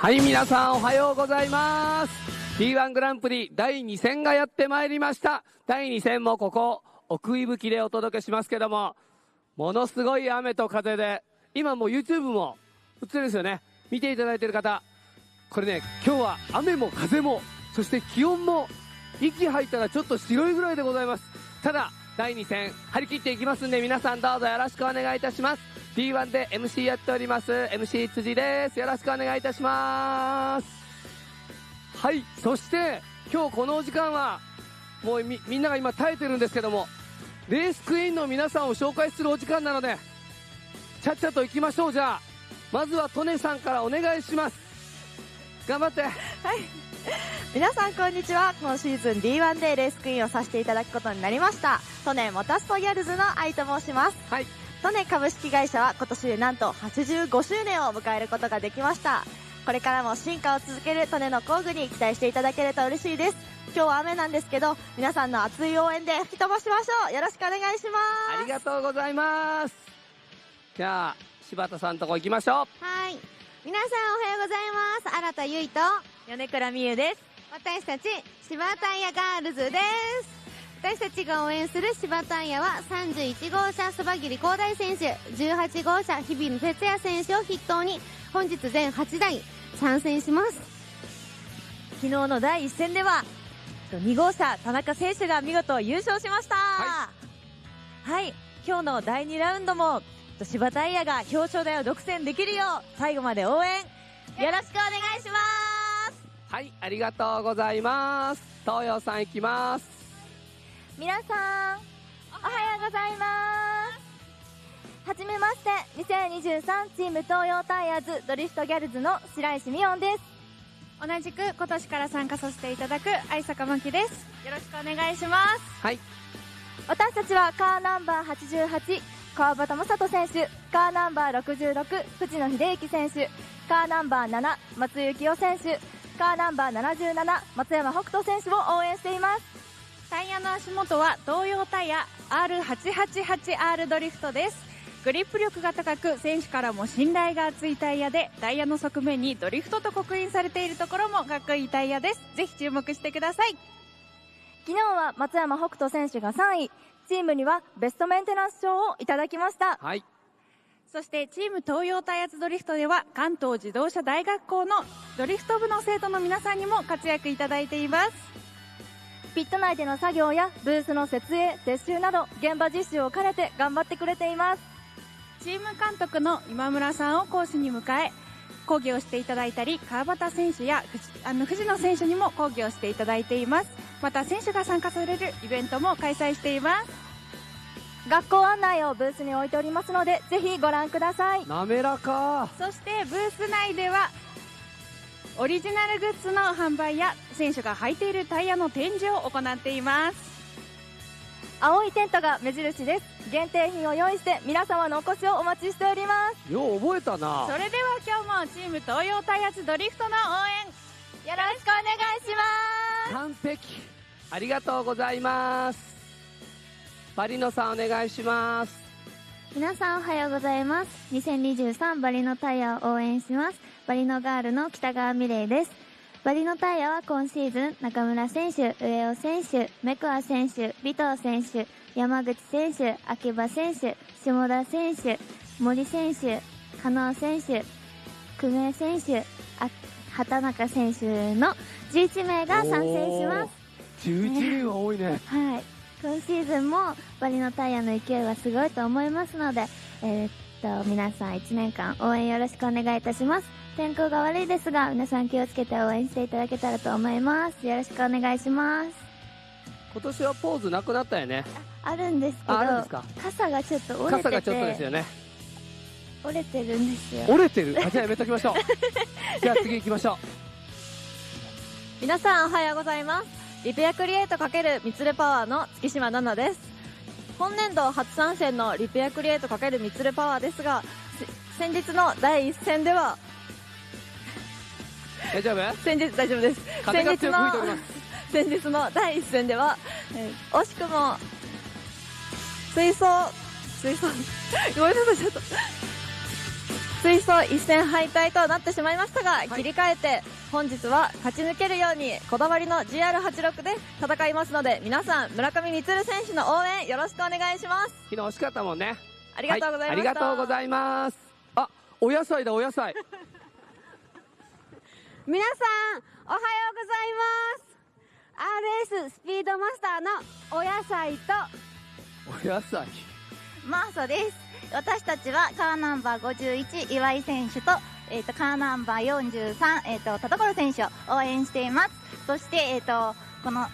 はい、皆さんおはようございます。 D1 グランプリ第2戦がやってまいりました。第2戦もここ奥伊吹でお届けしますけども、ものすごい雨と風で、今もう YouTube も映ってるんですよね。見ていただいている方、これね、今日は雨も風も、そして気温も息吐いたらちょっと白いぐらいでございます。ただ第2戦張り切っていきますんで、皆さんどうぞよろしくお願いいたします。 D1 で MC やっております MC 辻です。よろしくお願いいたします。はい、そして今日このお時間はもうみんなが今耐えてるんですけども、レースクイーンの皆さんを紹介するお時間なので、ちゃっちゃと行きましょう。じゃあまずはトネさんからお願いします。頑張って。はい、皆さんこんにちは。今シーズン D1 でレースクイーンをさせていただくことになりましたトネモタスポギャルズの愛と申します。はい、トネ株式会社は今年でなんと85周年を迎えることができました。これからも進化を続けるトネの工具に期待していただけると嬉しいです。今日は雨なんですけど、皆さんの熱い応援で吹き飛ばしましょう。よろしくお願いします。ありがとうございます。じゃあ柴田さんとこ行きましょう。はい、皆さんおはようございます。新田結衣と米倉美優です。私たち柴タイヤガールズです。私たちが応援する柴タイヤは31号車そばぎり広大選手、18号車日比野哲也選手を筆頭に本日全8台参戦します。昨日の第1戦では2号車田中選手が見事優勝しました。はい、今日の第2ラウンドも柴タイヤが表彰台を独占できるよう最後まで応援よろしくお願いします。はい、ありがとうございます。東洋さん行きます。皆さんおはようございます。はじめまして、2023チーム東洋タイヤーズドリフトギャルズの白石美音です。同じく今年から参加させていただく愛坂真希です。よろしくお願いします。はい、私たちはカーナンバー88川端雅人選手、カーナンバー66藤野秀幸選手、カーナンバー7松井幸雄選手、カーナンバー77松山北斗選手を応援しています。タイヤの足元は東洋タイヤ R888R ドリフトです。グリップ力が高く選手からも信頼が厚いタイヤで、タイヤの側面にドリフトと刻印されているところもかっこいいタイヤです。ぜひ注目してください。昨日は松山北斗選手が3位、チームにはベストメンテナンス賞をいただきました。はい、そしてチーム東洋タイヤズドリフトでは関東自動車大学校のドリフト部の生徒の皆さんにも活躍いただいています。ピット内での作業やブースの設営撤収など現場実習を兼ねて頑張ってくれています。チーム監督の今村さんを講師に迎え講義をしていただいたり、川端選手や藤野選手にも講義をしていただいています。また選手が参加されるイベントも開催しています。学校案内をブースに置いておりますので、ぜひご覧ください。滑らか。そしてブース内ではオリジナルグッズの販売や選手が履いているタイヤの展示を行っています。青いテントが目印です。限定品を用意して皆様のお越しをお待ちしております。よう覚えたな。それでは今日もチーム東洋タイヤズドリフトの応援よろしくお願いします。完璧、ありがとうございます。バリノさんお願いします。皆さんおはようございます。2023バリノタイヤを応援します。バリノガールの北川美玲です。バリノタイヤは今シーズン中村選手、上尾選手、メクア選手、尾藤選手、山口選手、秋葉選手、下田選手、森選手、加納選手、久米選手、畑中選手の11名が参戦します。11人は多いね。はい、今シーズンもバリノタイヤの勢いはすごいと思いますので、皆さん1年間応援よろしくお願いいたします。天候が悪いですが皆さん気をつけて応援していただけたらと思います。よろしくお願いします。今年はポーズなくなったよね。あるんですけど、あるんですか。傘がちょっと折れてて、傘がちょっとですよね。折れてるんですよ。折れてる。じゃあやめときましょう。じゃあ次行きましょう。皆さんおはようございます。リペアクリエイト×みつれパワーの月島奈々です。本年度初参戦のリペアクリエイト×みつれパワーですが、先日の第1戦では大丈夫？大丈夫です。風が強く吹いております。先日の第1戦では、惜しくも水槽ごめんなさい、ちょっと追走一戦敗退となってしまいましたが、はい、切り替えて本日は勝ち抜けるようにこだわりの GR86 で戦いますので、皆さん村上充選手の応援よろしくお願いします。昨日惜しかったもんね。ありがとうございました、ありがとうございます。あ、お野菜だ、お野菜皆さんおはようございます。 RS スピードマスターのお野菜とお野菜マーソです。私たちはカーナンバー51岩井選手と、カーナンバー43、田所選手を応援しています。そして、この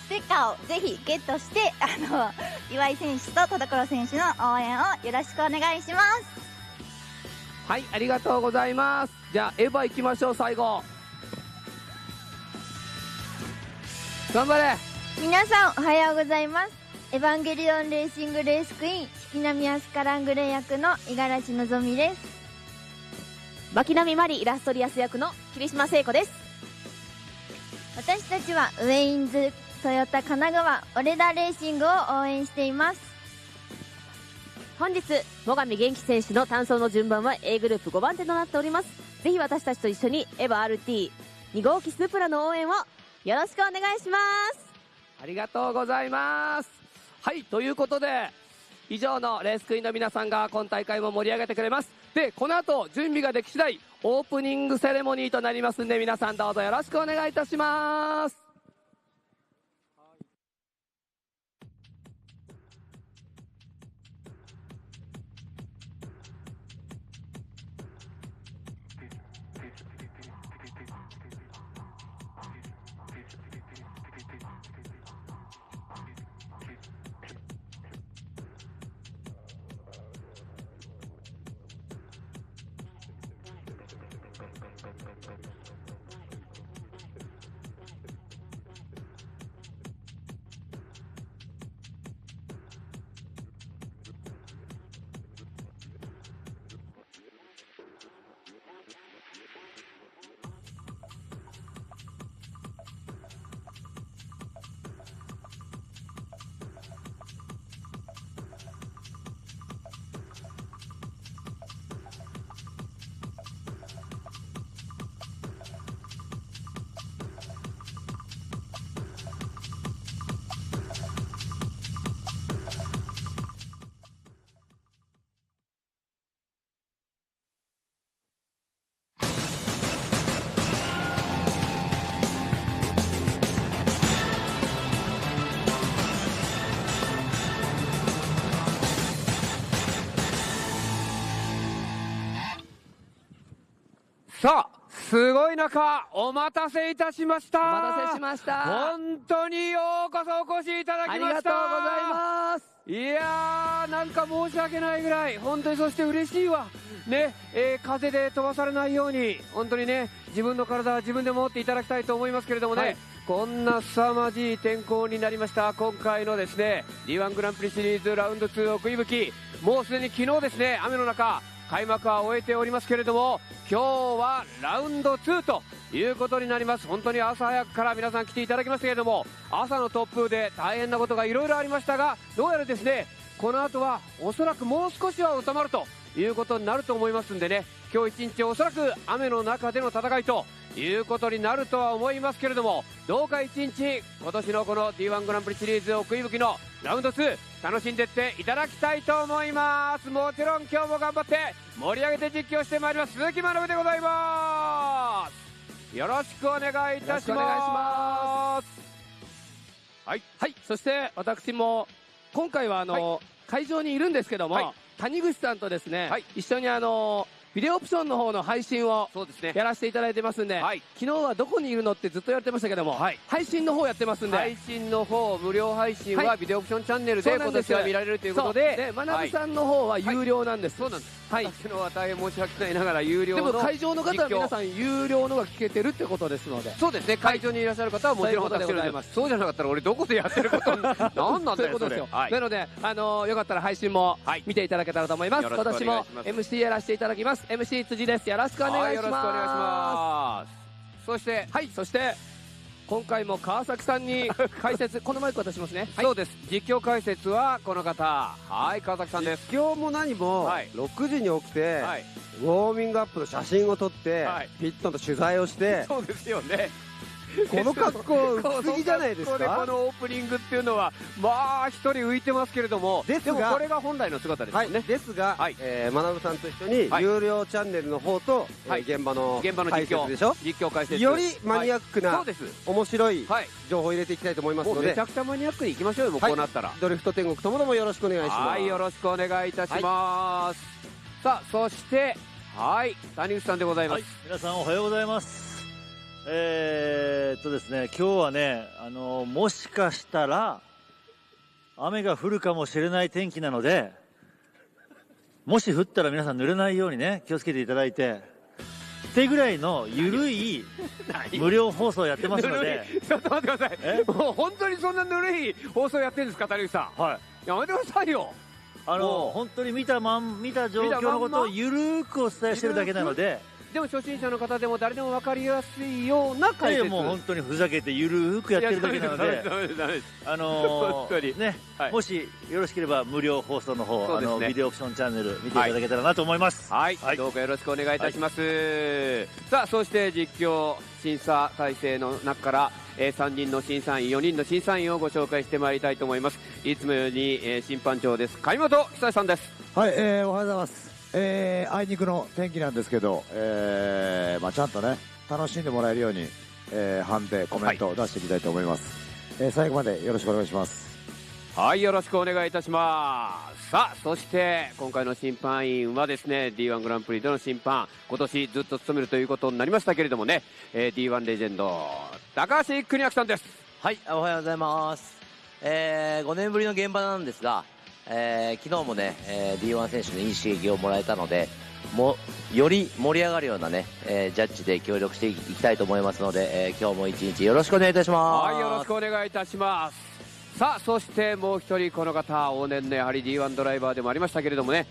ステッカーをぜひゲットして岩井選手と田所選手の応援をよろしくお願いします。はい、ありがとうございます。じゃあエヴァ行きましょう。最後頑張れ。皆さんおはようございます。エヴァンゲリオンレーシングレースクイーン引波アスカラングレー役の五十嵐のぞみです。牧波マリイラストリアス役の桐島聖子です。私たちはウェインズトヨタ神奈川オレダレーシングを応援しています。本日最上元気選手の単走の順番は A グループ5番手となっております。ぜひ私たちと一緒にエヴァ RT2 号機スープラの応援をよろしくお願いします。ありがとうございます。はい、ということで以上のレースクイーンの皆さんが今大会も盛り上げてくれます。で、この後準備ができ次第オープニングセレモニーとなりますんで、皆さんどうぞよろしくお願いいたします。さあ、すごい中お待たせいたしました。お待たせしました。本当にようこそお越しいただきました。ありがとうございます。いやー、なんか申し訳ないぐらい本当に、そして嬉しいわね。風で飛ばされないように本当にね、自分の体は自分で持っていただきたいと思いますけれどもね、はい、こんな凄まじい天候になりました。今回のですね D1 グランプリシリーズラウンド2奥伊吹、もうすでに昨日ですね、雨の中開幕は終えておりますけれども、今日はラウンド2ということになります。本当に朝早くから皆さん来ていただきましたけれども、朝の突風で大変なことがいろいろありましたが、どうやらですね、この後はおそらくもう少しは収まるということになると思いますんでね、今日一日おそらく雨の中での戦いということになるとは思いますけれども、どうか一日今年のこの D1 グランプリシリーズ奥伊吹のラウンド2楽しんでっていただきたいと思います。もちろん今日も頑張って盛り上げて実況してまいります鈴木まなぶでございます。よろしくお願いいたします。はい、はい、そして私も今回は会場にいるんですけども、谷口さんとですね、一緒にビデオオプションの方の配信をやらせていただいてますんで、昨日はどこにいるのってずっと言われてましたけども、配信の方やってますんで、配信の方無料配信はビデオオプションチャンネルで今年は見られるということで、まなぶさんの方は有料なんです。そうなんです。私のは大変申し訳ないながら有料の、でも会場の方は皆さん有料のが聞けてるってことですので、そうですね、会場にいらっしゃる方はもちろん私でございます。そうじゃなかったら俺どこでやってることなんなんだよそれ。なのでよかったら配信も見ていただけたらと思います。私も MC やらせていただきます。 MC 辻です。よろしくお願いします。よろしくお願いします。そして、はい、そして今回も川崎さんに解説このマイク渡しますね。そうです。実況解説はこの方、はい、川崎さんです。実況も何も、6時に起きて、ウォーミングアップの写真を撮って、ピットの取材をして、そうですよね。この格好薄すぎじゃないですか。このオープニングっていうのはまあ一人浮いてますけれども、でもこれが本来の姿ですよね。ですが、学さんと一緒に有料チャンネルの方と、現場の解説でしょ、実況解説、よりマニアックな、面白い情報を入れていきたいと思いますので、めちゃくちゃマニアックにいきましょうよ、もうこうなったら。ドリフト天国ともどもよろしくお願いします。はい、よろしくお願いいたします。さあ、そして谷口さんでございます。皆さんおはようございます。ですね、今日はね、もしかしたら雨が降るかもしれない天気なので、もし降ったら皆さん濡れないようにね、気をつけていただいてってぐらいのゆるい無料放送やってますので。ちょっと待ってください。もう本当にそんなぬるい放送やってるんですか、谷口さん。やめてくださいよ。本当に見た状況のことをゆるくお伝えしてるだけなので。でも初心者の方でも誰でも分かりやすいような解説。もう本当にふざけてゆるくやってるだけなので、ね、もしよろしければ無料放送の方、ビデオオプションチャンネル見ていただけたらなと思います。どうかよろしくお願いいたします。さあ、そして実況審査体制の中から3人の審査員、4人の審査員をご紹介してまいりたいと思います。いつもように審判長です。上本久さんです。はい、おはようございます。あいにくの天気なんですけど、ちゃんとね楽しんでもらえるように、判定コメントを出していきたいと思います。最後までよろしくお願いします。はい、よろしくお願いいたします。さあ、そして今回の審判員はですね、 D1 グランプリでの審判、今年ずっと務めるということになりましたけれどもね、D1 レジェンド高橋邦明さんです。はい、おはようございます。5年ぶりの現場なんですが、昨日もね、D1 選手のいい刺激をもらえたので、より盛り上がるようなね、ジャッジで協力していきたいと思いますので、今日も一日よろしくお願いいたします。はい、よろしくお願いいたします。さあ、そしてもう一人この方、往年のやはり D1 ドライバーでもありましたけれどもね、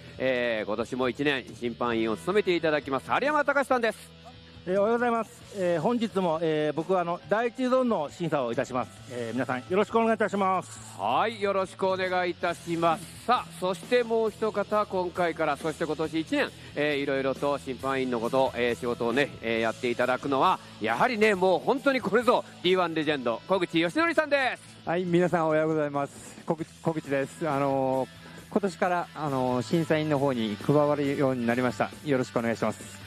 今年も1年審判員を務めていただきます有山隆さんです。おはようございます。本日も、僕は第1ゾーンの審査をいたします。皆さんよろしくお願いいたします。はい、よろしくお願いいたします。さあ、そしてもう一方、今回からそして今年1年、いろいろと審判員のこと、仕事をね、やっていただくのはやはりね、もう本当にこれぞ D1 レジェンド小口義則さんです。はい、皆さんおはようございます。小口です。今年から審査員の方に加わるようになりました。よろしくお願いします。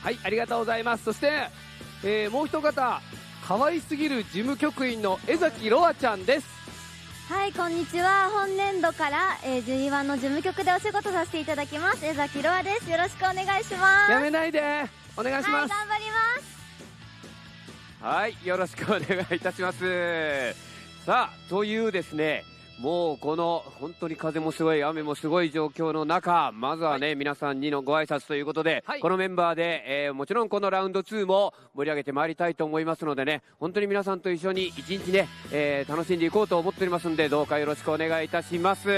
はい、ありがとうございます。そして、もう一方、可愛すぎる事務局員の江崎ロアちゃんです。はい、こんにちは。本年度から、D1 の事務局でお仕事させていただきます江崎ロアです。よろしくお願いします。やめないでお願いします。はい、頑張ります。はい、よろしくお願いいたします。さあ、というですね、もうこの本当に風もすごい、雨もすごい状況の中、まずはね、皆さんにのご挨拶ということで、このメンバーで、もちろんこのラウンド2も盛り上げてまいりたいと思いますのでね、本当に皆さんと一緒に一日ね、楽しんでいこうと思っておりますので、どうかよろしくお願いいたします。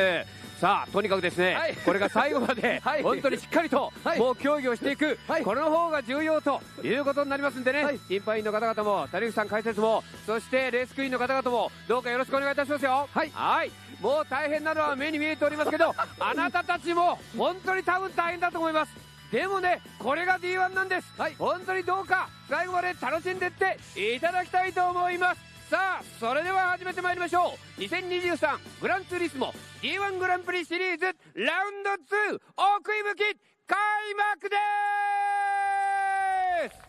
さあ、とにかくですね、これが最後まで本当にしっかりともう競技をしていく、これの方が重要ということになりますんでね、審判員の方々も谷口さん解説も、そしてレースクイーンの方々もどうかよろしくお願いいたしますよ。はい、もう大変なのは目に見えておりますけど、あなたたちも本当に多分大変だと思います。でもね、これが D1 なんです。本当にどうか最後まで楽しんでいっていただきたいと思います。さあ、それでは始めてまいりましょう。2023グランツーリスモ D1 グランプリシリーズラウンド2奥井吹開幕です。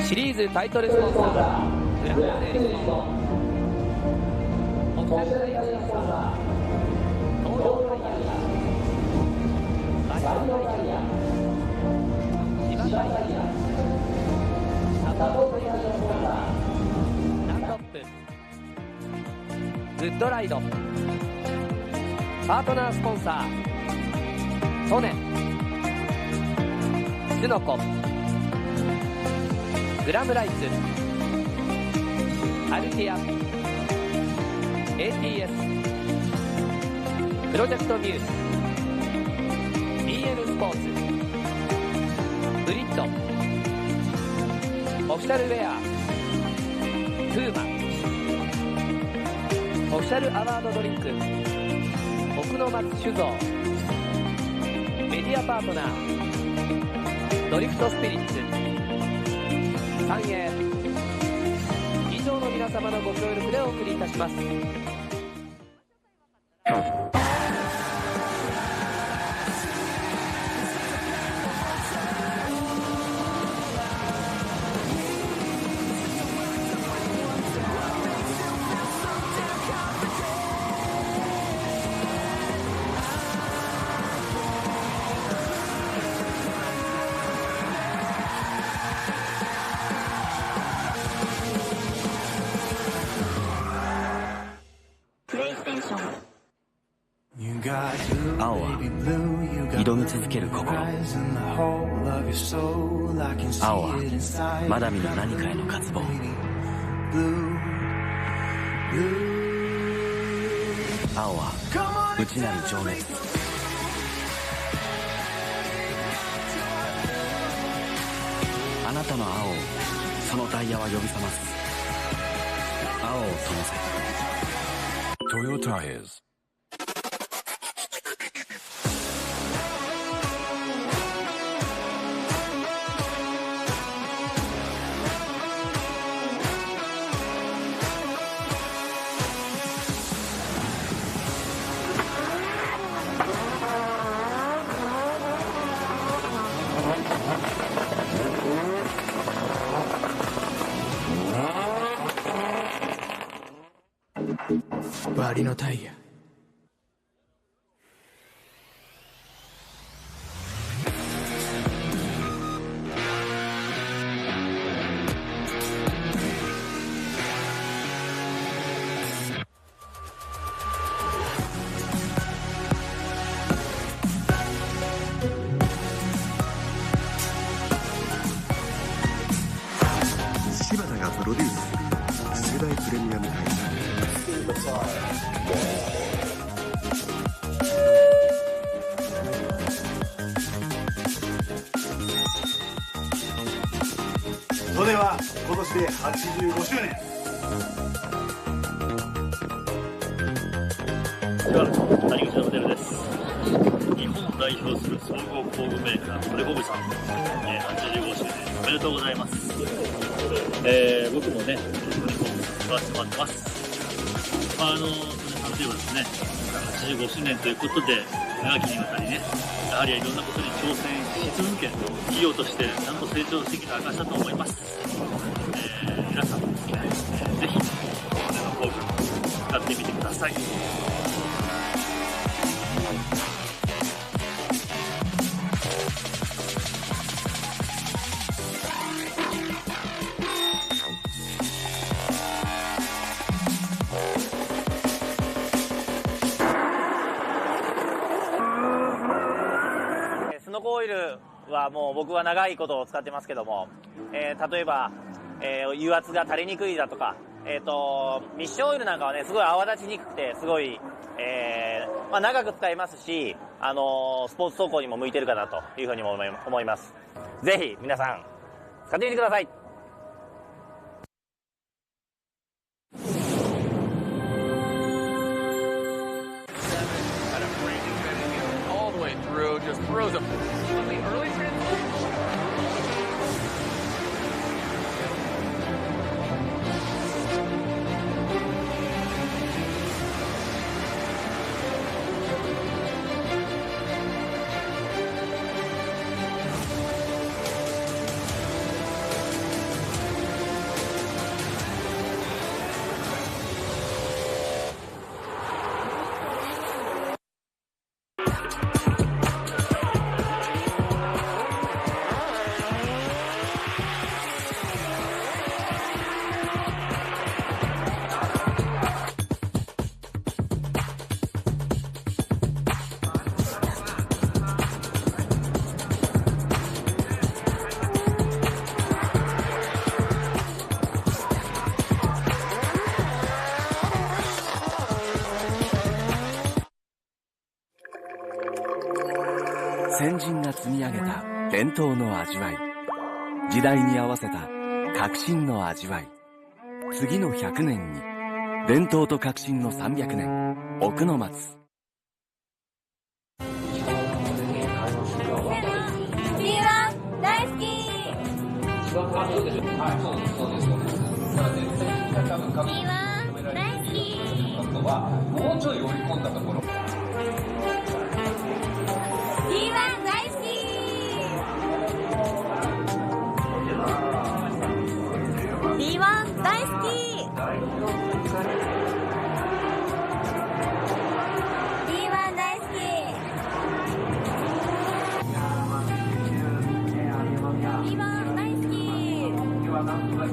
シリーズタイトルスポンサーグランプリリスポンオフィシャルタイヤスポンサー東洋タイヤバイオタイヤ芝タイヤサポートタイヤスポンサーランドップグッドライドパートナースポンサーソネスノコグラムライツアルティア ATS プロジェクトミューズ BN スポーツブリッドオフィシャルウェアプーマオフィシャルアワードドリンク奥の松酒造メディアパートナードリフトスピリッツ三栄以上の皆様のご協力でお送りいたします。青は挑み続ける心、青はまだ見ぬ何かへの渇望、青は内なる情熱、あなたの青をそのダイヤは呼び覚ます。青を灯せトヨタイズ。バリのタイヤ。柴田がプロデュースする次世代プレミアムタイヤ。それは今年で85周年。谷口のモデルです。日本を代表する総合工具メーカートレボブさん、85周年おめでとうございます。僕もね使わせてもらってます。例えばですね85周年ということで長きにわたりね、やはりいろんなことに挑戦し続け、企業としてちゃんと成長してきた証だと思います。皆さんもですね、ぜひこの工具使ってみてください。スノコオイルはもう僕は長いことを使ってますけども、例えば、油圧が垂れにくいだとか、ミッションオイルなんかはねすごい泡立ちにくくてすごい、長く使えますし、スポーツ走行にも向いてるかなというふうにも思います。ぜひ皆さん使ってみてください。Just throws them. On the early transition. 先人が積み上げた伝統の味わい、時代に合わせた革新の味わい。次の100年に伝統と革新の300年、奥の松。D1 大好き。D1 大好き。もうちょい追い込んだところ。D1 大好き。D1 大好き。D1 大好き。D1 大好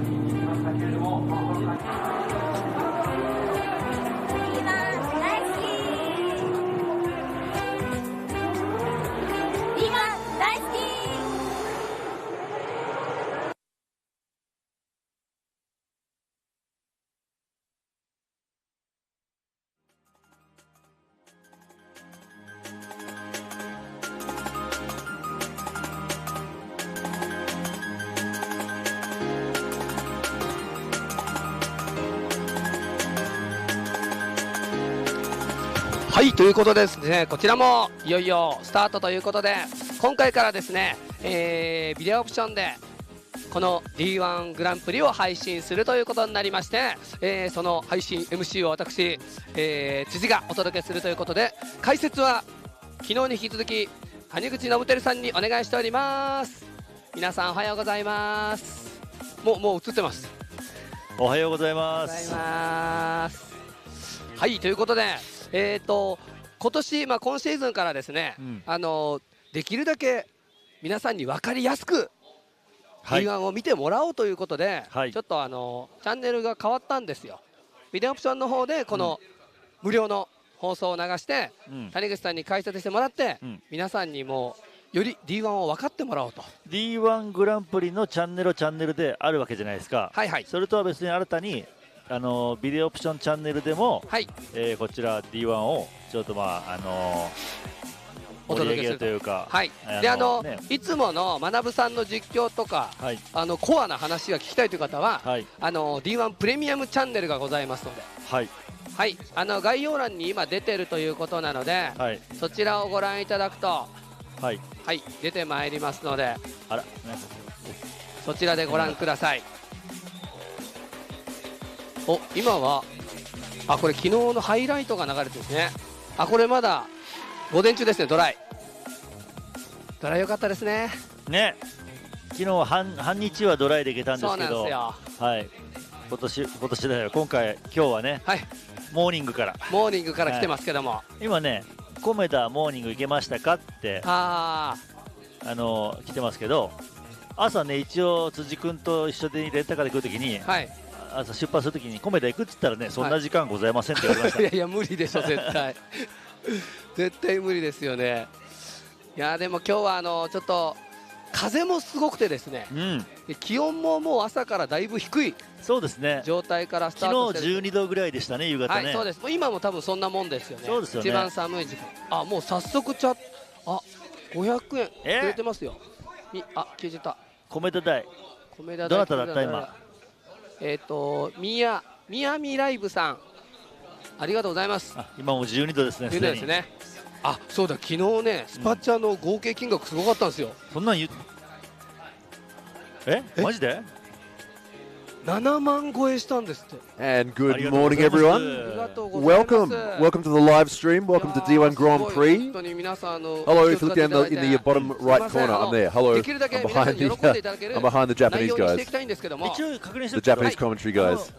はい、ということでですね、こちらもいよいよスタートということで、今回からですね、ビデオオプションでこの D1 グランプリを配信するということになりまして、その配信 MC を私、辻がお届けするということで、解説は昨日に引き続き谷口信輝さんにお願いしております。皆さんおはようございます。もう映ってます。おはようございます。はい、ということで今年、今シーズンからですね、できるだけ皆さんに分かりやすく D1 を見てもらおうということで、ちょっとチャンネルが変わったんですよ。ビデオオプションの方でこの無料の放送を流して、谷口さんに解説してもらって、皆さんにもより D1 を分かってもらおうと。 D1 グランプリのチャンネルであるわけじゃないですか。それとは別に新たにビデオオプションチャンネルでも、こちら D1 をちょっと盛り上げるというか、いつもの学さんの実況とか、コアな話が聞きたいという方は、D1 プレミアムチャンネルがございますので、概要欄に今出てるということなので、そちらをご覧いただくと、出てまいりますので、そちらでご覧ください。今はこれ昨日のハイライトが流れてですね。これまだ午前中ですね。ドライ良かったですね。昨日は半日はドライでいけたんですけど、今日はね、モーニングから来てますけども、今ね、コメダモーニング行けましたかって来てますけど、朝ね、一応辻君と一緒でレンタカーで来るときに、朝出発するときにコメダ行くって言ったらね、そんな時間ございませんって言われました。いや無理でしょ、絶対絶対無理ですよね。いやでも今日はちょっと風もすごくてですね、気温ももう朝からだいぶ低い状態からスタートして、昨日12度ぐらいでしたね、夕方ね。そうです。今も多分そんなもんですよね。一番寒い時間。もう早速500円くれてますよ。消えちゃった。米田台どなただった今。みやみライブさん、ありがとうございます。今も12度ですね。12度ですね。そうだ、昨日ね、スパチャの合計金額すごかったんですよ。そんなんマジで7万超えしたんですって。And good morning, everyone. Welcome to the live stream. Welcome to D1 Grand Prix. Hello, if you look down in the bottom right corner, I'm there. Hello, I'm behind the Japanese guys. The Japanese commentary guys.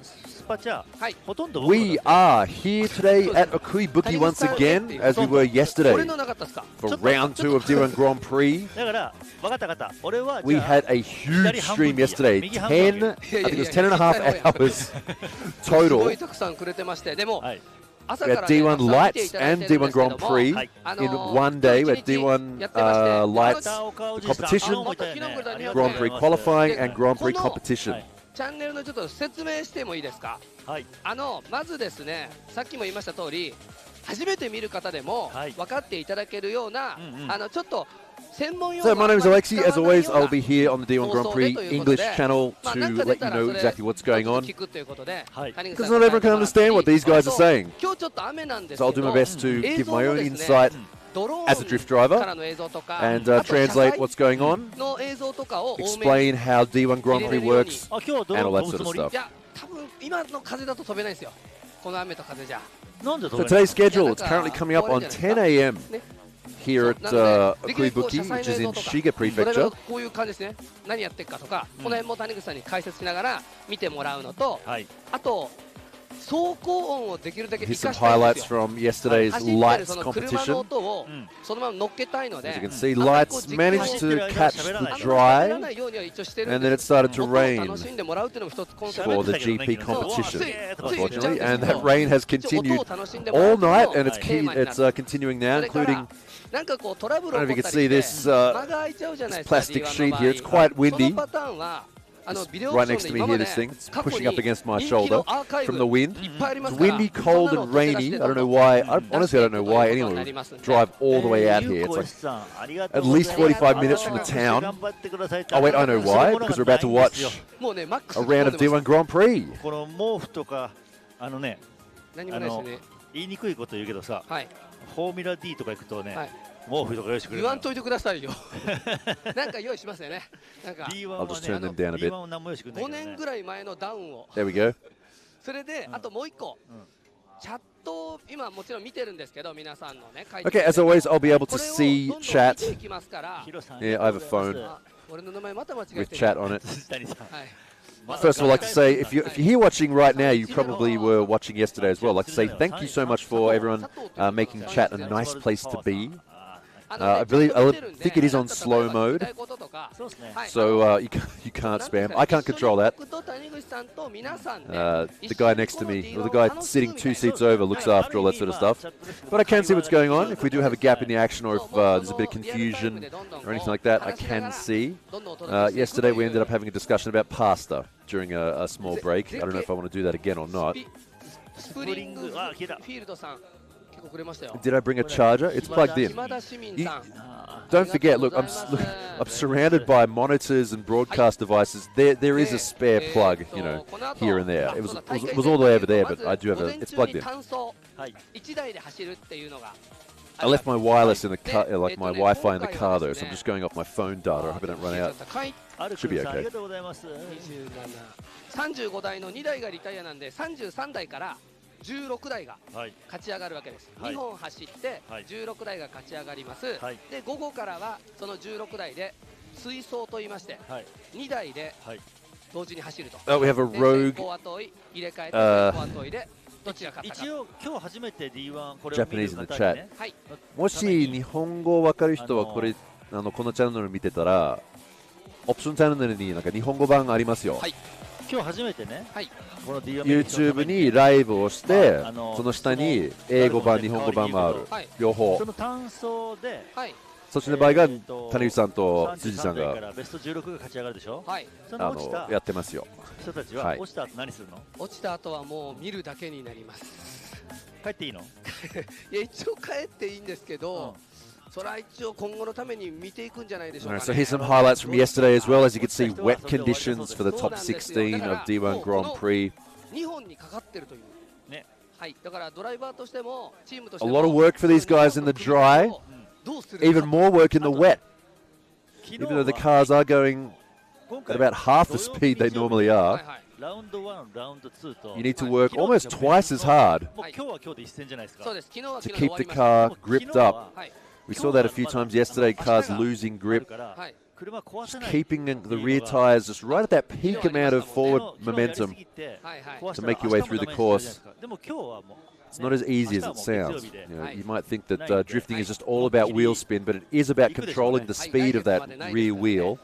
We are here today at Okuibuki once again, as we were yesterday, for round 2 of D1 Grand Prix. We had a huge stream yesterday, I think it was 10.5 hours total. We had D1 Lights and D1 Grand Prix in one day. We had D1 Lights competition, Grand Prix qualifying, and Grand Prix competition. チャンネルのちょっと説明してもいいですか。まずですね、さっきも言いました通り、初めて見る方でも分かっていただけるような、ちょっと So my name is Alexi. As always, I'll be here on the D1 Grand Prix English channel to let you know exactly what's going on. Because not everyone can understand what these guys are saying. So I'll do my best to give my own insight as a drift driver and translate what's going on, explain how D1 Grand Prix works, and all that sort of stuff. So today's schedule, it's currently coming up on 10 a.m. here at Okuibuki, which is in Shiga Prefecture. Here's some highlights from yesterday's lights competition. As you can see, lights managed to catch the dry, and then it started to rain for the GP competition, unfortunately. And that rain has continued all night, and it's continuing now, including, I don't know if you can see this plastic sheet here. It's quite windy. Right next to me here, this thing. It's pushing up against my shoulder from the wind. It's windy, cold, and rainy. I don't know why. Honestly, I don't know why anyone would drive all the way out here. It's like at least 45 minutes from the town. Oh, wait, I know why. Because we're about to watch a round of D1 Grand Prix. 言いにくいこと言うけどさ、フォーミュラ D とか行くとね、毛布とか用意してくれる。言わんといてくださいよ。なんか用意しますよね。なんか I'll just turn them down a bit. 5年ぐらい前のダウンを。There we go. それであともう一個。チャット今もちろん見てるんですけど皆さんのね。Okay, as always, I'll be able to see chat. Yeah, I have a phone with chat on it. First of all, I'd like to say, if you're here watching right now, you probably were watching yesterday as well. I'd like to say thank you so much for everyone making chat a nice place to be. I think it is on slow mode, so you can't spam. I can't control that. The guy next to me, or the guy sitting 2 seats over, looks after all that sort of stuff. But I can see what's going on. If we do have a gap in the action, or if there's a bit of confusion or anything like that, I can see. Yesterday we ended up having a discussion about pasta during a small break. I don't know if I want to do that again or not. Did I bring a charger? It's plugged in. Don't forget, look, I'm surrounded by monitors and broadcast devices. There is a spare plug, you know, here and there. It was all the way over there, but I do have it's plugged in. I left my wireless in the car, like my Wi-Fi in the car though, so I'm just going off my phone data. I hope I don't run out. Should be okay. 35台の2台がリタイアなんで33台から16台が勝ち上がるわけです。2本走って16台が勝ち上がります。で午後からはその16台で追走と言いまして2台で同時に走ると。We have a rogue Japanese in the chat. もし日本語わかる人はこれこのチャンネル見てたらオプションチャンネルになんか日本語版ありますよ。今日初めてね、この YouTube にライブをして、その下に英語版、日本語版もある、両方。その単走で、そっちの場合が谷口さんと辻さんがベスト16が勝ち上がるでしょ。やってますよ。人たちは落ちた後何するの？落ちた後はもう見るだけになります。帰っていいの？いや一応帰っていいんですけど。So here's some highlights from yesterday as well. As you can see, wet conditions for the top 16 of D1 Grand Prix. A lot of work for these guys in the dry, even more work in the wet. Even though the cars are going at about half the speed they normally are, you need to work almost twice as hard to keep the car gripped up. We saw that a few times yesterday, cars losing grip, just keeping the rear tyres just right at that peak amount of forward momentum to make your way through the course. It's not as easy as it sounds. You might think that drifting is just all about wheel spin, but it is about controlling the speed of that rear wheel.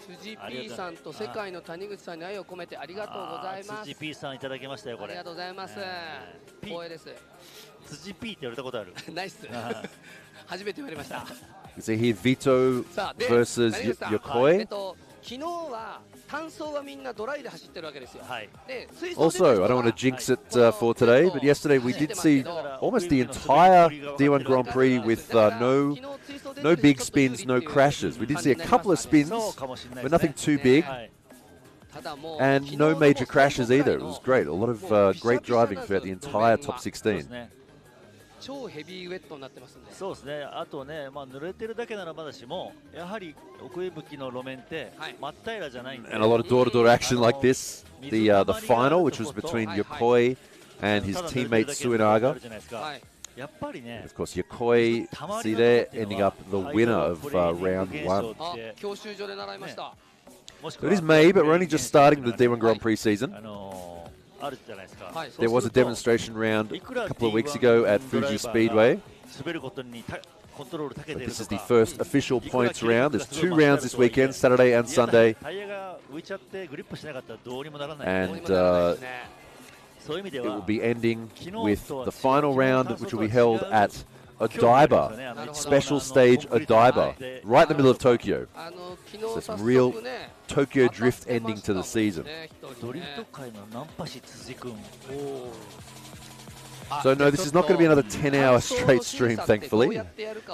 辻 P さんと世界の谷口さんに愛を込めてありがとうございます。辻 P さんいただきましたよこれ。ありがとうございます。光栄です。辻 P って言われたことある。ナイス。初めて言われました。You see here Vito versus Yokoi. 昨日は Also, I don't want to jinx it for today, but yesterday we did see almost the entire D1 Grand Prix with no big spins, no crashes. We did see a couple of spins, but nothing too big. And no major crashes either. It was great. A lot of great driving throughout the entire top 16. 超ヘビーウェットになってますんで。そうですね。あとね、まあ濡れてるだけならまだしも、やはり奥伊吹の路面って真っ平らじゃないんで。And a lot of door-to-door action like this. The final, which was between Yokoi and his teammate Suinaga. やっぱりね。Of course, Yokoi, see there, ending up the winner of round 1. 教習所で習いました。So it is May, but we're only just starting the D1 Grand Prix season. There was a demonstration round a couple of weeks ago at Fuji Speedway. But this is the first official points round. There's 2 rounds this weekend, Saturday and Sunday. And it will be ending with the final round, which will be held at Odaiba, special stage Odaiba, right in the middle of Tokyo. So some real Tokyo drift ending to the season. So no, this is not going to be another 10-hour straight stream, thankfully,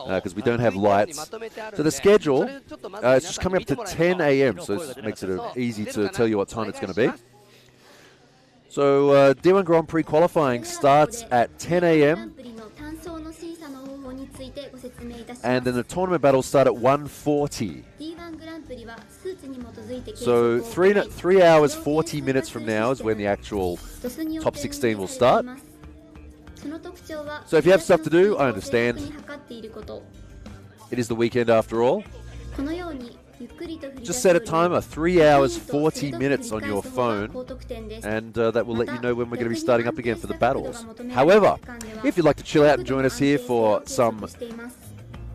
because we don't have lights. So the schedule, it's just coming up to 10 a.m., so this makes it easy to tell you what time it's going to be. So D1 Grand Prix qualifying starts at 10 a.m. and then the tournament battles start at 1:40. So 3 hours 40 minutes from now is when the actual top 16 will start. So if you have stuff to do, I understand. It is the weekend after all. Just set a timer, 3 hours 40 minutes on your phone, and that will let you know when we're going to be starting up again for the battles. However, if you'd like to chill out and join us here for some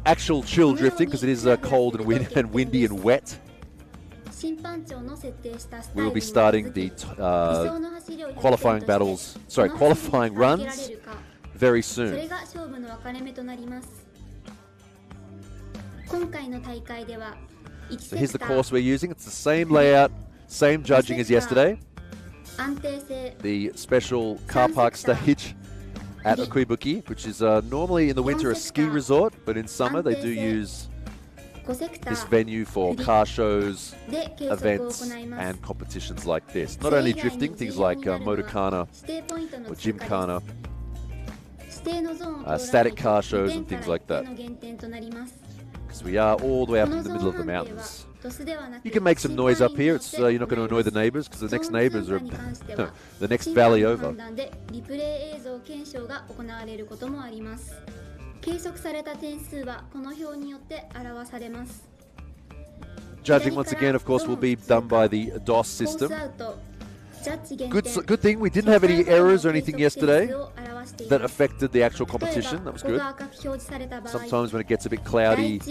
actual chill drifting, because it is cold and windy and wet, we will be starting the qualifying runs very soon. So here's the course we're using. It's the same layout, same judging as yesterday. The special car park stage at Okuibuki, which is normally in the winter a ski resort, but in summer they do use this venue for car shows, events, and competitions like this. Not only drifting, things like Motokana or Gymkhana, static car shows and things like that. Because we are all the way up in the middle of the mountains. You can make some noise up here. It's you're not going to annoy the neighbors, because the next neighbors are the next valley over. Judging once again, of course, will be done by the DOS system. Good thing we didn't have any errors or anything yesterday that affected the actual competition. That was good. Sometimes when it gets a bit cloudy,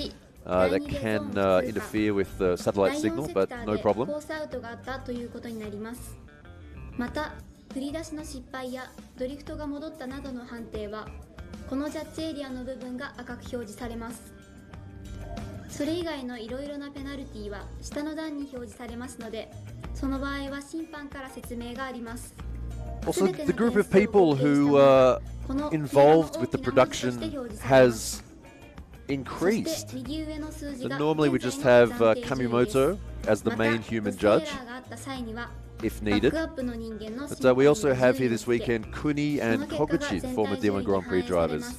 that can interfere with the satellite signal, but no problem. Also, the group of people who are involved with the production has increased. So normally we just have Kamimoto as the main human judge, if needed. But we also have here this weekend Kuni and Koguchi, former D1 Grand Prix drivers.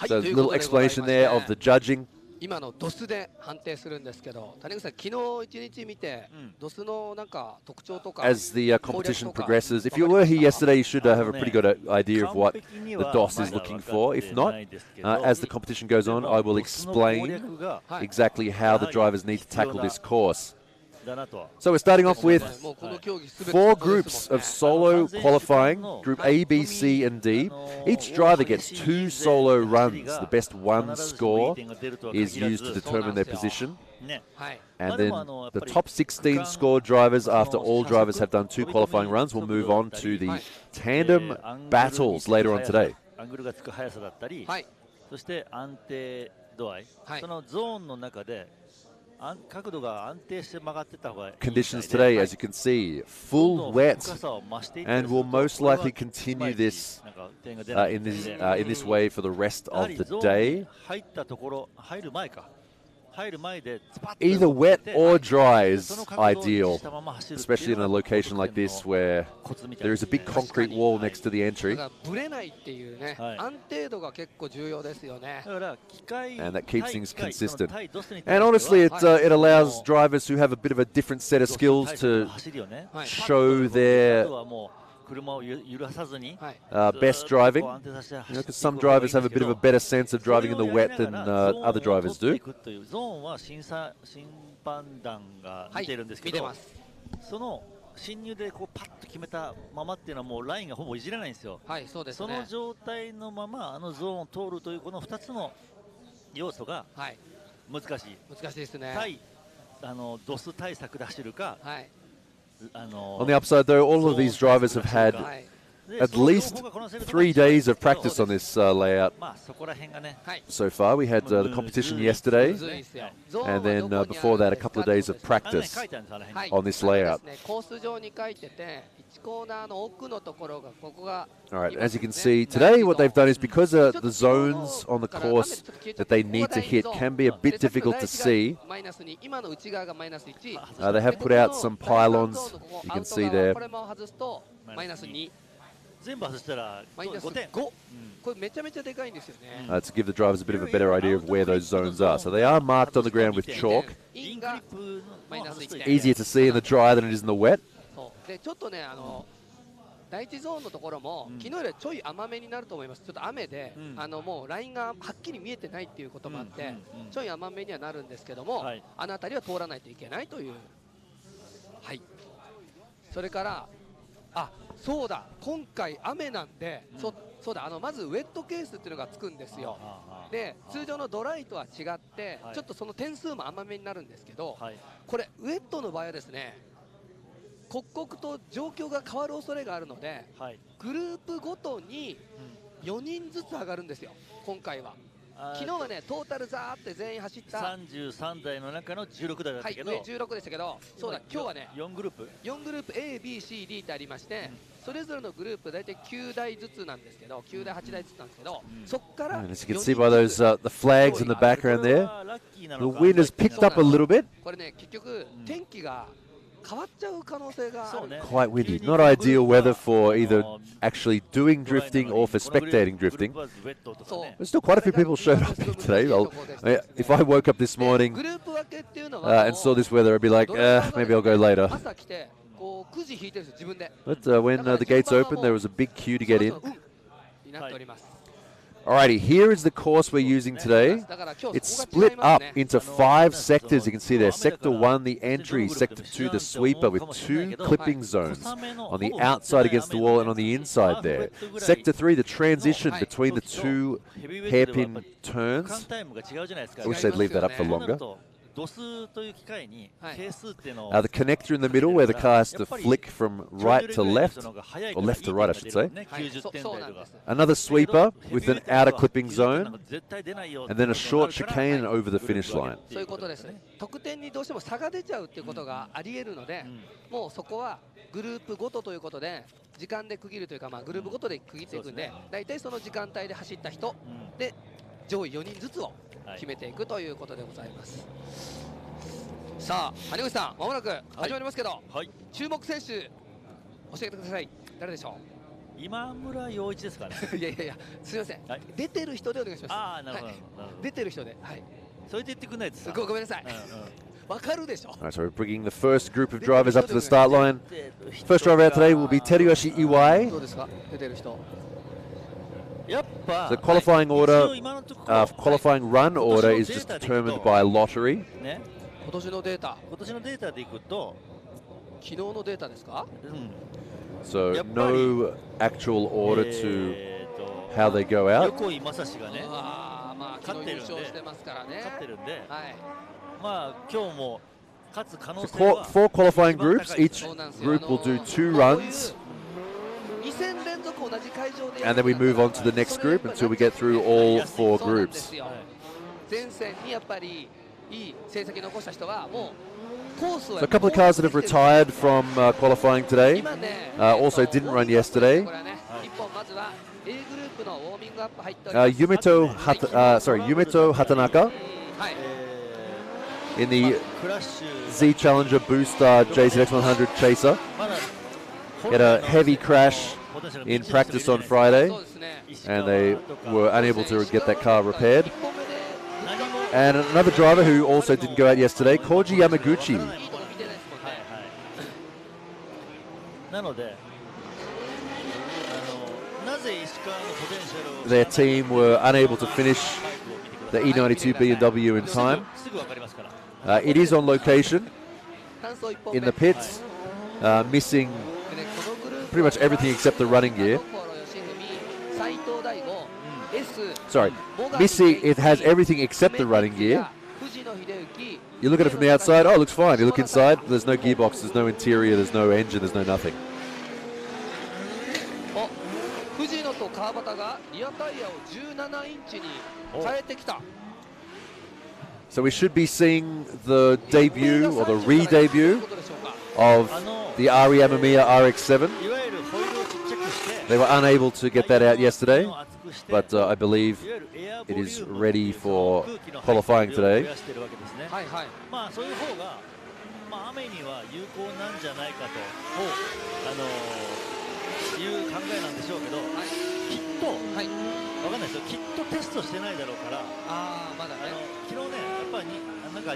So a little explanation there of the judging. 今のドスで判定するんですけど、谷口さん、昨日一日見て、ドスのなんか特徴とか。As the competition progresses, if you were here yesterday, you should have a pretty good idea of what the DOS is looking for. If not, as the competition goes on, I will explain exactly how the drivers need to tackle this course. So we're starting off with 4 groups of solo qualifying, Group A, B, C, and D. Each driver gets 2 solo runs. The best 1 score is used to determine their position. And then the top 16 score drivers, after all drivers have done 2 qualifying runs, will move on to the tandem battles later on today. Conditions today, as you can see, full wet, and will most likely continue this in this way for the rest of the day. Either wet or dry is ideal, especially in a location like this where there is a big concrete wall next to the entry. And that keeps things consistent. And honestly, it allows drivers who have a bit of a different set of skills to show their best driving, because some drivers have a bit of a better sense of driving in the wet than other drivers do. On the upside, though, all of these drivers have had at least 3 days of practice on this layout so far. We had the competition yesterday, and then before that, a couple of days of practice on this layout. All right, as you can see, today what they've done is, because the zones on the course that they need to hit can be a bit difficult to see, they have put out some pylons, you can see there. To give the drivers a bit of a better idea of where those zones are. So they are marked on the ground with chalk. Easier to see in the dry than it is in the wet. 第一ゾーンのところも昨日よりちょい甘めになると思います。ちょっと雨で、もうラインがはっきり見えてないっていうこともあって、ちょい甘めにはなるんですけども、あの辺りは通らないといけないという。はい。それからそうだ、今回雨なんで、そうだ、まずウェットケースっていうのがつくんですよ。で、通常のドライとは違って、ちょっとその点数も甘めになるんですけど、これウェットの場合はですね、刻々と状況が変わる恐れがあるので、グループごとに4人ずつ上がるんですよ、今回は。昨日はね、トータルザーって全員走った33台の中の16台だったけど、上16でしたけど、そうだ、今日はね、4グループ A、B、C、D ってありまして、それぞれのグループ大体9台ずつなんですけど、9台8台ずつなんですけど、そこから As you can see by those the flags in the background there, the wind has picked up a little bit. これね、結局天気が Quite windy. Not ideal weather for either actually doing drifting or for spectating drifting. There's still quite a few people showed up here today. If I woke up this morning and saw this weather, I'd be like, maybe I'll go later. But when the gates opened, there was a big queue to get in. Alrighty, here is the course we're using today. It's split up into 5 sectors. You can see there, Sector 1, the entry, Sector 2, the sweeper, with 2 clipping zones on the outside against the wall and on the inside there. Sector 3, the transition between the 2 hairpin turns. I wish they'd leave that up for longer. The connector in the middle where the car has to flick from right to left, or left to right I should say. Another sweeper with an outer clipping zone, and then a short chicane over the finish line. そういうことです。得点にどうしても差が出ちゃうっていうことがあり得るので、もうそこはグループごとということで時間で区切るというか、グループごとで区切っていくんで、だいたいその時間帯で走った人で上位4人ずつを決めていくということでございます。さあ、谷口さん、まもなく始まりますけど、注目選手教えてください。誰でしょう？今村洋一ですかね。いやいやいや、すみません。出てる人でお願いします。ああ、なるほど。出てる人で、はい。それで言ってくんないですか。ごめんなさい。わかるでしょ。Alright, so we're bringing the first group of drivers up to the start line. First driver out today will be Tetsuya Hibino. どうですか？出てる人。The qualifying order, qualifying run order is just determined by lottery. 今年のデータでいくと、昨日のデータですか？ So no actual order to how they go out. 横井正史がね、勝ってるんで、まあ今日も勝つ可能性は Four qualifying groups. Each group will do 2 runs. And then we move on to the next group until we get through all 4 groups. So a couple of cars that have retired from qualifying today, also didn't run yesterday. Yumeto Hatanaka in the Z Challenger Booster JZX100 Chaser. He had a heavy crash in practice on Friday, and they were unable to get that car repaired. And another driver who also didn't go out yesterday, Koji Yamaguchi. Their team were unable to finish the E92 BMW in time. It is on location in the pits, missing pretty much everything except the running gear. Sorry, missing, it has everything except the running gear. You look at it from the outside, oh, it looks fine. You look inside, there's no gearbox, there's no interior, there's no engine, there's no nothing. So we should be seeing the debut or the re-debut of the Ari Yamamiya RX-7. They were unable to get that out yesterday, but I believe it is ready for qualifying today.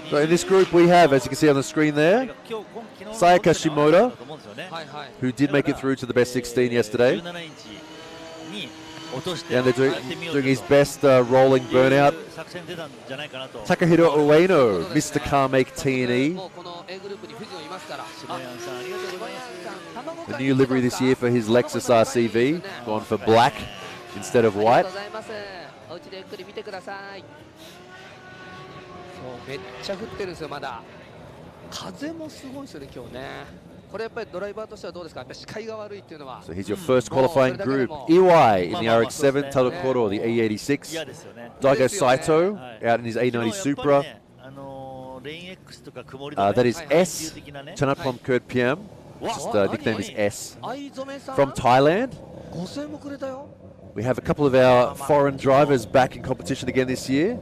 So in this group we have, as you can see on the screen there, Sayaka Shimoda, who did make it through to the best 16 yesterday. And they're doing his best rolling burnout. Takahiro Ueno, Mr. Car Make T&E. The new livery this year for his Lexus RCV, gone for black instead of white. めっちゃ降ってるんですよまだ。風もすごいですよね今日ね。これやっぱりドライバーとしてはどうですか。やっぱり視界が悪いっていうのは。So here's your first qualifying group. Iwai in the RX-7, Tadokoro the E86, Daigo Saito out in his A90 Supra. That is S, Chanatpom Kurt PM. Just nickname is S. From Thailand. We have a couple of our foreign drivers back in competition again this year.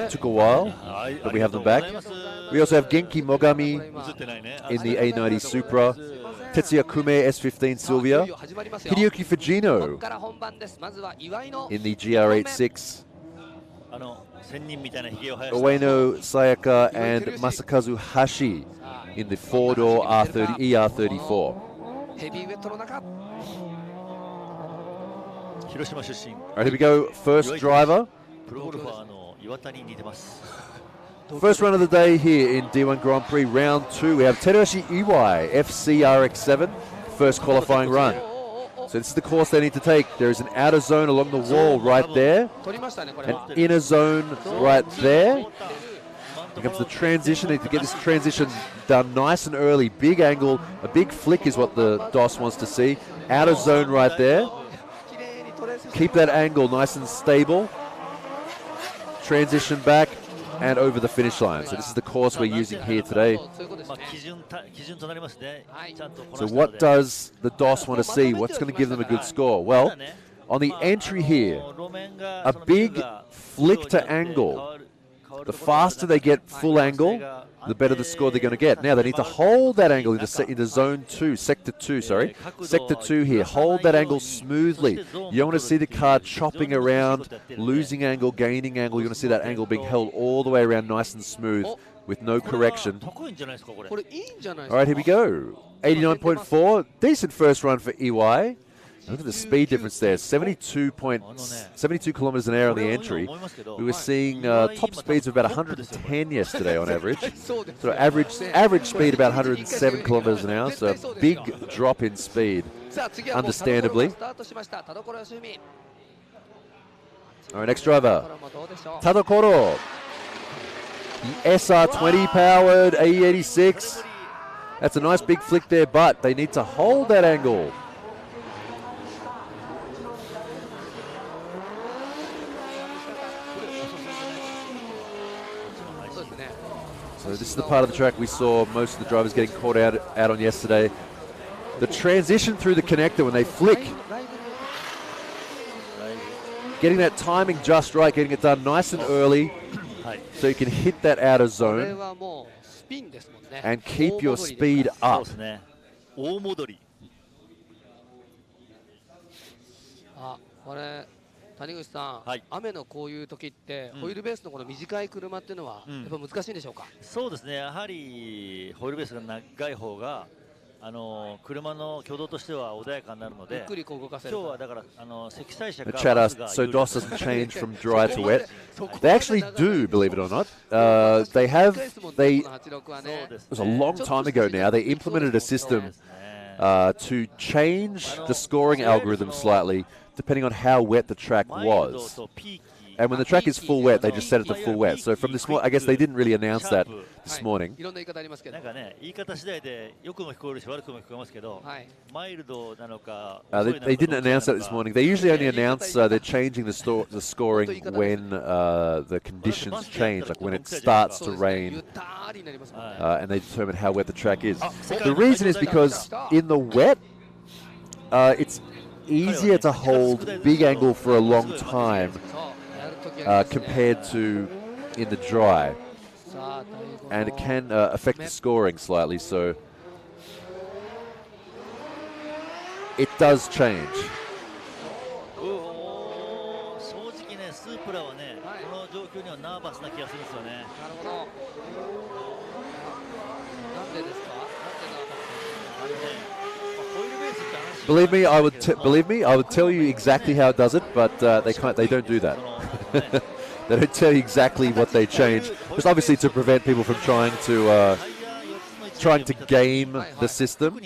Took a while, but we have them back. We also have Genki Mogami in the A90 Supra, Tetsuya Kume S15 Sylvia, Hiroki Fujino in the GR86, Ueno Sayaka and Masakazu Hashi in the 4-door ER34. Alright, here we go. First driver. First run of the day here in D1 Grand Prix Round 2. We have Teruyoshi Iwai, FCRX7, first qualifying run. So this is the course they need to take. There is an outer zone along the wall right there, an inner zone right there. Here comes the transition. They need to get this transition done nice and early. Big angle, a big flick is what the DOS wants to see. Outer zone right there. Keep that angle nice and stable. Transition back and over the finish line. So this is the course we're using here today. So what does the DOS want to see? What's going to give them a good score? Well, on the entry here, a big flick to angle. The faster they get full angle, the better the score they're going to get. Now they need to hold that angle into zone 2, sector 2, sorry. Sector 2 here. Hold that angle smoothly. You don't want to see the car chopping around, losing angle, gaining angle. You want to see that angle being held all the way around nice and smooth with no correction. All right, here we go. 89.4. Decent first run for EY. Look at the speed difference there. 72 kilometers an hour on the entry. We were seeing top speeds of about 110 yesterday on average. So average speed about 107 kilometers an hour. So a big drop in speed, understandably. All right, next driver, Tadokoro. The SR20 powered AE86. That's a nice big flick there, but they need to hold that angle. So this is the part of the track we saw most of the drivers getting caught out on yesterday. The transition through the connector when they flick. Getting that timing just right, getting it done nice and early so you can hit that outer zone and keep your speed up. 谷口さん、雨のこういう時って、ホイールベースのこの短い車っていうのは、やっぱ難しいんでしょうか。そうですね、やはりホイールベースが長い方が車の挙動としては穏やかになるので、今日はだから積載車が The chat asked, so DOS doesn't change from dry to wet. They actually do, believe it or not. It was a long time ago now. They implemented a system to change the scoring algorithm slightly, depending on how wet the track was. And when the track is full wet, they just set it to full wet. So from this morning, I guess they didn't really announce that this morning. They didn't announce that this morning. They usually only announce they're changing the scoring when the conditions change, like when it starts to rain, and they determine how wet the track is. The reason is because in the wet, it's easier to hold big angle for a long time compared to in the dry, and it can affect the scoring slightly, so it does change. Believe me, I would tell you exactly how it does it, but they don't do that. They don't tell you exactly what they change, just obviously to prevent people from trying to game the system.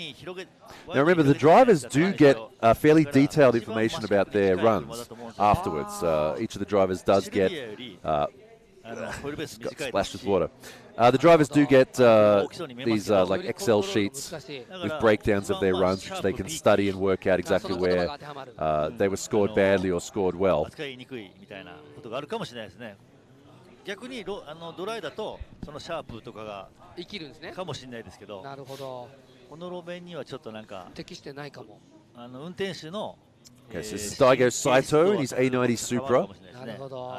Now remember, the drivers do get fairly detailed information about their runs afterwards. Each of the drivers does get splashed with water. The drivers do get these like Excel sheets with breakdowns of their runs, which they can study and work out exactly where they were scored badly or scored well. 逆にドライだとそのシャープとかが生きるんですね。かもしれないですけど。なるほど。この路面にはちょっとなんか適してないかも。運転手の Okay, so this is Daigo Saito in his A90 Supra. なるほど。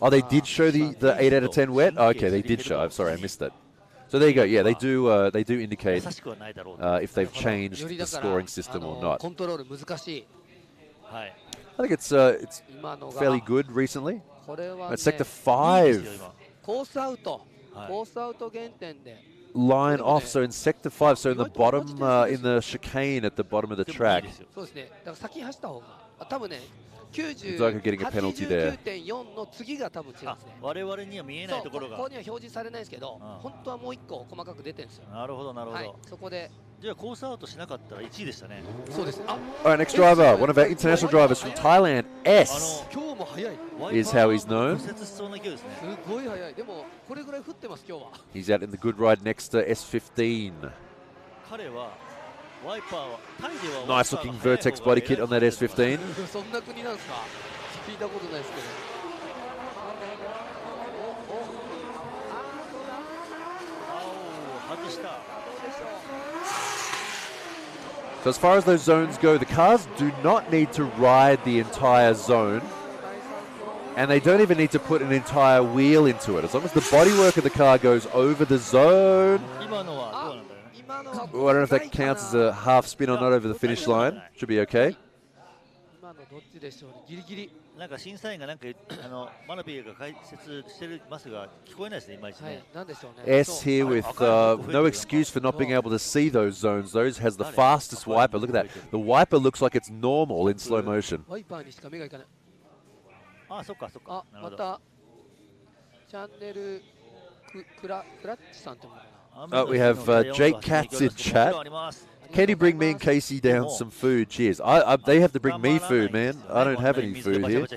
Oh, they did show the 8 out of 10 wet? Oh, okay, they did show. I'm sorry, I missed that. So there you go. Yeah, they do indicate if they've changed the scoring system or not. I think it's fairly good recently. It's Sector 5. Line off, so in Sector 5, so in the bottom, in the chicane at the bottom of the track. Daigo getting a penalty there. の次が多分違うんですね。我々には見えないところが。ここには表示されないですけど、本当はもう一個細かく出てるんですよ。なるほどなるほど。そこで。じゃあコースアウトしなかったら1位でしたね。そうです。Alright, next driver, one of our international drivers from Thailand, S, is how he's known. すごい速い。でもこれぐらい降ってます今日は。He's out in the Goodride next to S15. 彼は。Nice looking Vertex body kit on that S15. そんな国なんですか？聞いたことないですけど。So as far as those zones go, the cars do not need to ride the entire zone, and they don't even need to put an entire wheel into it. As long as the bodywork of the car goes over the zone. Oh, I don't know if that counts as a half spin or not over the finish line. Should be okay. どっちでしょうね。ギリギリ。なんか審査員がなんかマナピーが解説してますが聞こえないですね、いまいちね。なんでしょうね。S here with no excuse for not being able to see those zones. Those has the fastest wiper. Look at that. The wiper looks like it's normal in slow motion. ワイパーにしか目がいかない。あ、そっかそっか。あ、またチャンネルクラッチさんってもの。We have Jake Katz in chat. Can you bring me and Casey down some food? Cheers. They have to bring me food, man. I don't have any food here.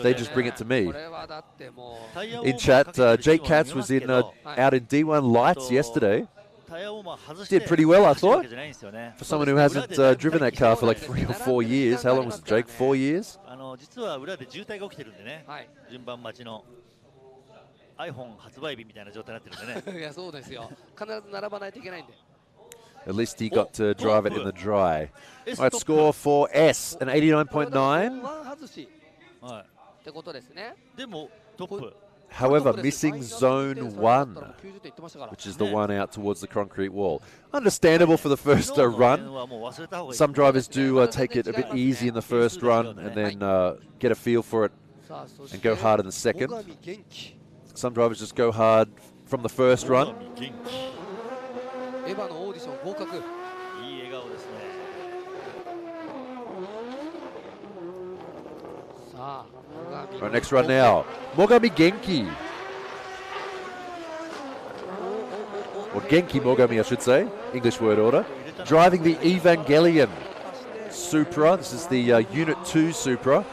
They just bring it to me. In chat, Jake Katz was out in D1 Lights yesterday. Did pretty well, I thought. For someone who hasn't driven that car for like 3 or 4 years. How long was it, Jake? 4 years? 実は裏で渋滞が起きてるんでね。順番待ちの iPhone 発売日みたいな状態になってるんでね。いや、そうですよ。必ず並ばないといけないんで。At least he got to drive it in the dry. All right, score for S, an 89.9. However, missing zone 1, which is the one out towards the concrete wall. Understandable for the first run. Some drivers do take it a bit easy in the first run and then get a feel for it and go hard in the second. Some drivers just go hard from the first run. エヴァのオーディション合格。いい笑顔ですね。さあ、Right, next run now. Mogami Genki. Or Genki Mogami, I should say. English word order. Driving the Evangelion Supra. This is the Unit 2 Supra.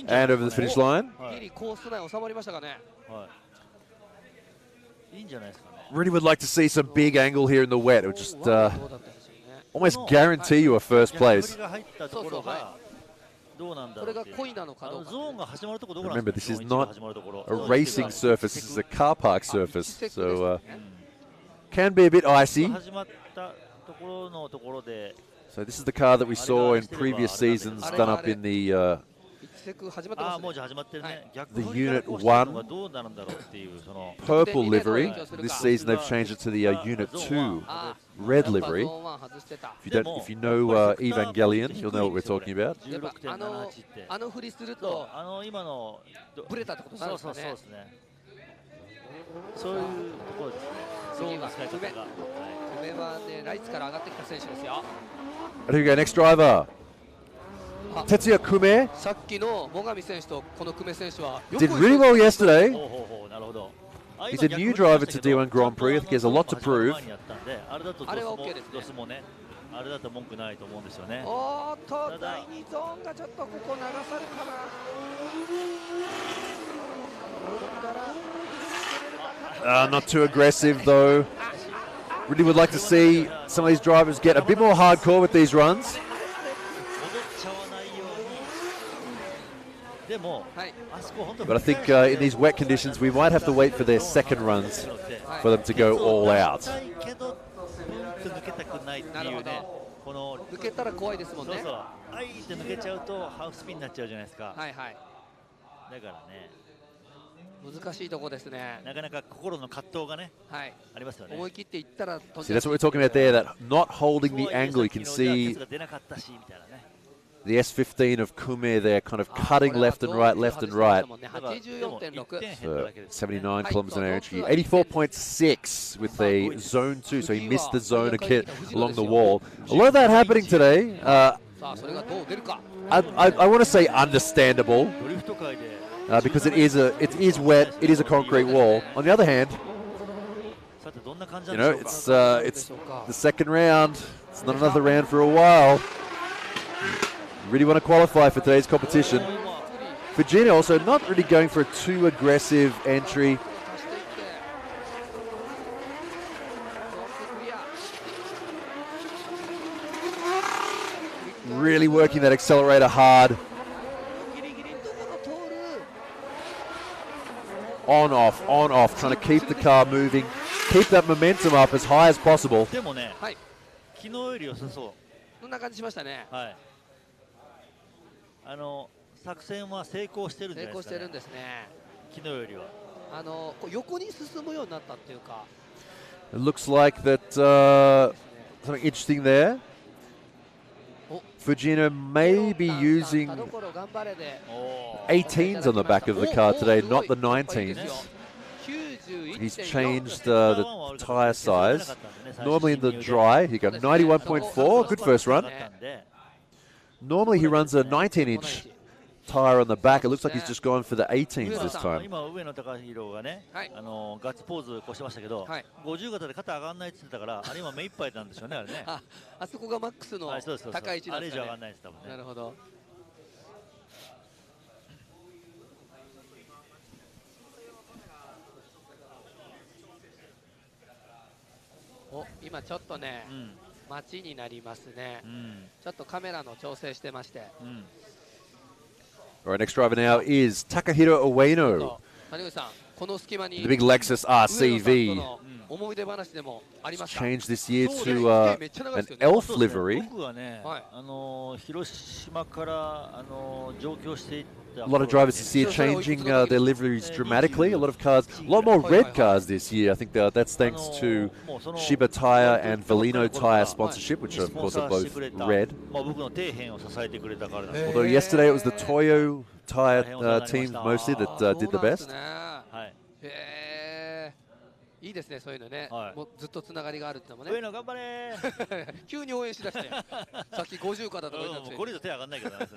And over the finish line. Really would like to see some big angle here in the wet. It would just almost guarantee you a first place. Remember, this is not a racing surface, this is a car park surface. So can be a bit icy. So this is the car that we saw in previous seasons done up in the Unit 1 purple livery. This season they've changed it to the Unit 2 red livery. If you know Evangelion, you'll know what we're talking about. Here we go, next driver. Tetsuya Kume did really well yesterday. He's a new driver to D1 Grand Prix. I think he has a lot to prove. Not too aggressive though. Really would like to see some of these drivers get a bit more hardcore with these runs. But I think in these wet conditions, we might have to wait for their second runs for them to go all out. See, that's what we're talking about there, that not holding the angle. You can see the S15 of Kume there, kind of cutting left and right, left and right. 79 kilometers an hour entry. 84.6 with a zone 2, so he missed the zone again along the wall. A lot of that happening today. I want to say understandable, because it is wet, it is a concrete wall. On the other hand, you know, it's the second round. It's not another round for a while. Really want to qualify for today's competition. Virginia also not really going for a too aggressive entry. Really working that accelerator hard. On, off, trying to keep the car moving, keep that momentum up as high as possible. そんな感じしましたね。はい。作戦は成功してるんじゃないですかね。成功してるんですね。昨日よりは。横に進むようになったっていうか。It looks like that something interesting there. Fujino may be using 18s on the back of the car today, not the 19s. He's changed the tyre size. Normally in the dry, he got 91.4, good first run. Normally he runs a 19-inch tyre on the back. It looks like he's just gone for the 18s this time. 今上野貴弘がね、ガッツポーズこうしてましたけど、50型で肩上がらないって言ってたから、あれ今目いっぱいなんでしょうね、あれね。あそこがマックスの高い位置なんですね。あれ以上上がらないです多分ね。なるほど。今ちょっとね、待ちになりますね。ちょっとカメラの調整してまして。All right, next driver now is Takahiro Ueno. 谷口さん、この隙間に The big Lexus RCV. 思い出話でもありました。Changed this year to an elf livery. 僕はね、広島から上京していった。A lot of drivers this year changing their liveries dramatically. A lot of cars, a lot more red cars this year. I think that's thanks to Shiba Tire and Velino Tire sponsorship, which of course are both red. Although yesterday it was the Toyo Tire team mostly that did the best. いいですね、そういうのね。もうずっとつながりがあるってのもね。上野頑張れ急に応援しだして。さっき50かだとか言ったんですよ。これ以上手上がんないけどね。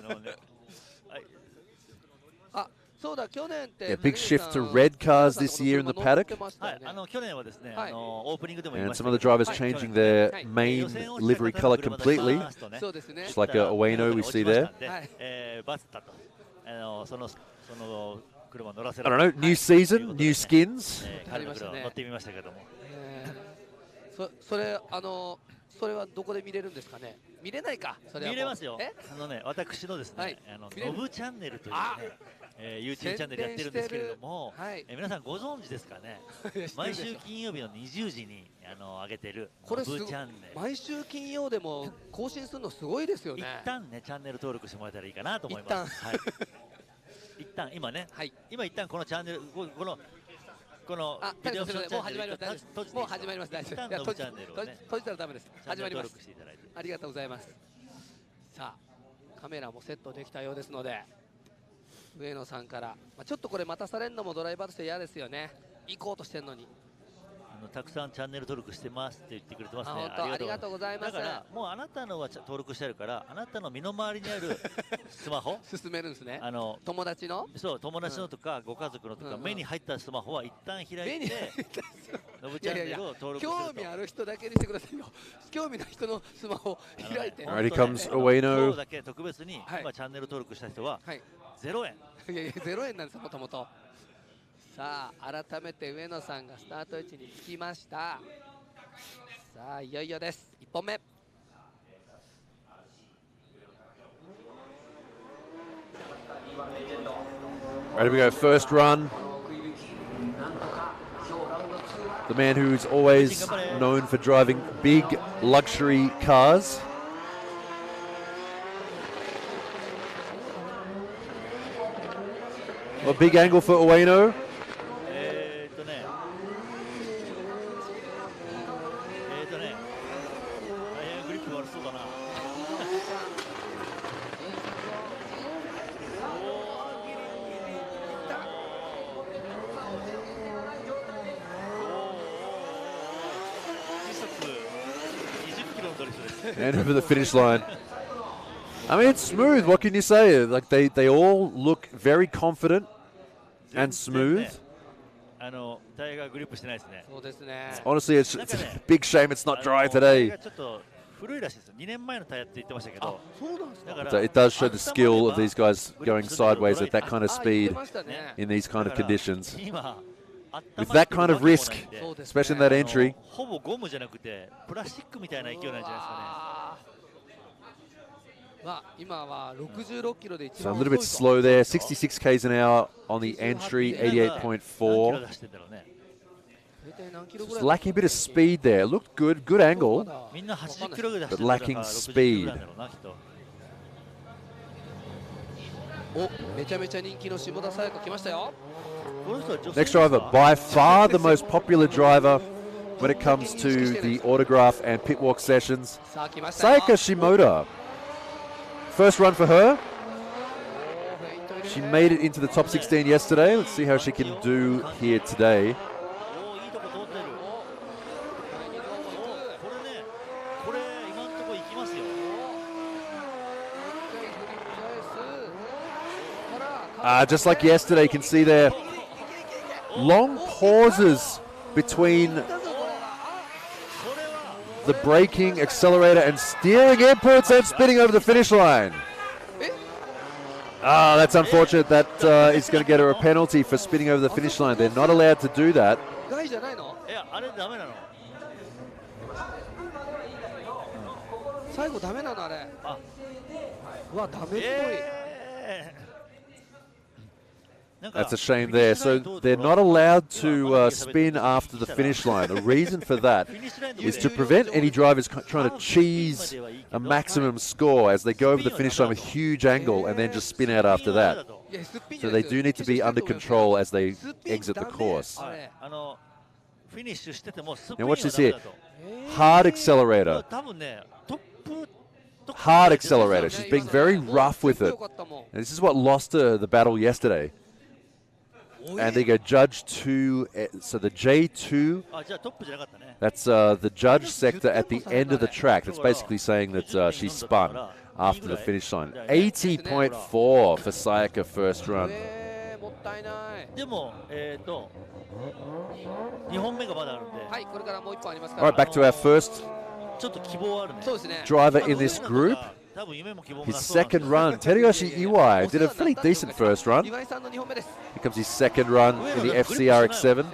あ、そうだ、去年って。Yeah, big shift to red cars this year in the paddock. 去年はですね、オープニングでも And some of the drivers changing their main livery color completely. Just like Ueno we see there. I don't know, new season, new skins. それはどこで見れるんですかね。見れないか。それは見れますよ。私のですね、ノブチャンネルというね、YouTube チャンネルやってるんですけれども、皆さんご存知ですかね。毎週金曜日の20時に上げてるノブチャンネル。毎週金曜でも更新するのすごいですよね。一旦ねチャンネル登録してもらえたらいいかなと思います。一旦今ね、今一旦このチャンネルこのビデオチャンネルもう始まります。もう始まります。大丈夫。閉じたらダメです。始まります。ありがとうございます。さあ、カメラもセットできたようですので、上野さんからちょっとこれ待たされるのもドライバーとして嫌ですよね。行こうとしてるのに。たくさんチャンネル登録してますって言ってくれてますね。ありがとうございます。だからもうあなたのは登録してあるから、あなたの身の回りにあるスマホ進めるんですね。友達の友達のとかご家族のとか目に入ったスマホは一旦開いてノブチャンネルを登録すると。興味ある人だけにしてくださいよ。興味の人のスマホを開いて。Already comes Ueno. 今日だけ特別に今チャンネル登録した人は0円。いやいや0円なんですよ、もともと。さあ改めて上野さんがスタート位置につきました。さあいよいよです。1本目。Ready we go, first run. The man who's always known for driving big luxury cars. A big angle for Ueno. And over the finish line. I mean, it's smooth. What can you say? Like they all look very confident and smooth. Honestly, it's a big shame it's not dry today. So it does show the skill of these guys going sideways at that kind of speed in these kind of conditions. With that kind of risk, especially in that entry. So a little bit slow there, 66 k's an hour on the entry, 88.4. Just lacking a bit of speed there. Looked good, good angle, but lacking speed. お、めちゃめちゃ人気の下田紗友香来ましたよ。 Next driver, by far the most popular driver when it comes to the autograph and pit walk sessions. Sayaka Shimoda. First run for her. She made it into the top 16 yesterday. Let's see how she can do here today. Just like yesterday, you can see there long pauses between the braking, accelerator, and steering inputs and spinning over the finish line. That's unfortunate. That is going to get her a penalty for spinning over the finish line. They're not allowed to do that. That's a shame there. So they're not allowed to spin after the finish line. The reason for that is to prevent any drivers trying to cheese a maximum score as they go over the finish line with huge angle and then just spin out after that. So they do need to be under control as they exit the course. Now watch this here. Hard accelerator. Hard accelerator. She's being very rough with it. And this is what lost her the battle yesterday. And they go judge 2, so the J2, that's the judge sector at the end of the track. That's basically saying that she spun after the finish line. 80.4 for Sayaka first run. All right, back to our first driver in this group. His second run, Teruyoshi Iwai, did a fairly decent first run. Here comes his second run in the FCRX7.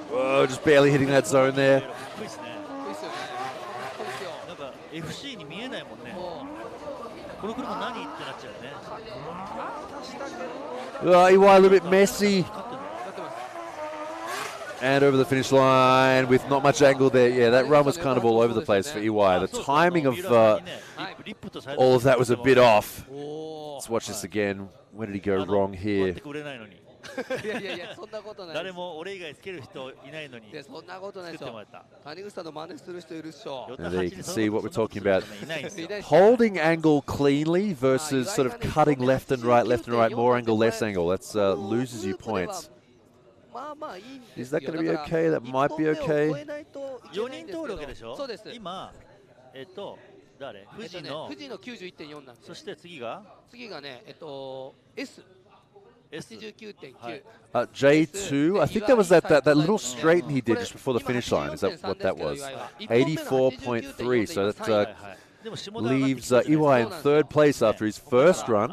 Whoa, just barely hitting that zone there. Iwai a little bit messy. And over the finish line with not much angle there. Yeah, that run was kind of all over the place for Iwai. The timing of all of that was a bit off. Let's watch this again. Where did he go wrong here? And there you can see what we're talking about. Holding angle cleanly versus sort of cutting left and right, more angle, less angle. That's loses you points. Is that going to be okay? That might be okay. 4人登録でしょ。今誰？富士の 91.4 なんです。そして次がねS。J2, I think that was that little straighten he did just before the finish line. Is that what that was? 84.3. So that leaves Iwai in third place after his first run.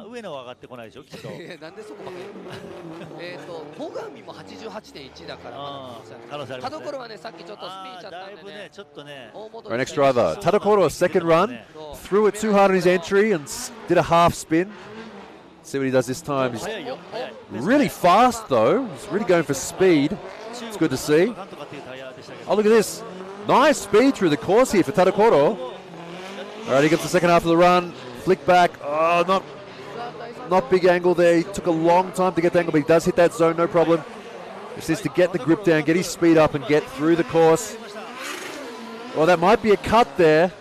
Our next driver, Tadokoro, second run, threw it too hard on his entry and did a half spin. See what he does this time. He's really fast though. He's really going for speed. It's good to see. Oh, look at this. Nice speed through the course here for Tadokoro. All right, he gets the second half of the run. Flick back. Oh, not big angle there. He took a long time to get the angle, but he does hit that zone, no problem. Just needs to get the grip down, get his speed up, and get through the course. Well, that might be a cut there.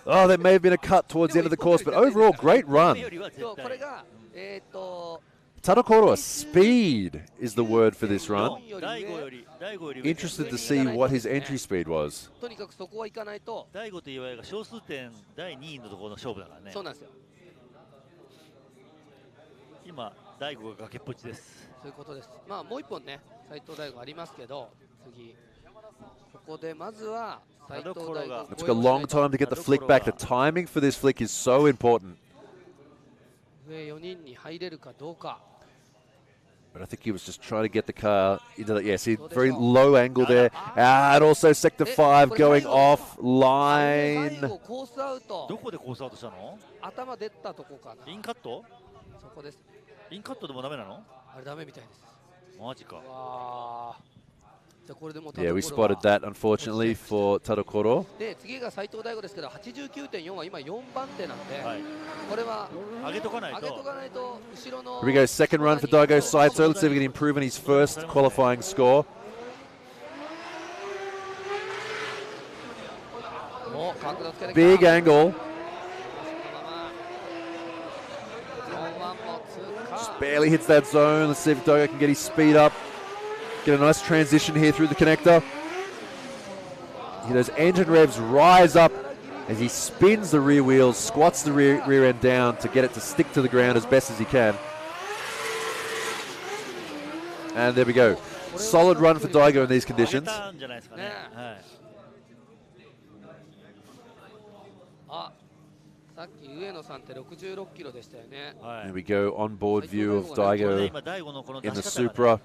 Oh, there may have been a cut towards the end of the course, but overall, great run. Tadokoro, speed is the word for this run. Interested to see what his entry speed was. It took a long time to get the flick back. The timing for this flick is so important. But I think he was just trying to get the car into the, see, very low angle there. And also sector 5 going offline. どこでコースアウトしたの？頭出たとこかな。インカット？そこです。インカットでもダメなの？あれダメみたいです。マジか。Yeah, we spotted that unfortunately for Tadokoro. で次が斉藤大吾ですけど 89.4 は今4番手なので、これは上げとかないと後ろの Here we go, second run for Daigo Saito. Let's see if we can improve on his first qualifying score. Big angle. Just barely hits that zone. Let's see if Daigo can get his speed up. Get a nice transition here through the connector. Those engine revs rise up as he spins the rear wheels, squats the rear end down to get it to stick to the ground as best as he can. And there we go. Solid run for Daigo in these conditions. There we go, on-board view of Daigo in the Supra.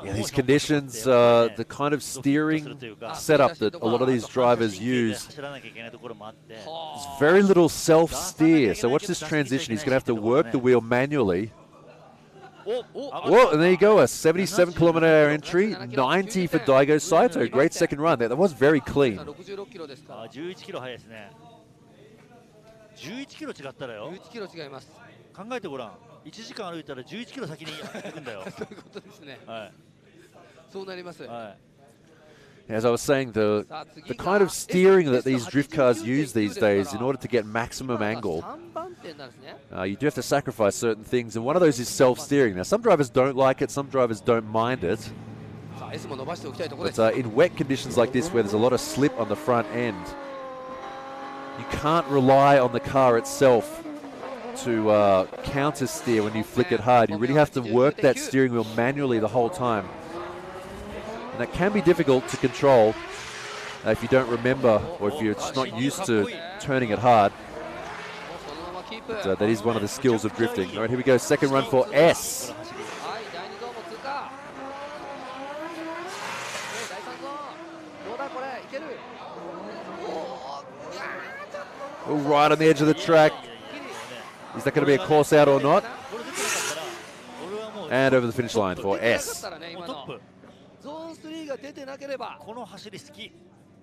Yeah, these conditions, the kind of steering setup that a lot of these drivers use, there's very little self-steer. So watch this transition. He's going to have to work the wheel manually. Whoa, and there you go, a 77-kilometer-hour entry, 90 for Daigo Saito. Great second run there. That was very clean. 11キロ違ったらよ。11キロ違います。考えてごらん。1時間歩いたら11キロ先に行くんだよ。そういうことですね。はい。そうなります。はい。As I was saying, the kind of steering that these drift cars use these days in order to get maximum angle, you do have to sacrifice certain things, and one of those is self-steering. Now, some drivers don't like it, some drivers don't mind it. But in wet conditions like this, where there's a lot of slip on the front end, you can't rely on the car itself to counter steer when you flick it hard. You really have to work that steering wheel manually the whole time. And that can be difficult to control if you don't remember or if you're just not used to turning it hard. But, that is one of the skills of drifting. All right, here we go. Second run for S. Oh, right on the edge of the track. Is that going to be a course out or not? And over the finish line for S. ゾーン3が出てなければこの走り好き。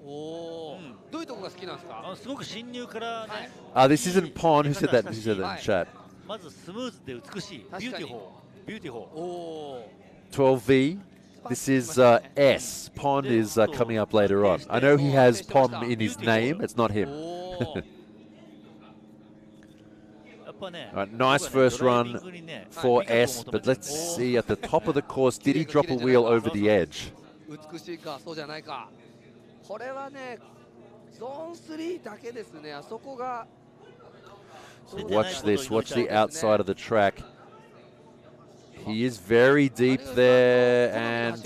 どういうところが好きなんですか？すごく進入からね。This isn't Pon who said that. Who said that in chat? まずスムーズで美しい。Beautiful. 12V. This is S. Pon is coming up later on. I know he has Pon in his name. It's not him. Right, nice first run for S, but let's see at the top of the course, did he drop a wheel over the edge? Watch this, watch the outside of the track. He is very deep there, and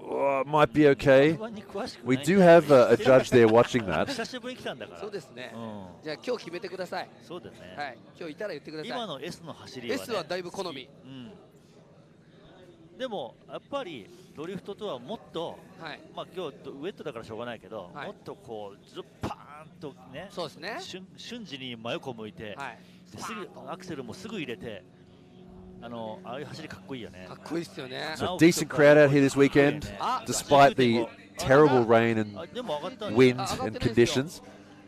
oh, it might be okay. We do have a judge there watching that. そうですね。じゃあ今日決めてください。そうだね。はい。今日いたら言ってください。今の S の走りはね。S はだいぶ好み。でもやっぱりドリフトとはもっと、まあ今日ウェットだからしょうがないけど、もっとこうずっパーンとね、そうですね。瞬時に真横向いて、すぐアクセルもすぐ入れて。So decent crowd out here this weekend, despite the terrible rain and wind and conditions.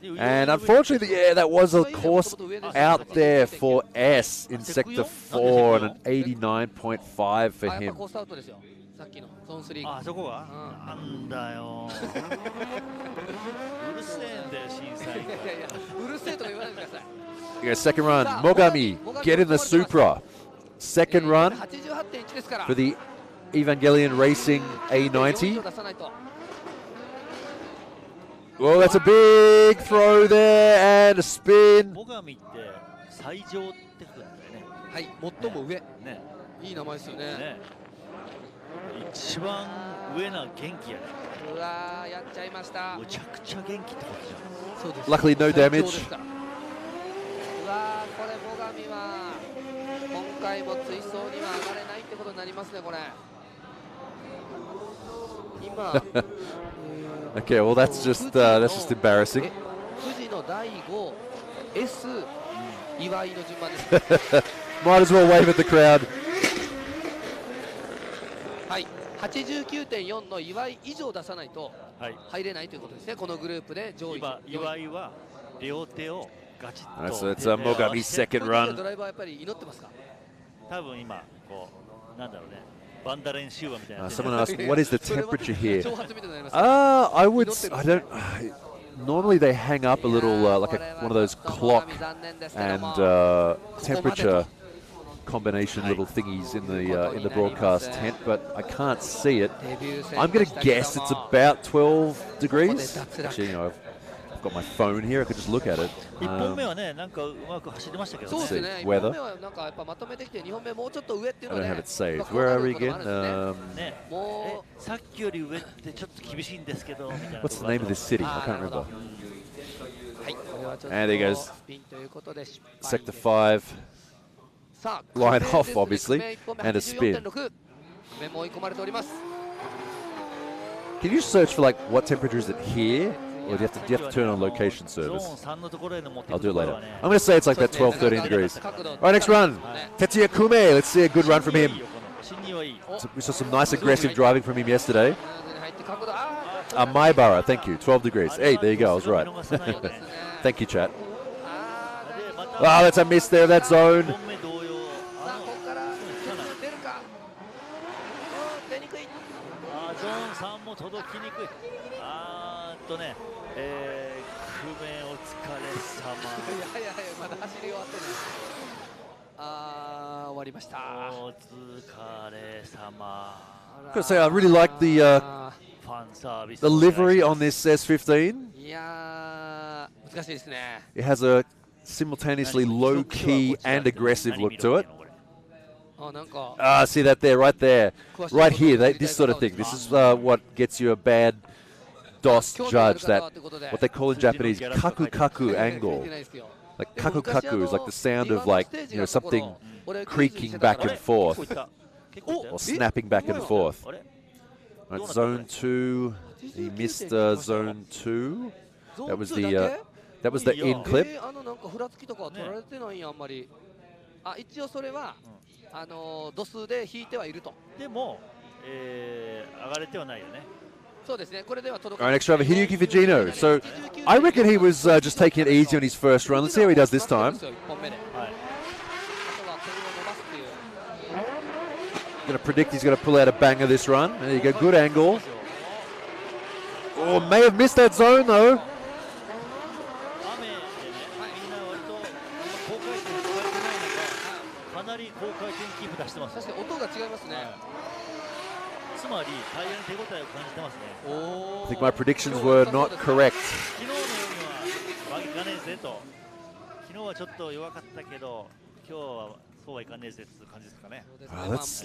And unfortunately, yeah, that was a course out there for S in Sector 4 and an 89.5 for him. あそこはなんだようるせえんだよ審査員うるせえとか言わないでください Second run, Mogami, get in the Supra. Second run for the Evangelion Racing A90. Well, that's a big throw there and a spin. 最上ってくるんだよね。はい、最も上。ね。いい名前ですよね。一番上な元気やね。うわー、やっちゃいました。むちゃくちゃ元気ってことじゃん。Luckily, no damage. うわー、これ上は今回も追走には上がれないってことになりますね、これ。今Okay, well that's just embarrassing. 富士の第5 S 岩井の順番です。Might as well wave at the crowd. はい、89.4 の岩井以上出さないと入れないということですね、このグループで上位。岩井は両手をガチッと。So it's Mogami's second run. ドライバーやっぱり祈ってますか。多分今こうなんだろうね。バンダ練習話みたいな。Someone asked, what is the temperature here? I don't. Normally they hang up a little like one of those clock and temperature combination little thingies in the broadcast tent, but I can't see it. I'm going to guess it's about 12 degrees. Actually, I've got my phone here. I could just look at it. 1本目はね、なんかうまく走ってましたけどね。そうですね。1本目はなんかやっぱまとめてきて2本目もうちょっと上っていうので。I don't have it saved. Where are we again? ね、もうさっきより上ってちょっと厳しいんですけどみたいな。 What's the name of this city? I can't remember. はい、これはちょっと And there he goes. スピンということで失敗。 Sector 5. Line off, obviously, and a spin. 目も追い込まれております。 Can you search for like what temperature is it here? Or do you have to turn on location service? I'll do it later. I'm going to say it's like that 12, 13 degrees. All right, next run. Tetsuya Kume. Let's see a good run from him. We saw some nice aggressive driving from him yesterday. Maibara, thank you. 12 degrees. Hey, there you go. I was right. Thank you, chat. Ah, that's a miss there, that zone. 久米お疲れ様。いやまだ走り終わってない。終わりました。お疲れ様。Gotta say, I really like the livery on this S15. いや難しいですね。 It has a simultaneously low-key and aggressive look to it. See that there, right there, right here. This sort of thing. This is what gets you a bad DOS judge, that what they call in Japanese kaku angle. Like kaku is like the sound of like something creaking back and forth or snapping back and forth. Right, zone 2, he missed zone 2. That was the in clip. 一応それは度数で引いてはいると。でも上がれてはないよね。 All right, next driver, Hiroki Kano. So I reckon he was just taking it easy on his first run. Let's see how he does this time. Going to predict he's going to pull out a banger this run. There you go, good angle. Oh, may have missed that zone though. I think my predictions were not correct.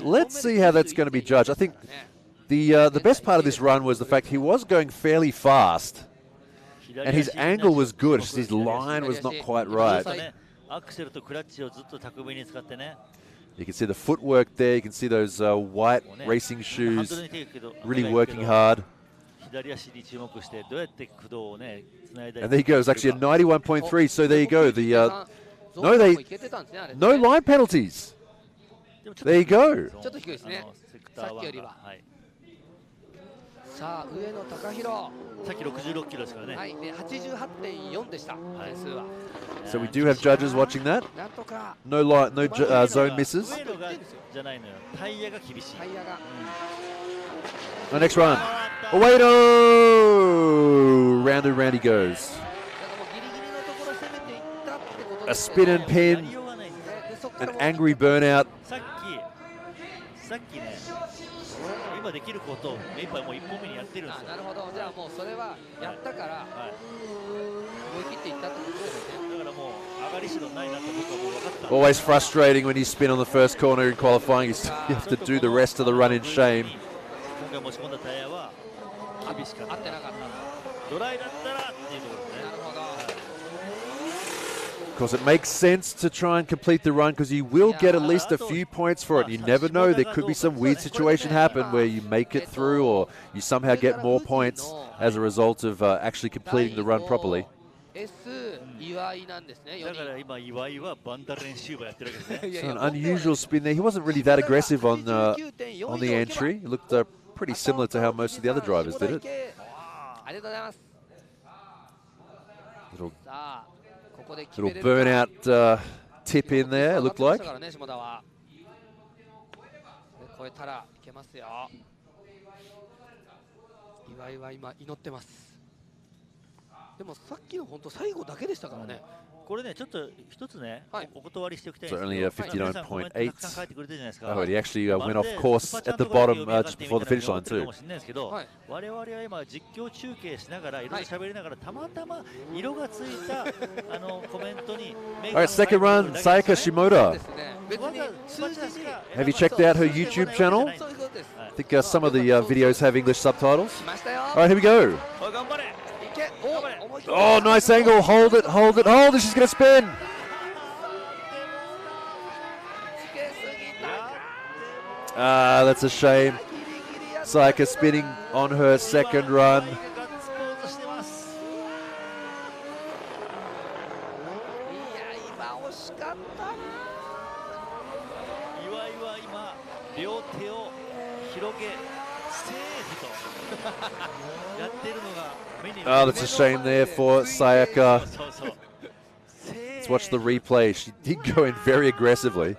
Let's see how that's going to be judged. I think the best part of this run was the fact he was going fairly fast, and his angle was good. His line was not quite right. You can see the footwork there. You can see those white racing shoes really working hard. And there he goes, actually a 91.3. So there you go. The no line penalties. There you go. さあ上野貴弘さっき66キロですからね。はいで 88.4 でした点数は。 So we do have judges watching that. No zone misses. The next run. Away to round he goes. A spin and pin. An angry burnout. さっきね。今できることを目いっぱいもう1本目にやってるんですよ。なるほど。じゃあもうそれはやったから思い切っていったってことですね。だからもう上がりしろないなって僕はもう分かった。 Always frustrating when you spin on the first corner in qualifying. You have to do the rest of the run in shame. 今回持ち込んだタイヤは厳しかった。合ってなかった。ドライだったらっていうところですね。なるほど。Because it makes sense to try and complete the run because you will get at least a few points for it. You never know. There could be some weird situation happen where you make it through or you somehow get more points as a result of actually completing the run properly. So an unusual spin there. He wasn't really that aggressive on the entry. He looked pretty similar to how most of the other drivers did it. Little burnout tip in there, it looked like. 超えたらいけますよ。岩井は今祈ってます。でもさっきの本当最後だけでしたからね。これね、ちょっと一つね、お断りしておきたいん So ですけど、 only 59.8. Oh, he actually went off course at the bottom just before the finish line too. 我々は今実況中継しながらいろいろ喋りながらたまたま色がついたコメントに。All right, second run, Sayaka Shimoda. Have you checked out her YouTube channel? I think some of the videos have English subtitles. All right, here we go. Oh, nice angle. Hold it, hold it, hold it. She's going to spin. Ah, that's a shame. Sayaka spinning on her second run. Oh, that's a shame there for Sayaka. Let's watch the replay. She did go in very aggressively.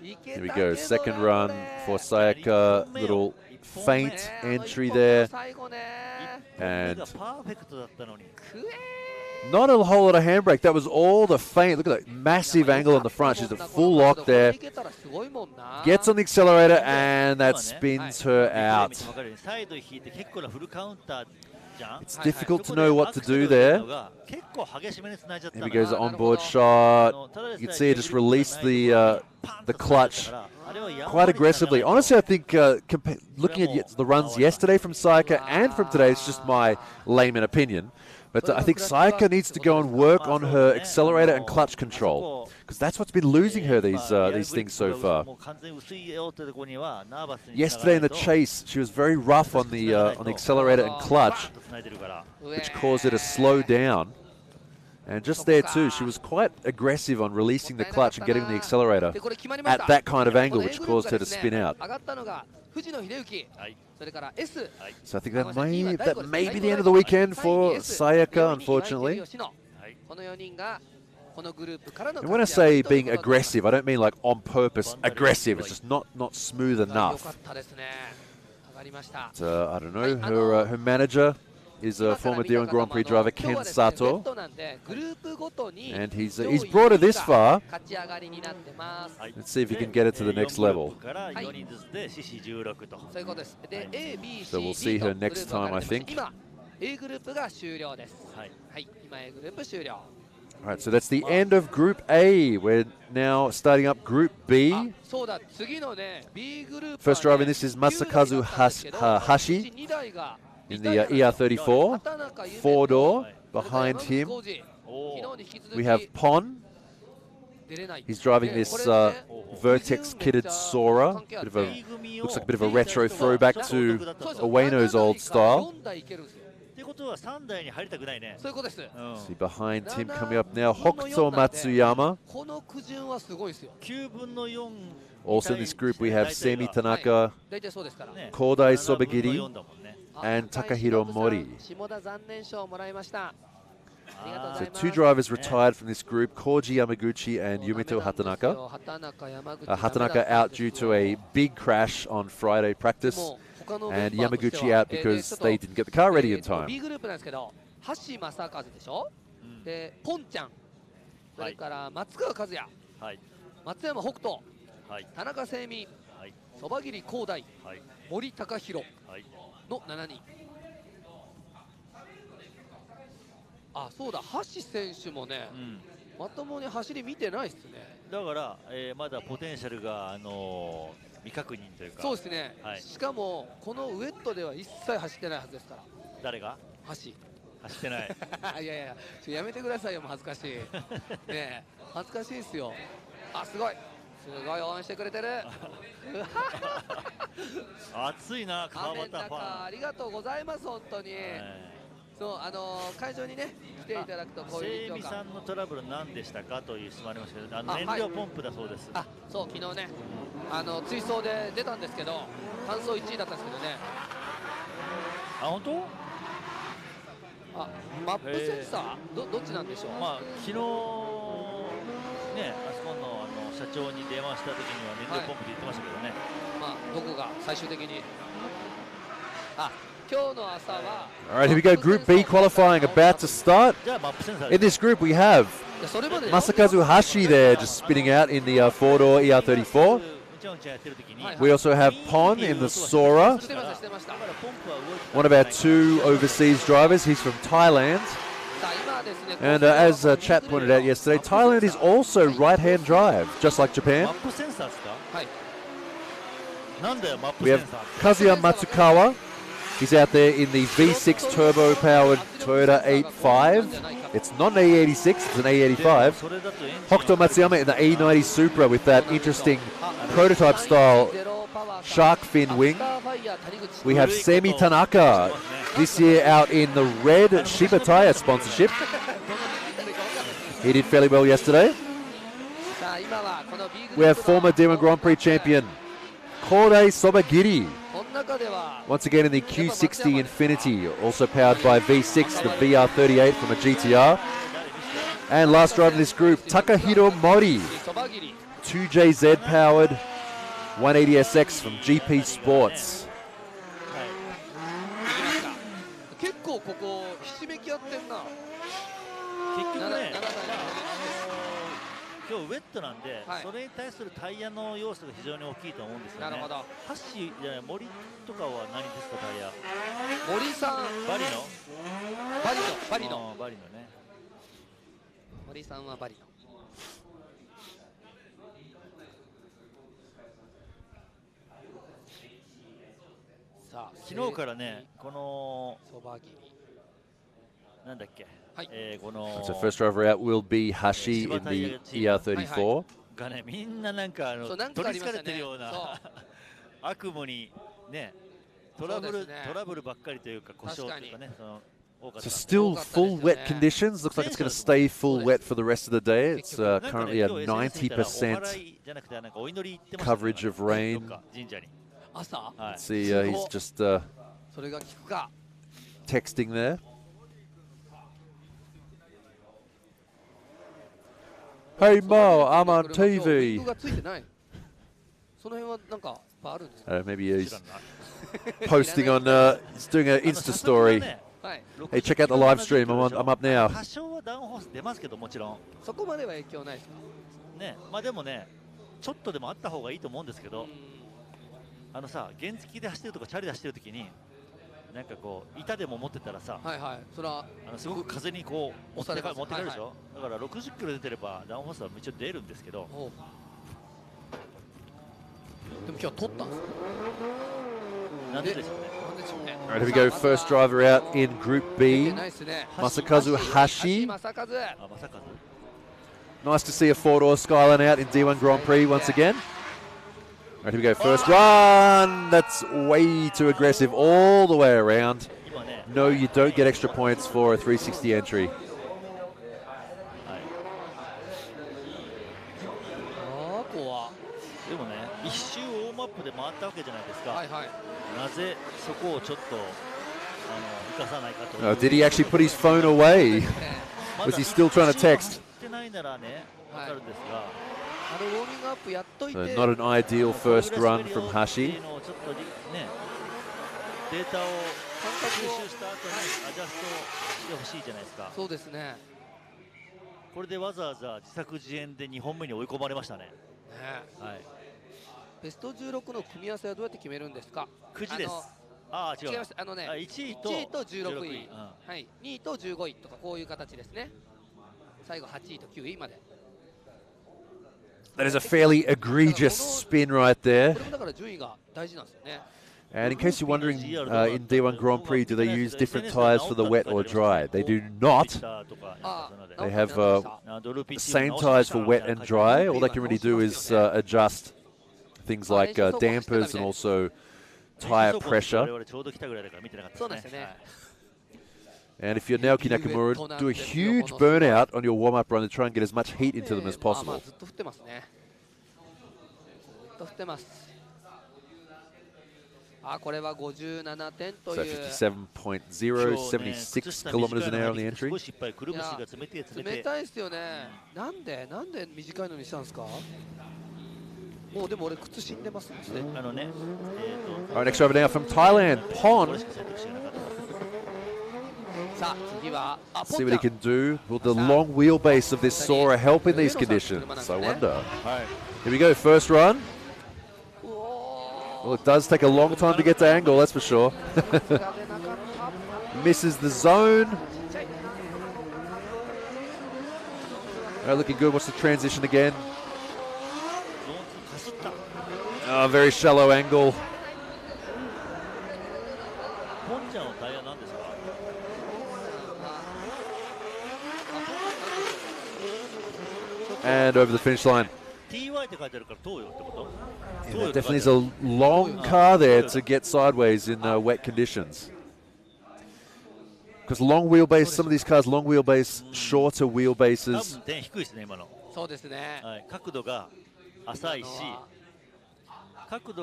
Here we go, second run for Sayaka. Little faint entry there. And not a whole lot of handbrake. That was all the feint. Look at that massive angle on the front. She's at full lock there. Gets on the accelerator and that spins her out. It's difficult to know what to do there. Here we goes the onboard shot. You can see her just release the clutch quite aggressively. Honestly, I think looking at the runs yesterday from Sayaka and from today, it's just my layman opinion. But I think Sayaka needs to go and work on her accelerator and clutch control because that's what's been losing her these things so far. Yesterday in the chase, she was very rough on the accelerator and clutch, which caused her to slow down. And just there too, she was quite aggressive on releasing the clutch and getting the accelerator at that kind of angle, which caused her to spin out. So I think that may be the end of the weekend for Sayaka, unfortunately. And when I say being aggressive, I don't mean like on purpose aggressive. It's just not smooth enough. But, I don't know, her manager is a former D1 Grand Prix driver, Ken Sato. And he's brought her this far. Let's see if he can get it to the next level. So we'll see her next time, I think. All right, so that's the end of Group A. We're now starting up Group B. First driver in this is Masakazu Hashi in the ER34, four-door. Behind him, we have Pon. He's driving this Vertex-kitted Sora. Looks like a bit of a retro throwback to Ueno's old style. See behind him coming up now, Hokuto Matsuyama. Also in this group we have Semi Tanaka, Kodai Sobagiri, and Takahiro Mori. So two drivers retired from this group, Koji Yamaguchi and Yumeto Hatanaka. Hatanaka out due to a big crash on Friday practice, and Yamaguchi out because they didn't get the car ready in time. Ah, あ、そうだ、橋選手もね、まともに走り見てないですね。だから、まだポテンシャルが未確認というか。そうですね。しかもこのウエットでは一切走ってないはずですから。誰が？橋。走ってないいやいや、やめてくださいよ、もう恥ずかしい。ねえ、恥ずかしいですよ。あ、すごい。すごい応援してくれてる。熱いな、川端ファン。ありがとうございます、本当に。そう、会場にね、来ていただくとこういう整備さんのトラブル何でしたかという質問ありましたけど、燃料ポンプだそうです。そう、昨日ね、追走で出たんですけど、完走1位だったんですけどね。本当？マップセンサー、どっちなんでしょう。昨日ね、あそこの社長に電話した時には燃料ポンプで言ってましたけどね。どこが最終的に。今日の朝は。All right, here we go. Group B qualifying about to start. In this group, we have Masakazu Hashi there, just spinning out in the four-door ER34. We also have Pon in the Sora, one of our two overseas drivers. He's from Thailand. And as Chat pointed out yesterday, Thailand is also right-hand drive, just like Japan. We have Kazuya Matsukawa. He's out there in the V6 turbo-powered Toyota 85. It's not an A86, it's an A85. Hokuto Matsuyama in the A90 Supra with that interesting prototype-style shark fin wing. We have Semi Tanaka this year out in the red Shiba Tire sponsorship. He did fairly well yesterday. We have former D1 Grand Prix champion Korei Sobagiri. Once again in the Q60 Infinity, also powered by V6, the VR38 from a GTR. And last driver in this group, Takahiro Mori, 2JZ powered 180SX from GP Sports. 結構ここひしめき合ってんな。結局ね、今日ウェットなんで、それに対するタイヤの要素が非常に大きいと思うんですよね。なるほど。ハッシーじゃない、森とかは何ですか、タイヤ。森さん。バリのね。森さんはバリの。さあ、昨日からね、このそば切り。なんだっけ。So first driver out will be Hashi in the ER34. がね、みんななんか取り憑かれてるような悪夢にね、トラブルばっかりというか故障というかね。So still full wet conditions. Looks like it's going to stay full wet for the rest of the day. It's currently a 90% coverage of rain. Let's see, he's just texting there. Hey Mo, I'm on TV. Maybe he's posting on, he's doing an Insta story. Hey, check out the live stream. I'm up now. 多少はダウンホース出ますけど、もちろん。そこまでは影響ないですか。ね、でもね、ちょっとでもあった方がいいと思うんですけど、さ、原付で走ってるとかチャリで走ってる時に、なんかこう板でも持ってたらさ、それはすごく風にこう持ってかれるでしょ。だから60キロ出てればダウンホースは一応出るんですけど。でも今日取ったんですか。なんででしょうね。All right, here we go. First driver out in Group B, Masakazu Hashi. Nice to see a four-door Skyline out in D1 Grand Prix once again. All right, here we go. First run. That's way too aggressive all the way around. No, you don't get extra points for a 360 entry. でもね、一周大マップで回ったわけじゃないですか。なぜそこをちょっと生かさないかと。Did he actually put his phone away? Was he still trying to text? So not an ideal first run from Hashi. データを収集した後にアジャストしてほしいじゃないですか。そうですね。これでわざわざ自作自演で2本目に追い込まれましたね。はい。ベスト16の組み合わせはどうやって決めるんですか。くじです。違います。1位と16位、はい、2位と15位とかこういう形ですね。最後8位と9位まで。That is a fairly egregious spin right there. これもだから順位が大事なんですよね。And in case you're wondering, in D1 Grand Prix, do they use different tyres for the wet or dry? They do not. They have the same tyres for wet and dry. All they can really do is adjust things like dampers and also tyre pressure. And if you're Naoki Nakamura, do a huge burnout on your warm-up run to try and get as much heat into them as possible. So 57.0, 76 kilometers an hour on the entry. 冷たいですよね。なんで短いのにしたんですか。もうでも俺靴死んでますね。Alright, next driver now from Thailand, Pon. See what he can do. Will the long wheelbase of this Sora help in these conditions? I wonder. Here we go, first run. Well, it does take a long time to get to angle, that's for sure. Misses the zone. Looking good. What's the transition again? Oh, very shallow angle. And over the finish line. Yeah, there definitely is a long car there to get sideways in wet conditions. Because long wheelbase, some of these cars, long wheelbase, shorter wheelbases.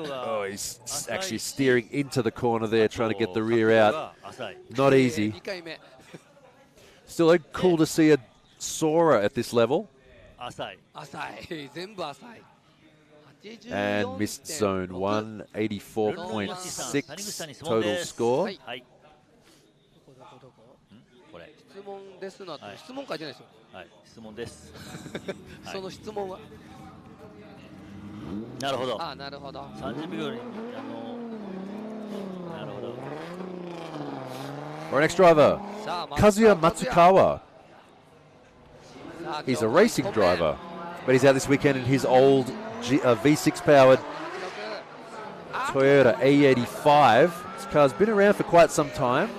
Oh, he's actually steering into the corner there, trying to get the rear out. Not easy. Still cool to see a Sora at this level. And missed zone 184.6 total score. 質問ですのって質問会じゃないですよ。はい、質問です。その質問は。なるほど。あ、なるほど。30秒になるほど。Our next driver, Kazuya Matsukawa. He's a racing driver, but he's out this weekend in his old V6 powered Toyota A85. This car's been around for quite some time.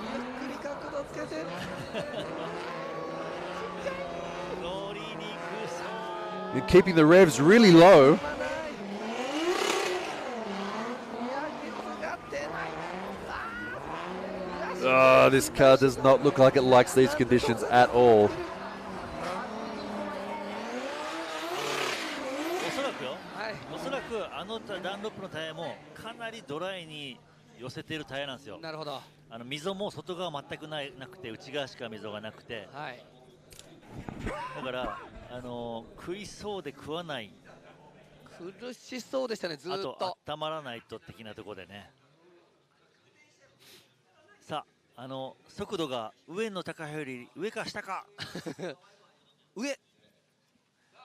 You're keeping the revs really low. Oh, this car does not look like it likes these conditions at all. おそらくあのダンロップのタイヤもかなりドライに寄せているタイヤなんですよ。なるほど。溝も外側全くなくて内側しか溝がなくて、はい、だから食いそうで食わない、苦しそうでしたね、ずっと。あと温まらないと的なところでね。さあ、速度が上の高いより上か下か上、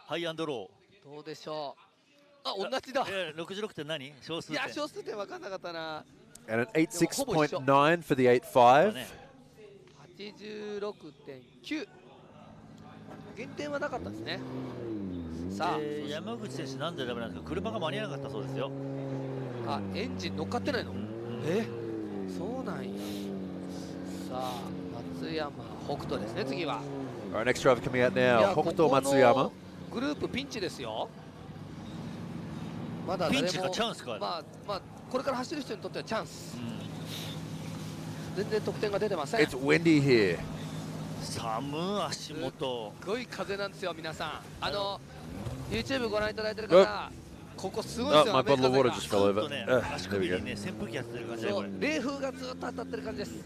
ハイアンドローどうでしょう。あ、同じだ。66点何？小数点。いや、小数点分かんなかったな。And an 86.9 for the 85. 86.9。減点はなかったですね。さあ、山口選手なんでダメなんですか？車が間に合わなかったそうですよ。あ、エンジン乗っかってないの？そうなんや。さあ、松山北斗ですね、次は。Our next driver coming out now, 北斗松山。グループピンチですよ。まだピンチかチャンスか。まあこれから走る人にとってはチャンス。全然得点が出てません。It's windy here. 寒足元。すごい風なんですよ、皆さん。YouTube ご覧いただいてる方、ここすごいですよ。My bottle of water just fell over. There we go. 扇風機やってる感じで。冷風がずっと当たってる感じです。す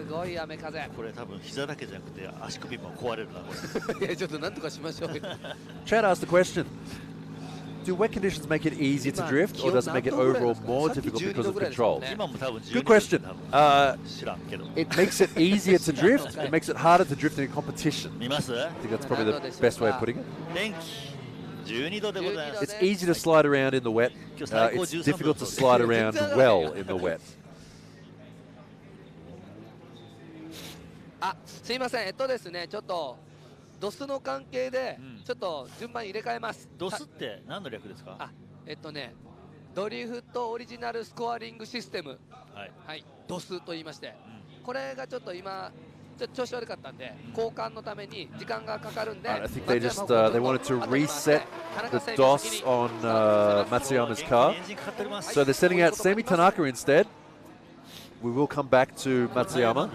ごい雨風。これ多分膝だけじゃなくて足首も壊れるなこれ。いや、ちょっとなんとかしましょうよ。Chad asked the question. Do wet conditions make it easier to drift, or does it make it overall more difficult because of controls? Good question. It makes it easier to drift. It makes it harder to drift in a competition. I think that's probably the best way of putting it. It's easy to slide around in the wet. It's difficult to slide around well in the wet. あ、すいません。ですね、ちょっとドスの関係でちょっと順番入れ替えます。ドスって何の略ですか？あ、ドリフトオリジナルスコアリングシステム、はい、ドスと言いまして、これがちょっと今調子悪かったんで交換のために時間がかかるんで、 I think they just they wanted to reset the DOS on Matsuyama's car, so they're sending out Semi Tanaka instead. We will come back to Matsuyama.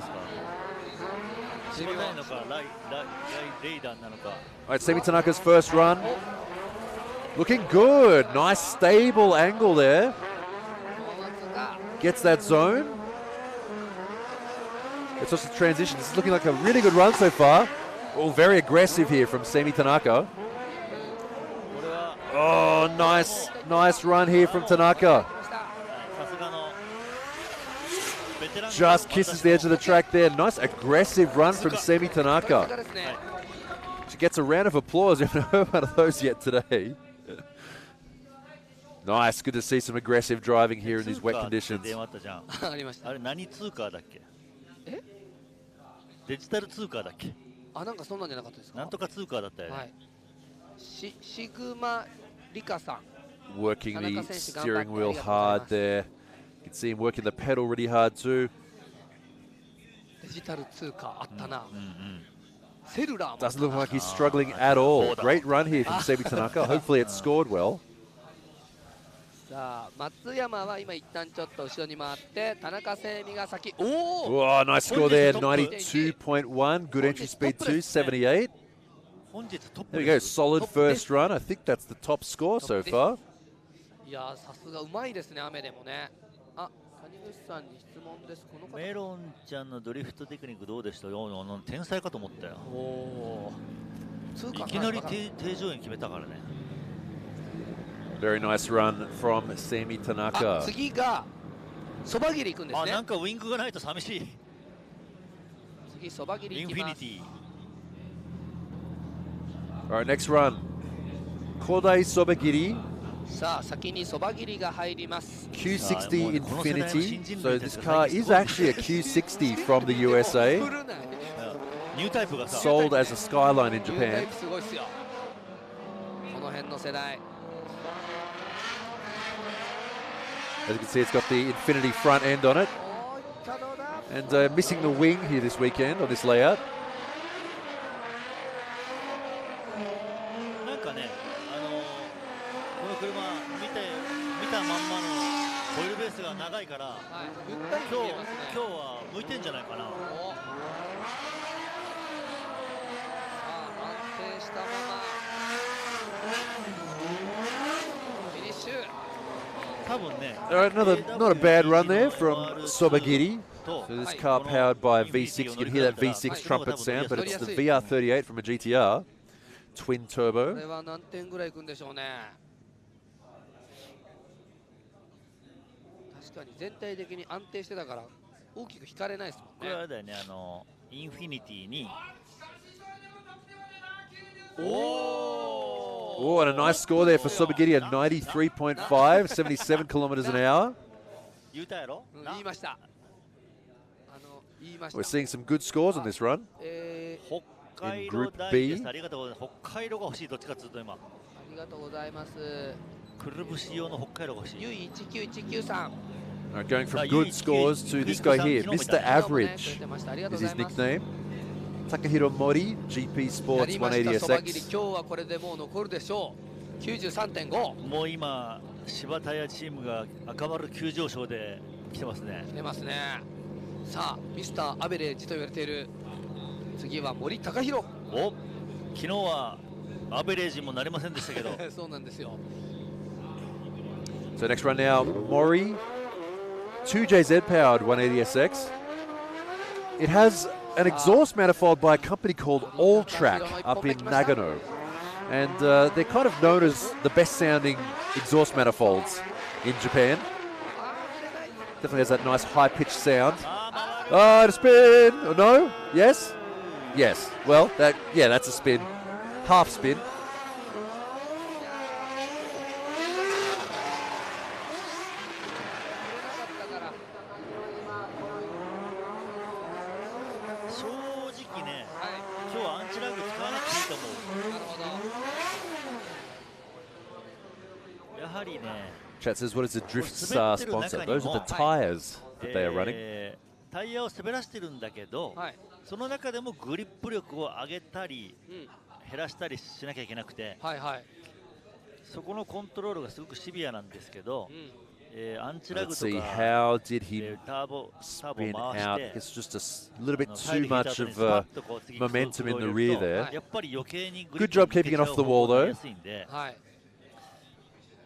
Alright, Semi Tanaka's first run. Looking good. Nice stable angle there. Gets that zone. It's just a transition. This is looking like a really good run so far. All very aggressive here from Semi Tanaka. Oh, nice run here from Tanaka. Just kisses the edge of the track there. Nice aggressive run from Semi Tanaka. She gets a round of applause. We haven't heard one of those yet today. Nice, good to see some aggressive driving here in these wet conditions. あれ何通貨だっけ？デジタル通貨だっけ？あ、なんかそんなんじゃなかったですか？なんとか通貨だったよね。はい。シグマリカさん。 Working the steering wheel hard there. You can see him working the pedal really hard too. デジタル通貨あったな。セルラー Doesn't look like he's struggling at all. Great run here from Semi Tanaka. Hopefully it scored well. さあ松山は今一旦ちょっと後ろに回って田中聖美が先。Oh, nice score there. 92.1. Good entry speed too. 78. There we go. Solid first run. I think that's the top score so far. いやさすがうまいですね雨でもね。あ、谷口さんに質問です。この方メロンちゃんのドリフトテクニックどうでした？天才かと思ったよ。いきなり定常円決めたからね。Very nice run from Semi Tanaka. 次がそば切り行くんですね。なんかウィングがないと寂しい。次そば切り行きます。Alright, next run. Kodai Sobagiri. さあ先にそば切りが入ります。 Q60 Infinity. So this car is actually a Q60 from the USA. Sold as a Skyline in Japan. すごいっすよ。この辺の世代。As you can see, it's got the Infinity front end on it. And missing the wing here this weekend on this layout. なんかね、この車見たまんまのホイールベースが長いから、今日は向いてんじゃないかな。安定したままフィニッシュ。Not a bad run there from Sobagiri. So this car powered by a V6. You can hear that V6 trumpet sound, but it's the VR38 from a GTR. Twin turbo. これは何点ぐらいいくんでしょうね。確かに全体的に安定してたから大きく引かれないですもんね。これはだよね、インフィニティに。Oh, and a nice score there for Sobagiri, a 93.5, 77 kilometers an hour. We're seeing some good scores on this run. In Group B. ありがとうございます。くるぶし用の北海道が欲しい。ゆい1919さん。Alright, going from good scores to this guy here, Mr. Average is his nickname. Takahiro Mori, GP Sports 180SX. 今日はこれでもう残るでしょう。93.5。もう今柴田屋チームが赤丸急上昇で来てますね。来てますね。さあミスターアベレージと言われている次は森高弘。お、昨日はアベレージもなりませんでしたけど。そうなんですよ。So next run now, Mori, 2JZ powered 180SX. It has an exhaust manifold by a company called All Track up in Nagano. And they're kind of known as the best sounding exhaust manifolds in Japan. Definitely has that nice high pitched sound. To spin! Oh, no? Yes? Yes. Well, that's a spin. Half spin. Chat says, what is the Drift Star sponsor? Those are the tires that they are running. タイヤを滑らしてるんだけど、その中でもグリップ力を上げたり、減らしたりしなきゃいけなくて、そこのコントロールがすごくシビアなんですけど、アンチラグ Let's と see, か how did he ターボ spin 回 out? して It's just a little bit too much of momentum in the rear there. やっぱり余計にグ Good リップ job keeping it off the wall が though. やすいんで、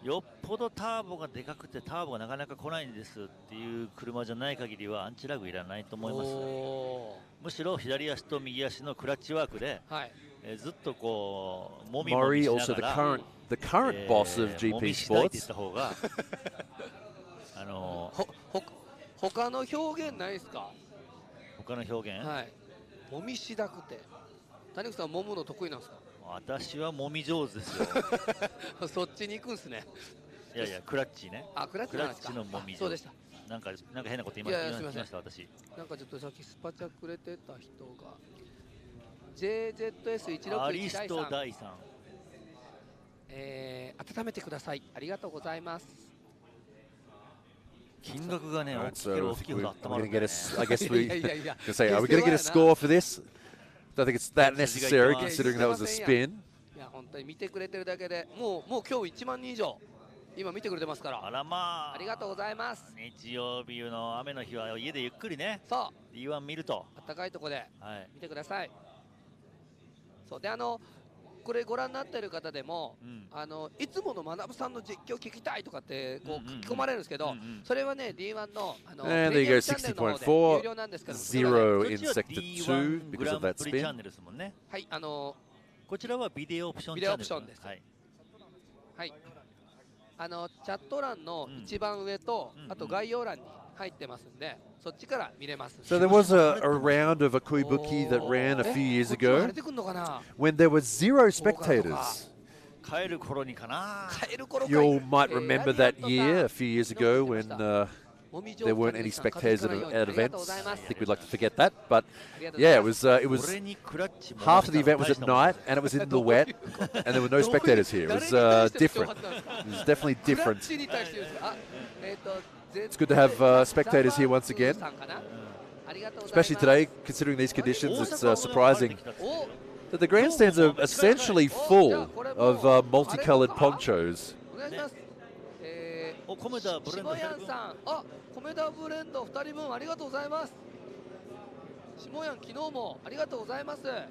よっぽどターボがでかくてターボがなかなか来ないんですっていう車じゃない限りはアンチラグいらないと思います。むしろ左足と右足のクラッチワークで、ずっとこうもみもみしな Mori, also がら the current boss of も GP みしないって言っ Sports. た方が他の表現ないですか？他の表現？もみしだくて。谷口さん揉むの得意なんですか？私はもみ上手ですよ。そっちに行くんですね。いやいや、クラッチね。クラッチのもみ上手。そうでした。なんか変なこと言いました私。なんかちょっとさっきスパチャくれてた人が JZS161 アリスト第3。温めてください。ありがとうございます。金額がね、大き So いほど温まる。I guess we can say, are we going to get a score for this? I don't think it's that necessary considering that was a spin. いや本当に見てくれてるだけでもう今日1万人以上今見てくれてますから。あらまあ。ありがとうございます。日曜日の雨の日は家でゆっくりね。そう。D1 見ると。暖かいとこで見てください。そうでこれご覧になっている方でも、いつもの学さんの実況聞きたいとかってこう書き込まれるんですけど、それはね D1 のAnd there you go, 60.4, 有料なんですけど、 0 in sector 2 because of that チャ spin. ンネルですもんね。はいこちらはビデオオプションチビデオオャンネルプションです。はい。はいチャット欄の一番上と、あと概要欄に入ってますんで、そっちから見れます。 So there was a round of Okuibuki that ran a few years ago when there were 0 spectators. 帰る頃にかな。 You might remember that year, a few years ago, when there weren't any spectators at events. I think we'd like to forget that, but yeah, it was half of the event was at night and it was in the wet, and there were no spectators here. It was different. It was definitely different. It's good to have spectators here once again, especially today, considering these conditions. It's surprising that the grandstands are essentially full of multicolored ponchos. コメダブレンド下山さん、コメダブレンド2人分ありがとうございます。下山昨日もありがとうございます。あ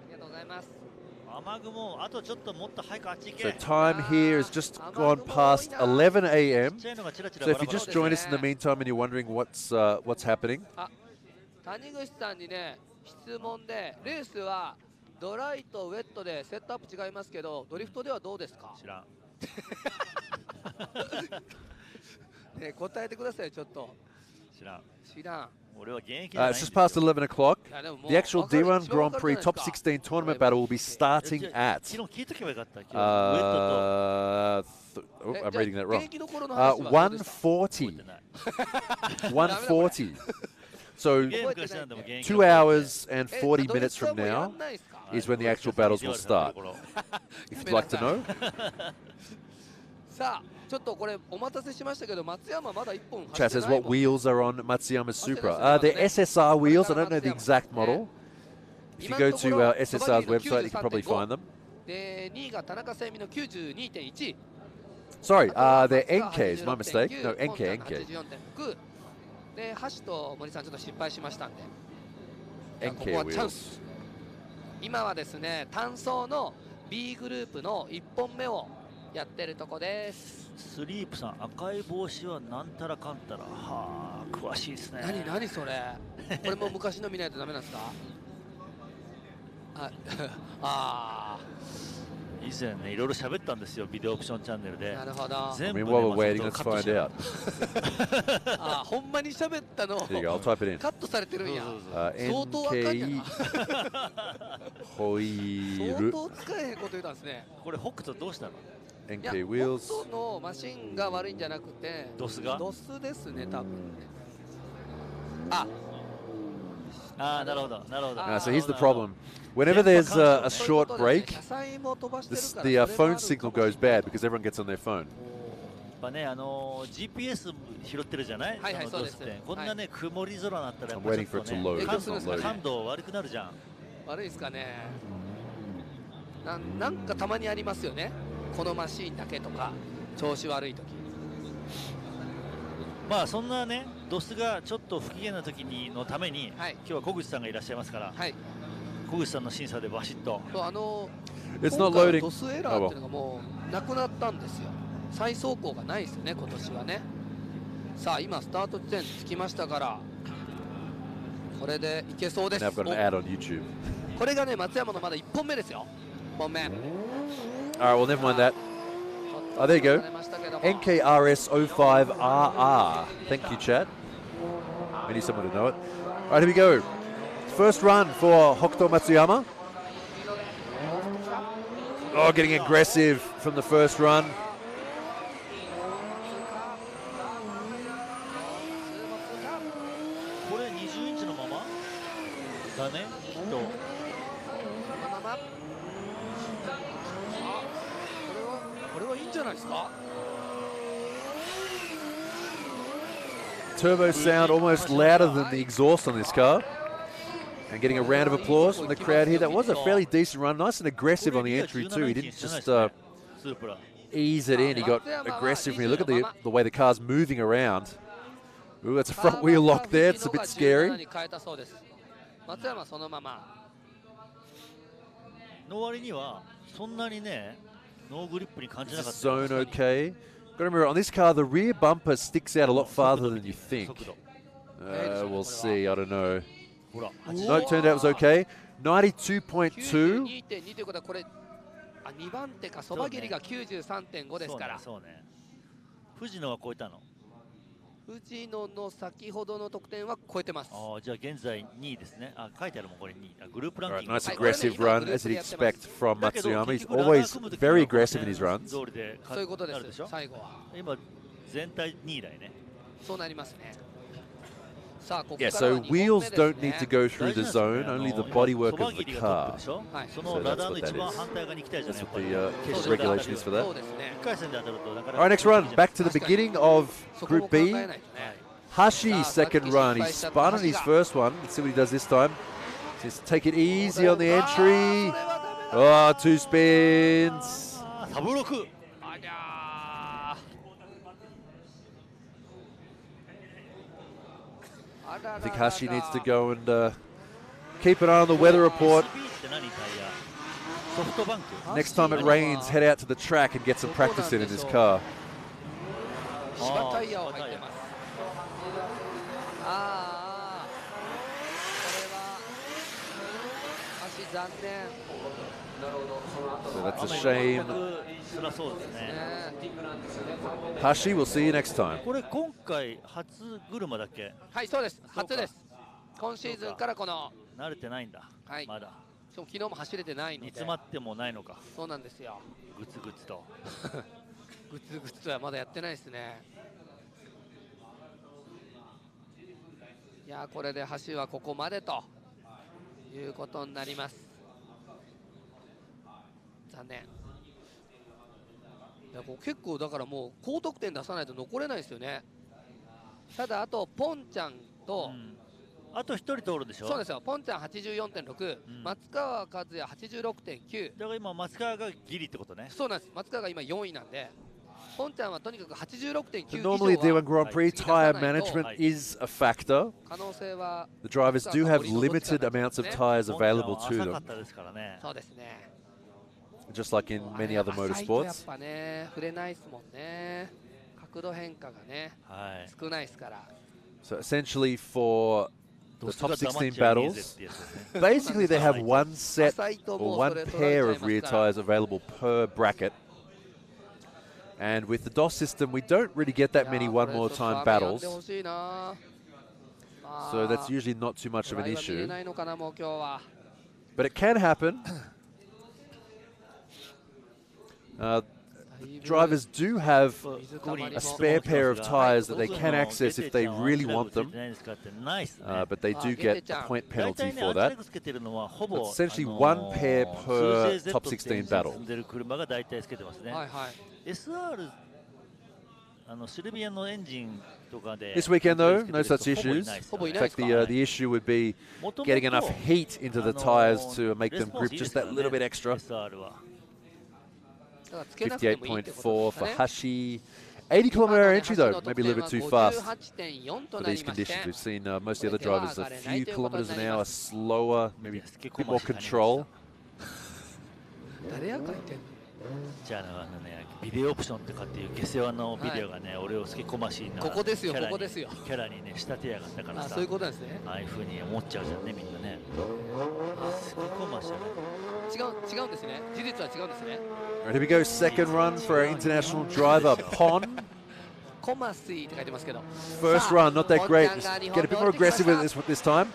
りがとうございます。雨雲あとちょっともっと早くあっち行け。 So time here has just gone past 11 a.m. So if you just join us in the meantime and you're wondering what's happening. 谷口さんにね質問で、レースはドライとウェットでセットアップ違いますけど、ドリフトではどうですか？知らん。ね答えてくださいちょっと。知らん。知らん。 It's just past 11 o'clock. The actual D1 Grand Prix Top 16 tournament battle will be starting at. I'm reading that wrong. 1:40. 1:40. So 2 hours and 40 minutes from now is when the actual battles will start. If you'd like to know. さあちょっとこれお待たせしましたけど、松山まだ1本 Chat says what wheels are on Matsuyama's Supra. They're SSR wheels. I don't know the exact model. If you go to SSR's website, you can probably find them. で2位が田中聖美の 92.1。 Sorry, they're NKs. My mistake. No, NK. 84.6。で橋と森さんちょっと失敗しましたんで。 NK ここはチャン wheels. ス。今はですね単走の B グループの1本目をやってるとこです。スリープさん、赤い帽子はなんたらかんたら。はあ、詳しいですね。何それ。これも昔の見ないとダメなんですか？以前ね、いろいろ喋ったんですよ、ビデオオプションチャンネルで。なるほど。全部ね、While we're waiting, let's find out. ほんまに喋ったの。There you go. I'll type it in. カットされてるんや。相当赤いんやな。ホイール。相当使えへんこと言ったんですね。これ北斗どうしたの？NK wheels。北斗のマシンが悪いんじゃなくて、ドスが？ドスですね、多分ね。So here's the problem. Whenever there's a short break, the phone signal goes bad because everyone gets on their phone. GPS 拾ってるじゃない？そうです。こんなね曇り空になったらI'm waiting for it to load. 感度悪くなるじゃん。悪いですかね。なんかたまにありますよね。このマシーンだけとか調子悪い時。まあそんなねドスがちょっと不機嫌な時にのために、今日は小口さんがいらっしゃいますから、小口さんの審査でバシッと。It's not loading. ドスエラーっていうのがもうなくなったんですよ。再走行がないですよね今年はね。さあ今スタート地点着きましたからこれでいけそうです。これがね松山のまだ1本目ですよ。1本目。Alright, well never mind that. Oh, there you go. NKRS05RR. Thank you, chat. I need someone to know it. Alright, here we go. First run for Hokuto Matsuyama. Oh, getting aggressive from the first run. Turbo sound almost louder than the exhaust on this car. And getting a round of applause from the crowd here. That was a fairly decent run. Nice and aggressive on the entry too. He didn't just ease it in. He got aggressive. When you look at the way the car's moving around. Ooh, that's a front wheel lock there. It's a bit scary. Zone okay. Got to remember, on this car, the rear bumper sticks out a lot farther than you think. We'll see. I don't know. No, it turned out it was okay. 92.2. 2番手かそば切りが 93.5 ですから。藤野は超えたの？藤野の先ほどの得点は超えてます。じゃあ現在2位ですね。書いてあるもんこれ2位。グループランキング。Nice aggressive run as you'd expect from Matsuyama. He's always very aggressive in his runs. そういうことです。最後は。今全体2位だよね。そうなりますね。Yeah, so wheels don't need to go through the zone, only the bodywork of the car. So that's what that is. That's what the regulation is for that. All right, next run. Back to the beginning of Group B. Hashi's second run. He spun on his first one. Let's see what he does this time. Just take it easy on the entry. Oh, 2 spins. I think Hashi needs to go and keep an eye on the weather report. Next time it rains, head out to the track and get some practice in this car. So that's a shame. Hashi, we'll see you next time. これ今回初車だっけ？はい、そうです。初です。今シーズンからこの慣れてないんだ。はい。まだ。昨日も走れてないので。煮詰まってもないのか。そうなんですよ。グツグツと。グツグツとはまだやってないですね。いやこれで橋はここまでということになります。残念。いや結構だからもう高得点出さないと残れないですよね。ただあとポンちゃんと、あと1人通るでしょ。そうですよ。ポンちゃん 84.6、松川和也 86.9。だから今松川がギリってことね。そうなんです。松川が今4位なんで、ポンちゃんはとにかく 86.9 以上は。 Normally D1 Grand Prix tyre management is a factor. 可能性は The drivers do have limited amounts of tyres available to them. そうですね。Just like in many other motorsports. やっぱね、触れないですもんね。角度変化がね、少ないですから。So essentially for the top 16 battles, basically they have one set or one pair of rear tyres available per bracket. And with the DOS system, we don't really get that many one more time battles. So that's usually not too much of an issue. But it can happen. drivers do have a spare pair of tires that they can access if they really want them, but they do get a point penalty for that. It's essentially one pair per top 16 battle. This weekend, though, no such issues. In fact, the issue would be getting enough heat into the tires to make them grip just that little bit extra. 58.4 for Hashi. 80-kilometer entry, though, maybe a little bit too fast for these conditions. We've seen most of the other drivers a few kilometers an hour slower, maybe a bit more control. じゃあビデオオプションとかっていう下世話のビデオがね、俺を好きこましいなキャラにね仕立てやがったからさ、そういうことですね。ああいう風に思っちゃうじゃんね、みんなね。好きこまし違うんですね。事実は違うんですね。 Right, here we go, second run for our international driver, Pon. First run, not that great. Just get a bit more aggressive with this time.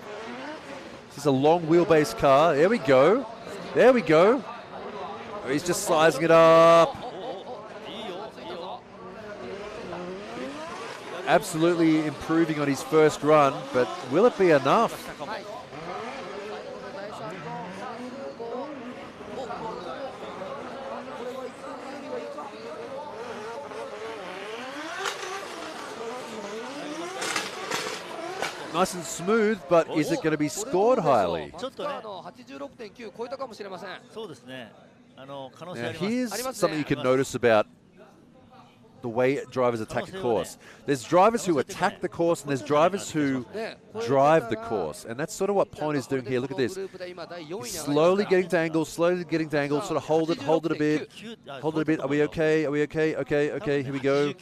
This is a long wheelbase car. There we go. There we go. He's just sizing it up. Absolutely improving on his first run, but will it be enough? Nice and smooth, but is it going to be scored highly? Now, here's something you can notice about the way drivers attack a course. There's drivers who attack the course, and there's drivers who drive the course. And that's sort of what Pon is doing here. Look at this. He's slowly getting to angle, sort of hold it a bit. Hold it a bit. Are we okay? Are we okay? Okay, okay, here we go.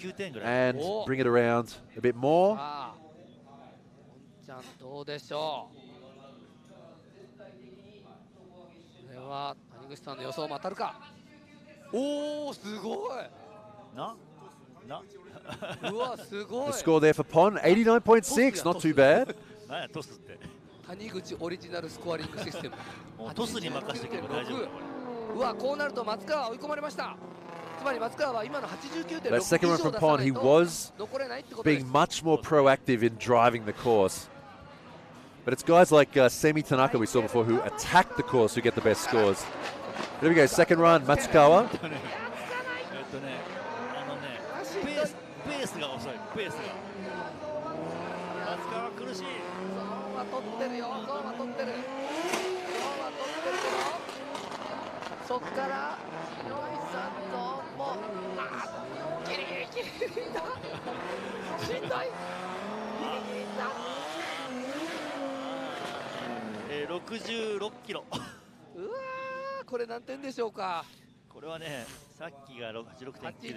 And bring it around a bit more. どうでしょう。これは谷口さんの予想も当たるか。おお、すごい。うわ、すごい。 The score there for Pon, 89.6, not too bad. 谷口オリジナルスコアリングシステム。トスに任せてけど大丈夫。うわ、こうなると松川追い込まれました。 That second run from Pon, he was being much more proactive in driving the course. But it's guys like Semi Tanaka we saw before who attack the course who get the best scores. There we go, second run, Matsukawa.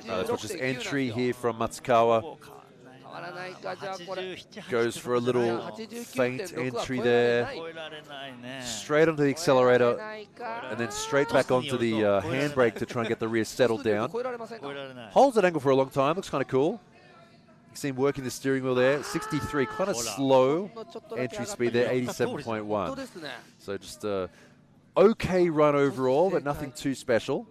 That's just entry here from Matsukawa. Goes for a little faint entry there. Straight onto the accelerator and then straight back onto the handbrake to try and get the rear settled down. Holds that angle for a long time, looks kind of cool. You see him working the steering wheel there. 63, quite a slow entry speed there, 87.1. So just a okay run overall, but nothing too special.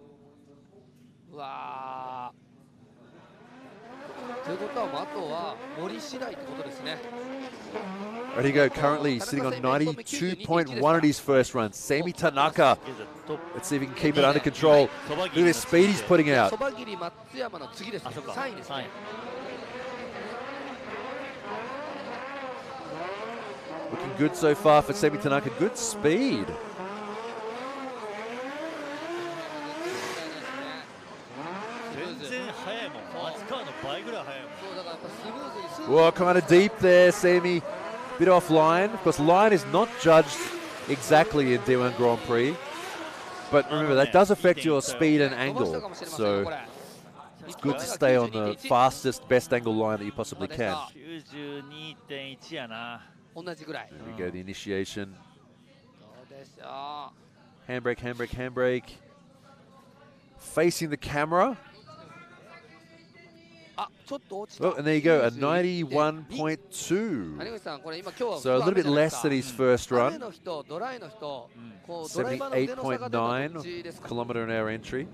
There you go, currently sitting on 92.1 at his first run. Semi Tanaka. Let's see if he can keep it under control. Look at the speed he's putting out. Looking good so far for Semi Tanaka. Good speed. Whoa, kind of deep there, Semi. Bit offline. Of course, line is not judged exactly in D1 Grand Prix. But remember, that does affect your speed and angle. So it's good to stay on the fastest, best angle line that you possibly can. There we go, the initiation. Handbrake, handbrake, handbrake. Facing the camera. Oh, and there you go, a 91.2. So a little bit less than his first run. 78.9 kilometer an hour entry.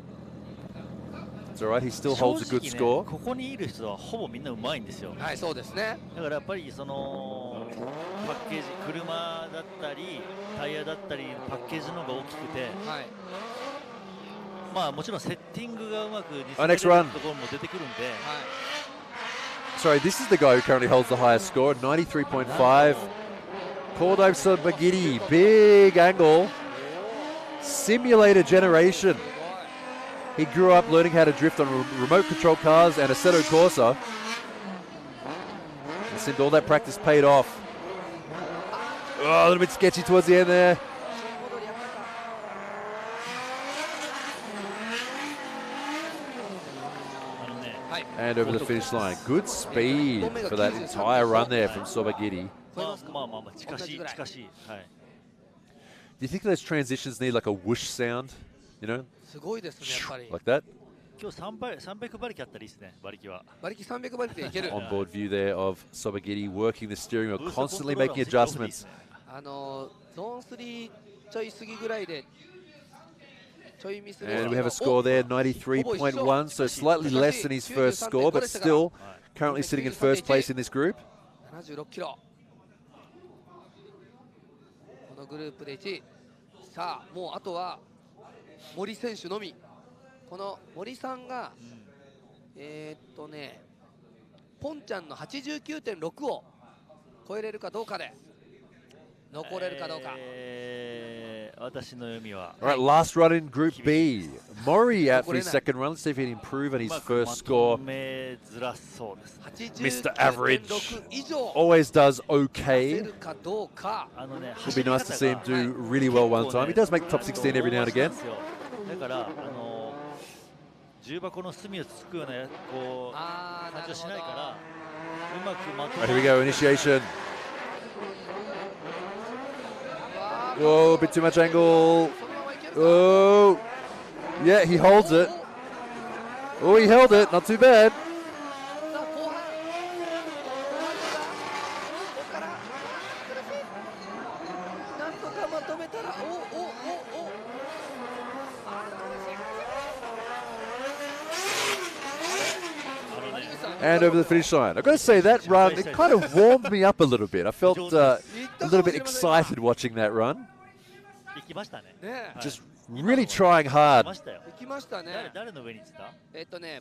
It's alright, he still holds a good 正直ね score. ここにいる人はほぼみんなうまいんですよ。はい、そうですね。だからやっぱりそのパッケージ、車だったりタイヤだったりパッケージの方が大きくて、はい、まあもちろんセッティングがうまく似せ Our て next る run. ところも出てくるんで、Sorry, this is the guy who currently holds the highest score, 93.5. Cordo Sabagidi, big angle. Simulator generation. He grew up learning how to drift on remote control cars and Assetto Corsa. It seemed all that practice paid off. Oh, a little bit sketchy towards the end there. And over the finish line. Good speed for that entire run there from Sobagiri. Do you think those transitions need like a whoosh sound? You know? Like that? Onboard view there of Sobagiri working the steering wheel, constantly making adjustments. And we have a score there, 93.1, so slightly less than his first score, but still currently sitting in first place in this group. 76キロ。このグループで1位。さあ、もうあとは森選手のみ。この森さんが、ポンちゃんの 89.6 を超えれるかどうかで残れるかどうか。私の読みは。All right, last run in Group B. Mori out for his second run. Let's see if he can improve on his first score. Mr. Average always does okay. It would be nice to see him do really well one time. He does make top 16 every now and again. だから重箱の隅をつくようなこう感じはしないからうまくまとめ。 Right, here we go, initiation. Whoa, a bit too much angle. Oh, yeah, he holds it. Oh, he held it, not too bad. And over the finish line. I've got to say, that run, it kind of warmed me up a little bit. I felt a little bit excited watching that run. Just really trying hard.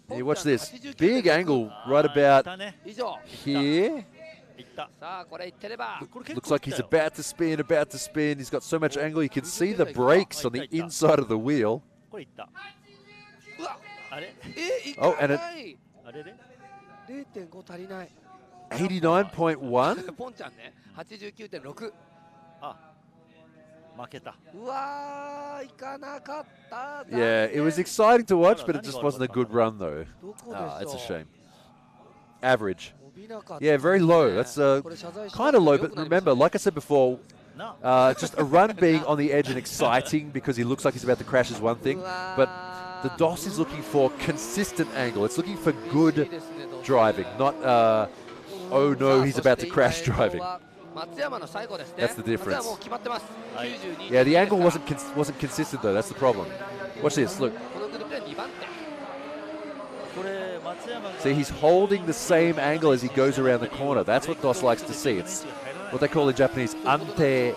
Hey, watch this. Big angle right about here. Looks like he's about to spin, He's got so much angle, you can see the brakes on the inside of the wheel. Oh, and it... 0.5 足りない。 89.1? ポンちゃんね、89.6。あ、負けた。うわー、いかなかった。 Yeah, it was exciting to watch, but it just wasn't a good run though. It's a shame. Average. Yeah, very low. That's kind of low, but remember, like I said before, just a run being on the edge and exciting because he looks like he's about to crash is one thing, but the DOS is looking for consistent angle. It's looking for good driving, not, oh no, he's about to crash driving. That's the difference. Yeah, the angle wasn't consistent though, that's the problem. Watch this, look. See, he's holding the same angle as he goes around the corner. That's what DOS likes to see. It's what they call in Japanese ante,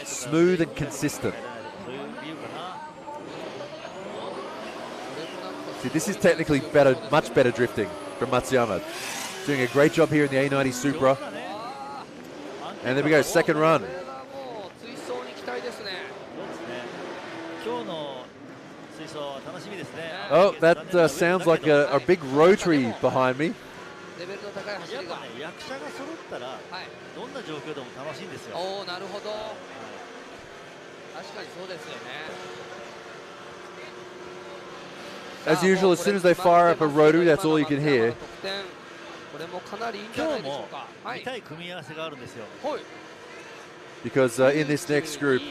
smooth and consistent. See, this is technically better, much better drifting from Matsuyama. Doing a great job here in the A90 Supra. And there we go, second run. Oh, that sounds like a big rotary behind me. As usual, as soon as they fire up a rotary, that's all you can hear. Because in this next group,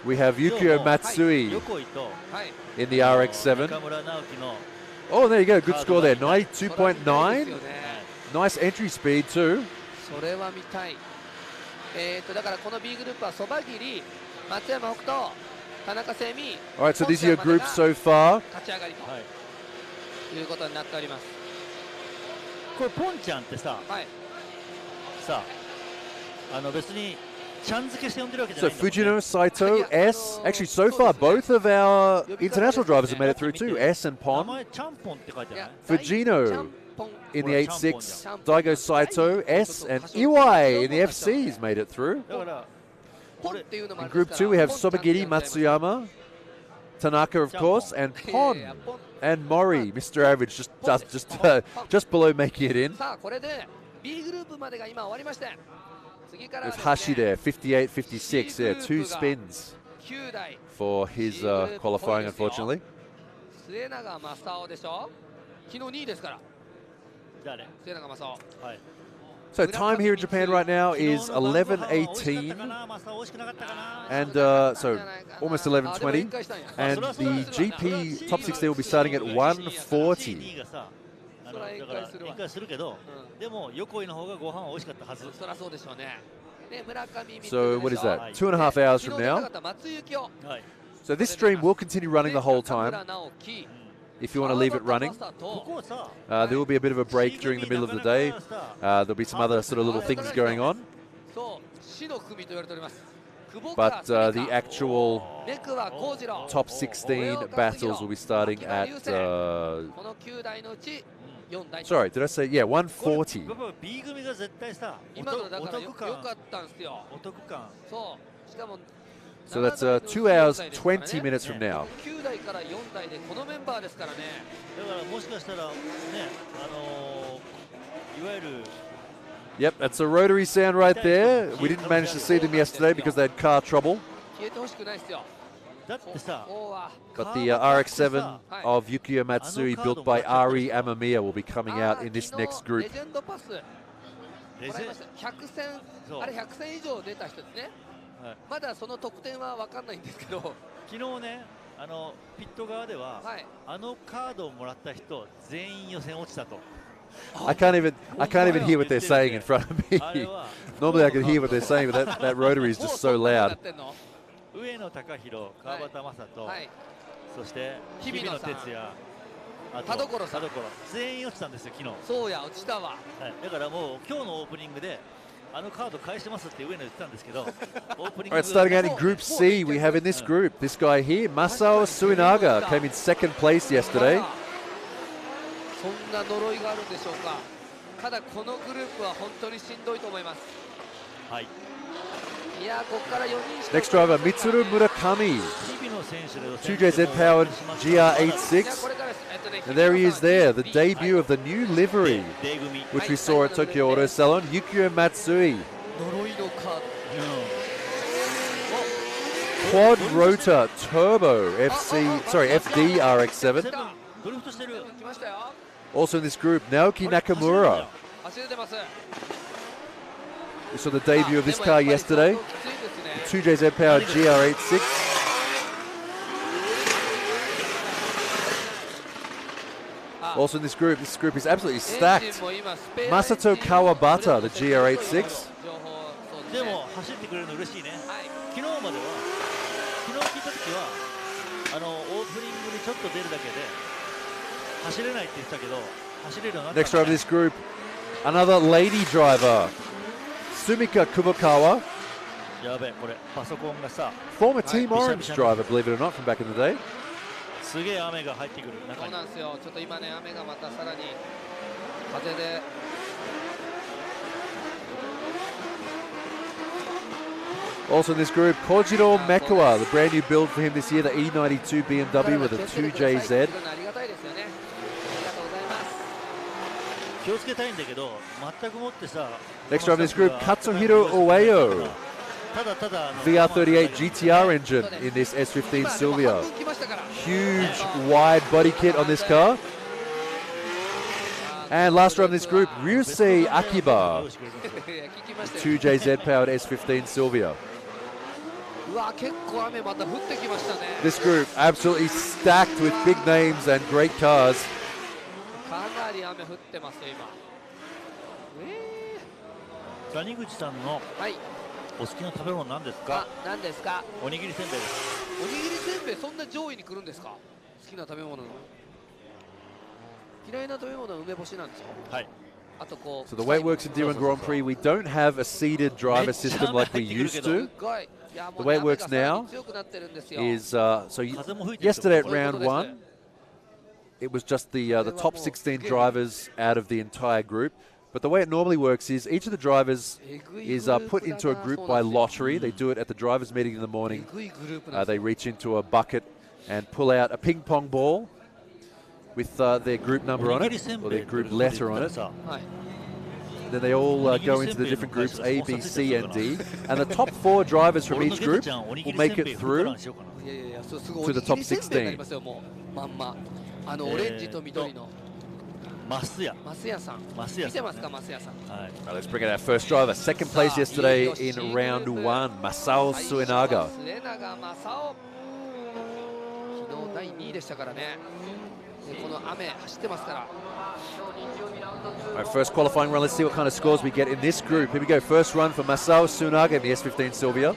we have Yukio Matsui in the RX-7. Oh, there you go, good score there, 92.9. Nice entry speed too. だからこの B グループはそば切り、松山北斗、田中聖美 Alright, so these are your groups so far. 勝ち上がりということになっております。これポンちゃんってさ、さあ別にちゃん付けして呼んでるわけじゃ So ないんだもんね。 Fujino, Saito, S. Actually, so far, both of our international drivers have made it through too. S and 名 Pon. 前チャンポンって書いてない？ Fujino in the 8.6. Daigo Saito, S. And Iwai in the FC has made it through. だから In Group 2, we have Sobagiri, Matsuyama, Tanaka, of course, and Pon. And Mori, Mr. Average, just below making it in. さあこれで B グループまでが今終わりまして、次から With Hashi there, 58, 56, yeah, 2 spins 9台 for his qualifying, unfortunately. 末永正雄でしょ。昨日2位ですから。誰？末永正雄。はい。 So time here in Japan right now is 11:18, and so almost 11:20, and the GP top 16 will be starting at 1:40. だから宴会するけど、でも横井の方がご飯は美味しかったはず。そりゃそうでしょうね。で村上 So what is that? 2.5 hours from now. So this stream will continue running the whole time. If you want to leave it running, there will be a bit of a break during the middle of the day. There'll be some other sort of little things going on. But the actual top 16 battles will be starting at, sorry, did I say, yeah, 1:40. B 組が絶対さ、お得感。 So that's 2 hours 20 minutes from now. 9台から4台でこのメンバーですからね。だからもしかしたらね、いわゆる Yep, that's a rotary sound right there. We didn't manage to see them yesterday because they had car trouble. 消えてほしくないですよ。だってさ、 But the RX-7 of Yukiya Matsui, built by Ari Amamiya, will be coming out in this next group. レジェンドパスもらいました。100戦、あれ100戦以上出た人ですね。まだその得点は分かんないんですけど、昨日ね、ピット側では、あのカードをもらった人全員予選落ちたと。I can't even hear what they're saying in front of me. Normally I can hear what they're saying, but that rotary is just so loud. 上野貴弘、川端正人、そして日比野哲也、田所さん、全員落ちたんですよ昨日。そうや落ちたわ。だからもう今日のオープニングで。あのカード返してますって上野言ってたんですけど。Alright, starting out in Group C, we have in this group this guy here, Masao Suinaga, came in second place yesterday. そんな呪いがあるんでしょうか。ただこのグループは本当にしんどいと思います。はい。いやここから4人。Next driver, Mitsuru Murakami, 2JZ powered GR86. And there he is there, the debut of the new livery, which we saw at Tokyo Auto Salon, Yukiya Matsui. Quad rotor turbo FD RX-7. Also in this group, Naoki Nakamura. We saw the debut of this car yesterday, the 2JZ powered GR86. Also in this group is absolutely stacked. Masato Kawabata, the GR86. でも走ってくれるの嬉しいね。昨日までは、昨日聞いた時はオープニングにちょっと出るだけで走れないって言ってたけど走れるようになった。Next driver of this group, another lady driver, Sumika Kubokawa. やべえこれパソコンがさ。Former Team Orange driver, believe it or not, from back in the day. すげえ雨が入ってくる中に。そうなんですよ。ちょっと今ね雨がまたさらに風で。Also in this group, Kojiro Mekawa, the brand new build for him this year, the E92 BMW with a 2JZ. 気をつけたいんだけど全くもってさ。Next driver in this group, Katsuhiro Ueyo. VR38 GTR engine in this S15 Silvia. Huge wide body kit on this car. And last driver in this group, Ryusei Akiba. 2JZ powered S15 Silvia. This group absolutely stacked with big names and great cars. かなり雨降ってますよ今。谷口さんのお好きな食べ物何ですか？何ですか？おにぎりせんべいです。おにぎりせんべいそんな上位に来るんですか？好きな食べ物の。嫌いな食べ物は梅干しなんですよ。はい。あとこう。So the way it works in D1 Grand Prix, we don't have a seeded driver system like we used to. The way it works now is so yesterday at round 1, it was just the top 16 drivers out of the entire group. But the way it normally works is each of the drivers is put into a group by lottery. They do it at the drivers' meeting in the morning. They reach into a bucket and pull out a ping pong ball with their group number on it, or their group letter on it. Then they all go into the different groups, A, B, C, and D. And the top 4 drivers from each group will make it through to the top 16. Let's bring in our first driver. Second place yesterday in round 1, Masao Suenaga. Our first qualifying run, let's see what kind of scores we get in this group. Here we go, first run for Masao Suenaga in the S15 Sylvia.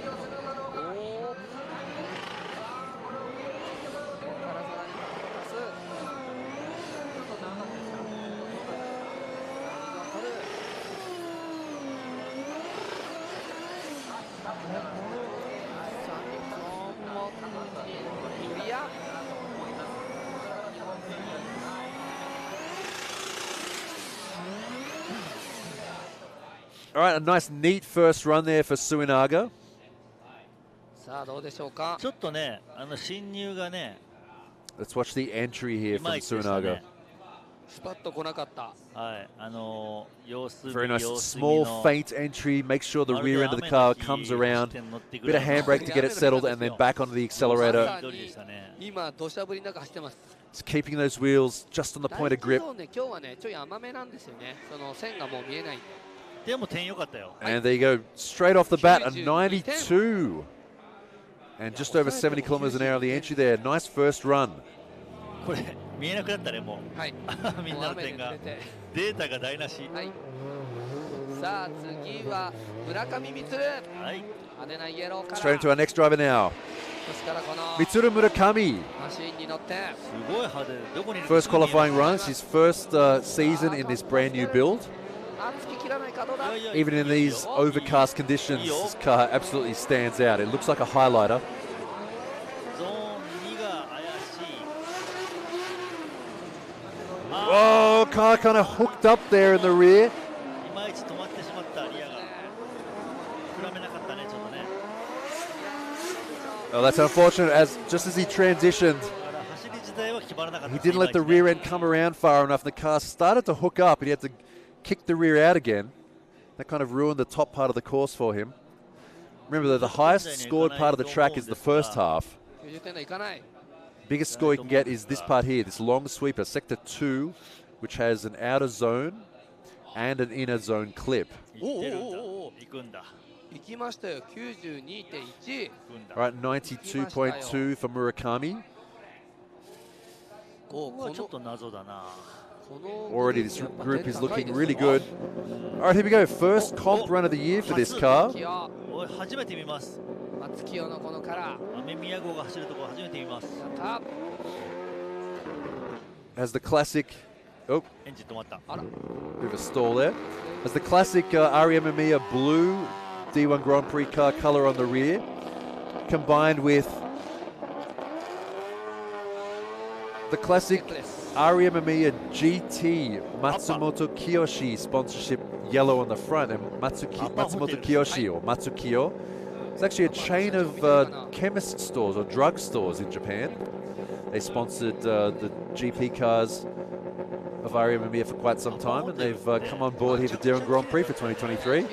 All right, a nice neat first run there for Suenaga. Let's watch the entry here from Suenaga. Very nice, small, faint entry. Make sure the rear end of the car comes around. Bit of handbrake to get it settled, and then back onto the accelerator. It's keeping those wheels just on the point of grip. And there you go, straight off the bat, a 92. And just over 70 kilometers an hour on the entry there. Nice first run. Straight into our next driver now. Mitsuru Murakami. First qualifying run. It's his first season in this brand new build. Even in these overcast conditions, this car absolutely stands out. It looks like a highlighter. Oh, car kind of hooked up there in the rear. Oh, that's unfortunate. Just as he transitioned, he didn't let the rear end come around far enough. The car started to hook up, and he had to kick the rear out again. That kind of ruined the top part of the course for him. Remember, though, the highest scored part of the track is the first half. Biggest score you can get is this part here, this long sweeper, Sector 2, which has an outer zone and an inner zone clip. All right, 92.2 for Murakami. Already this group is looking really good. All right, here we go. First comp run of the year for this car. Has the classic... Oh, bit of a stall there. Has the classic REM blue D1 Grand Prix car color on the rear, combined with the classic REM GT Matsumoto Kiyoshi sponsorship yellow on the front, and Matsumoto Kiyoshi, or Matsukiyo. It's actually a chain of chemist stores or drug stores in Japan. They sponsored the GP cars of REM for quite some time, and they've come on board here for D1 Grand Prix for 2023.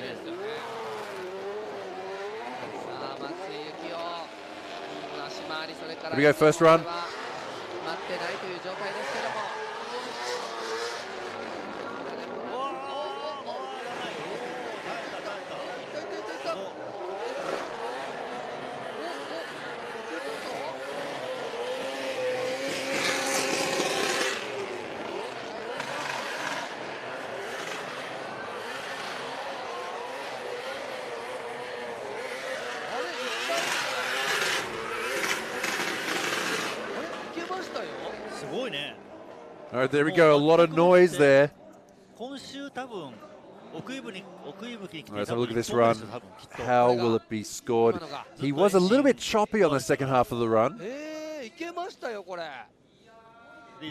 Here we go, first run. All right, there we go. A lot of noise there. 今週多分奥井に来て Let's have a look at this run. How will it be scored? He was a little bit choppy on the second half of the run. いけましたよこれ。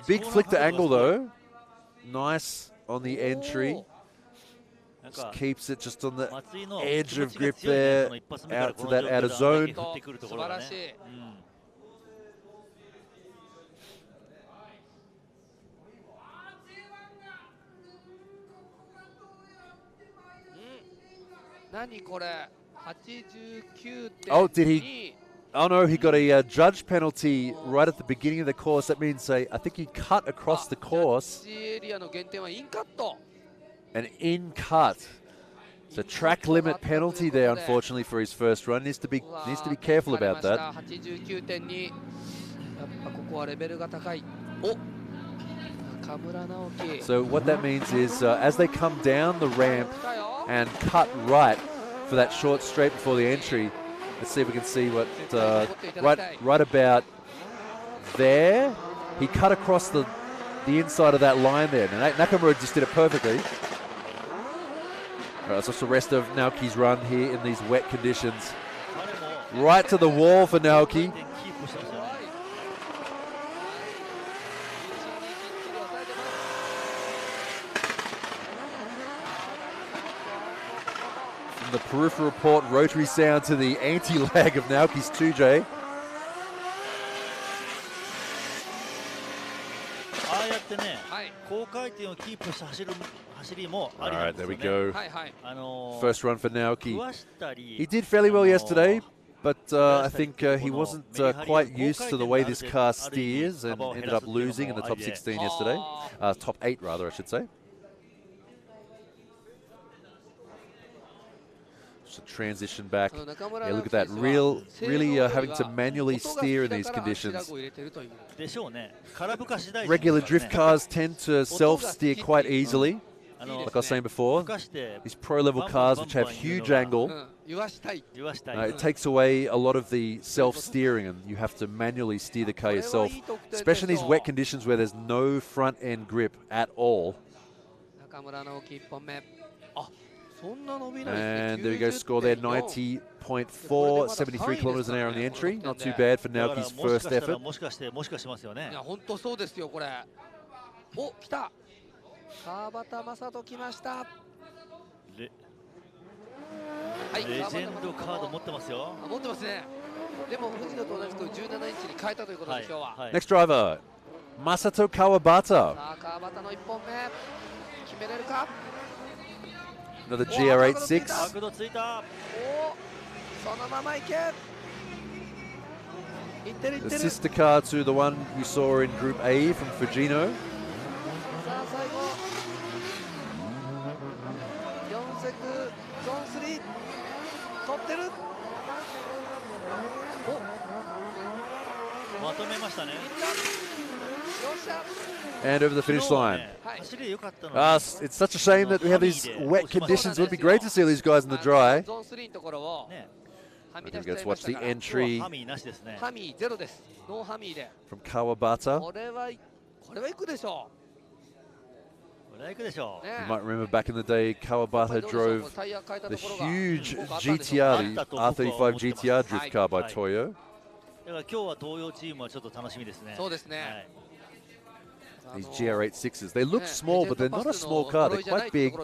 Big flick to angle though. Nice on the entry. Just keeps it just on the edge of grip there, out to that outer zone. 素晴らしい。何これ 89.2 Oh, did he? Oh no, he got a judge penalty right at the beginning of the course. That means I think he cut across the course. エリアの減点はインカット。 An in cut. So track limit penalty there, unfortunately, for his first run. Needs to be careful about that. 89.2。やっぱここはレベルが高い。お、中村直樹。 So what that means is, as they come down the ramp and cut right for that short straight before the entry, let's see if we can see what right about there. He cut across the inside of that line there. And Nakamura just did it perfectly. All right, so that's the rest of Naoki's run here in these wet conditions. Right to the wall for Naoki. From the peripheral report, rotary sound to the anti-lag of Naoki's 2J. Alright, there we go. First run for Naoki. He did fairly well yesterday, but I think he wasn't quite used to the way this car steers and ended up losing in the top 16 yesterday. Top 8 rather, I should say. Just transition back. Yeah, look at that. Really having to manually steer in these conditions. Regular drift cars tend to self-steer quite easily. Like I was saying before, these pro-level cars which have huge angle, it takes away a lot of the self-steering and you have to manually steer the car yourself, especially in these wet conditions where there's no front-end grip at all. And there we go, score there, 90.4, 73 kilometers an hour on the entry. Not too bad for Naoki's first effort. いや、本当そうですよ、これ。お、来た。川端正人来ました。はい、レジェンドカード持ってますよ。持ってますね。でも藤野と同じく17インチに変えたということで、今日は。Next driver, Masato Kawabata. さあ、川端の1本目。決めれるか。 Another GR86. 角度ついた。お、そのまま行け。 The sister car to the one we saw in Group A from Fujino. さあ最後4セクゾーン3取ってる。お、まとめましたね。 And over the finish line. It's such a shame that we have these wet conditions. It would be great to see these guys in the dry. I think let's watch the entry from Kawabata. You might remember back in the day, Kawabata drove the huge GTR, the R35 GTR drift car by Toyo. These GR86s, they look small, but they're not a small car. They're quite big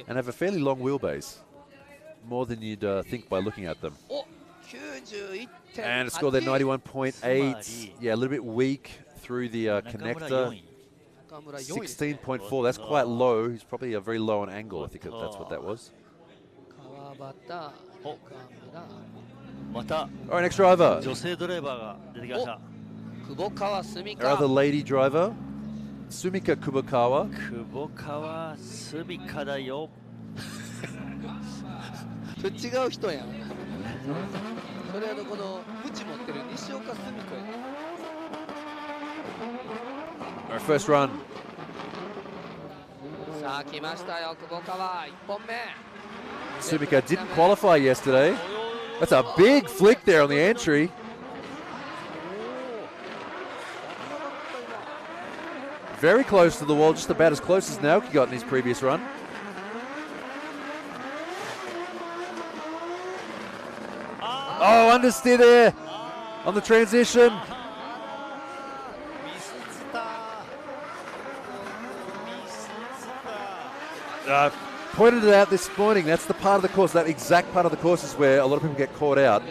and have a fairly long wheelbase, more than you'd think by looking at them. And it's scored there 91.8. Yeah, a little bit weak through the connector. 16.4, that's quite low. He's probably very low on angle. I think that's what that was. All right, next driver. Our other lady driver, Sumika Kubokawa. 違う人やん。それこのムチ持ってる西岡澄子や。Our first run. さあ来ましたよ、久保川1本目。 Sumika didn't qualify yesterday. That's a big flick there on the entry. Very close to the wall, just about as close as Naoki got in his previous run. Oh, understeer there on the transition. Pointed it out this morning. That's the part of the course, that exact part of the course is where a lot of people get caught out.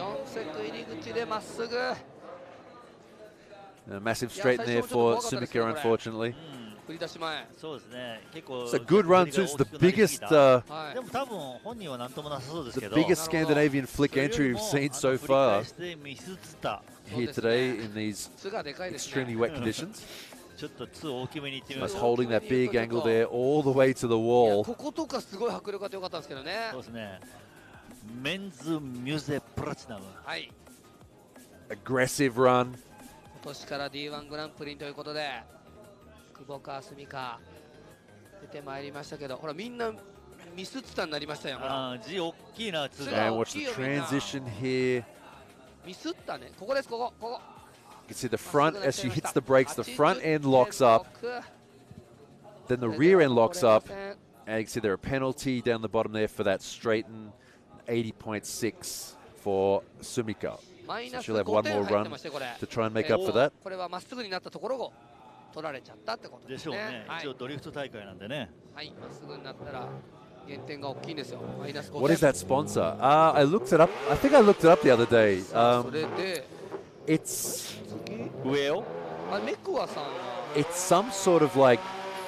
A massive straight in there for Sumika, unfortunately. It's a good run too. It's the biggest Scandinavian flick entry we've seen so far here today in these extremely wet conditions. Just holding that big angle there all the way to the wall. Aggressive run. 今年から D1 グランプリということで久保川澄香出てまいりましたけど、ほらみんなミスツタになりましたよ。字大きいな。 And watch the transition here. ミスったね。ここです、ここ。 You can see the front, as she hits the brakes, the front end locks up, then the rear end locks up, and you can see there a penalty down the bottom there for that straighten, 80.6 for Sumika. So she'll have one more run to try and make up for that. これはまっすぐになったところを取られちゃったってことですね。でしょうね。一応ドリフト大会なんでね。はい、まっすぐになったら減点が大きいんですよ。マイナス5点。 What is that sponsor? I looked it up. I think I looked it up the other day. それで It's 上を。メクワさんは It's some sort of like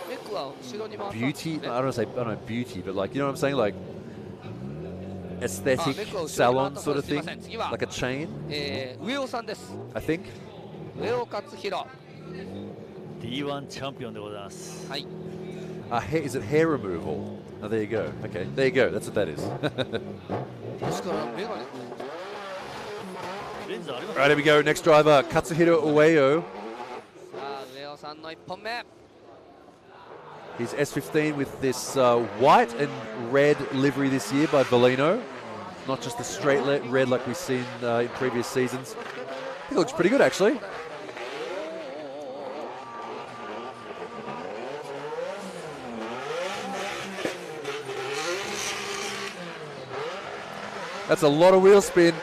メクワ後ろに回ったんですね。 beauty. I don't know beauty, but like you know what I'm saying, like aesthetic salon sort of thing, like a chain. 上尾さんです。 I think. 上尾勝弘。 D1 チャンピオンでございます。はい。Is it hair removal? Oh, there you go. Okay, there you go. That's what that is. Right, here we go. Next driver, Katsuhiro Ueyo. He's S15 with this white and red livery this year by Bellino. Not just the straight red like we've seen in previous seasons. I think it looks pretty good, actually. That's a lot of wheel spin.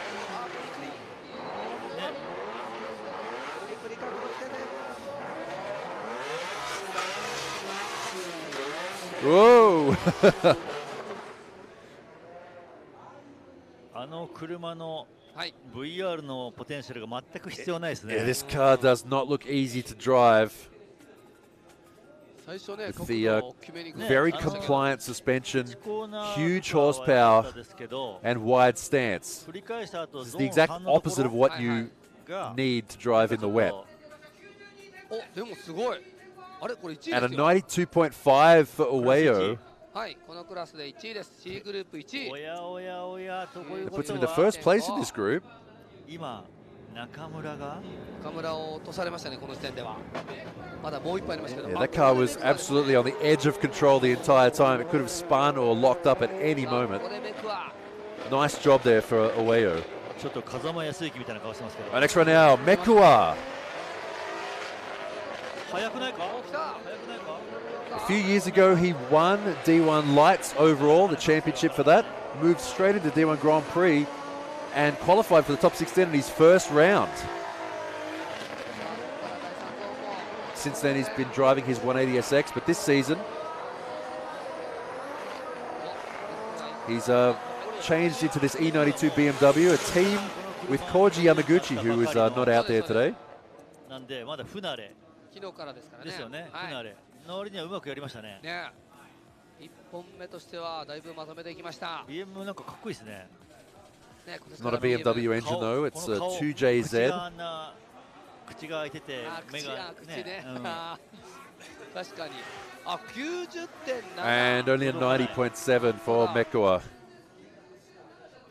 Whoa! あの車の VR のポテンシャルが全く必要ないですね。 Yeah, this car does not look easy to drive. With the very compliant suspension, huge horsepower, and wide stance. This is the exact opposite of what you need to drive in the wet. And a 92.5 for Ueyo. はい、このクラスで1位です。C グループ1位。 That puts him in the first place in this group. 今、中村を落とされましたね、この時点では。まだもう一杯ありますけど。 Yeah, that car was absolutely on the edge of control the entire time. It could have spun or locked up at any moment. Nice job there for Ueyo. ちょっと風間康之みたいな顔してますけど。 Right, next one now, Mekua. 速くないか？ A few years ago, he won D1 Lights overall, the championship for that. Moved straight into D1 Grand Prix and qualified for the top 16 in his first round. Since then, he's been driving his 180SX, but this season, he's changed into this E92 BMW, a team with Koji Yamaguchi, who is not out there today. なんでまだ不慣れ。昨日からですからね。ですよね。不慣れ。の割にはうまくやりましたね。ね。1本目としてはだいぶまとめていきました。BM なんかかっこいいですね。It's not a BMW engine though, it's a 2JZ. 口が開いてて目がね。確かに。あ、90.7。 And only a 90.7 for Mekua.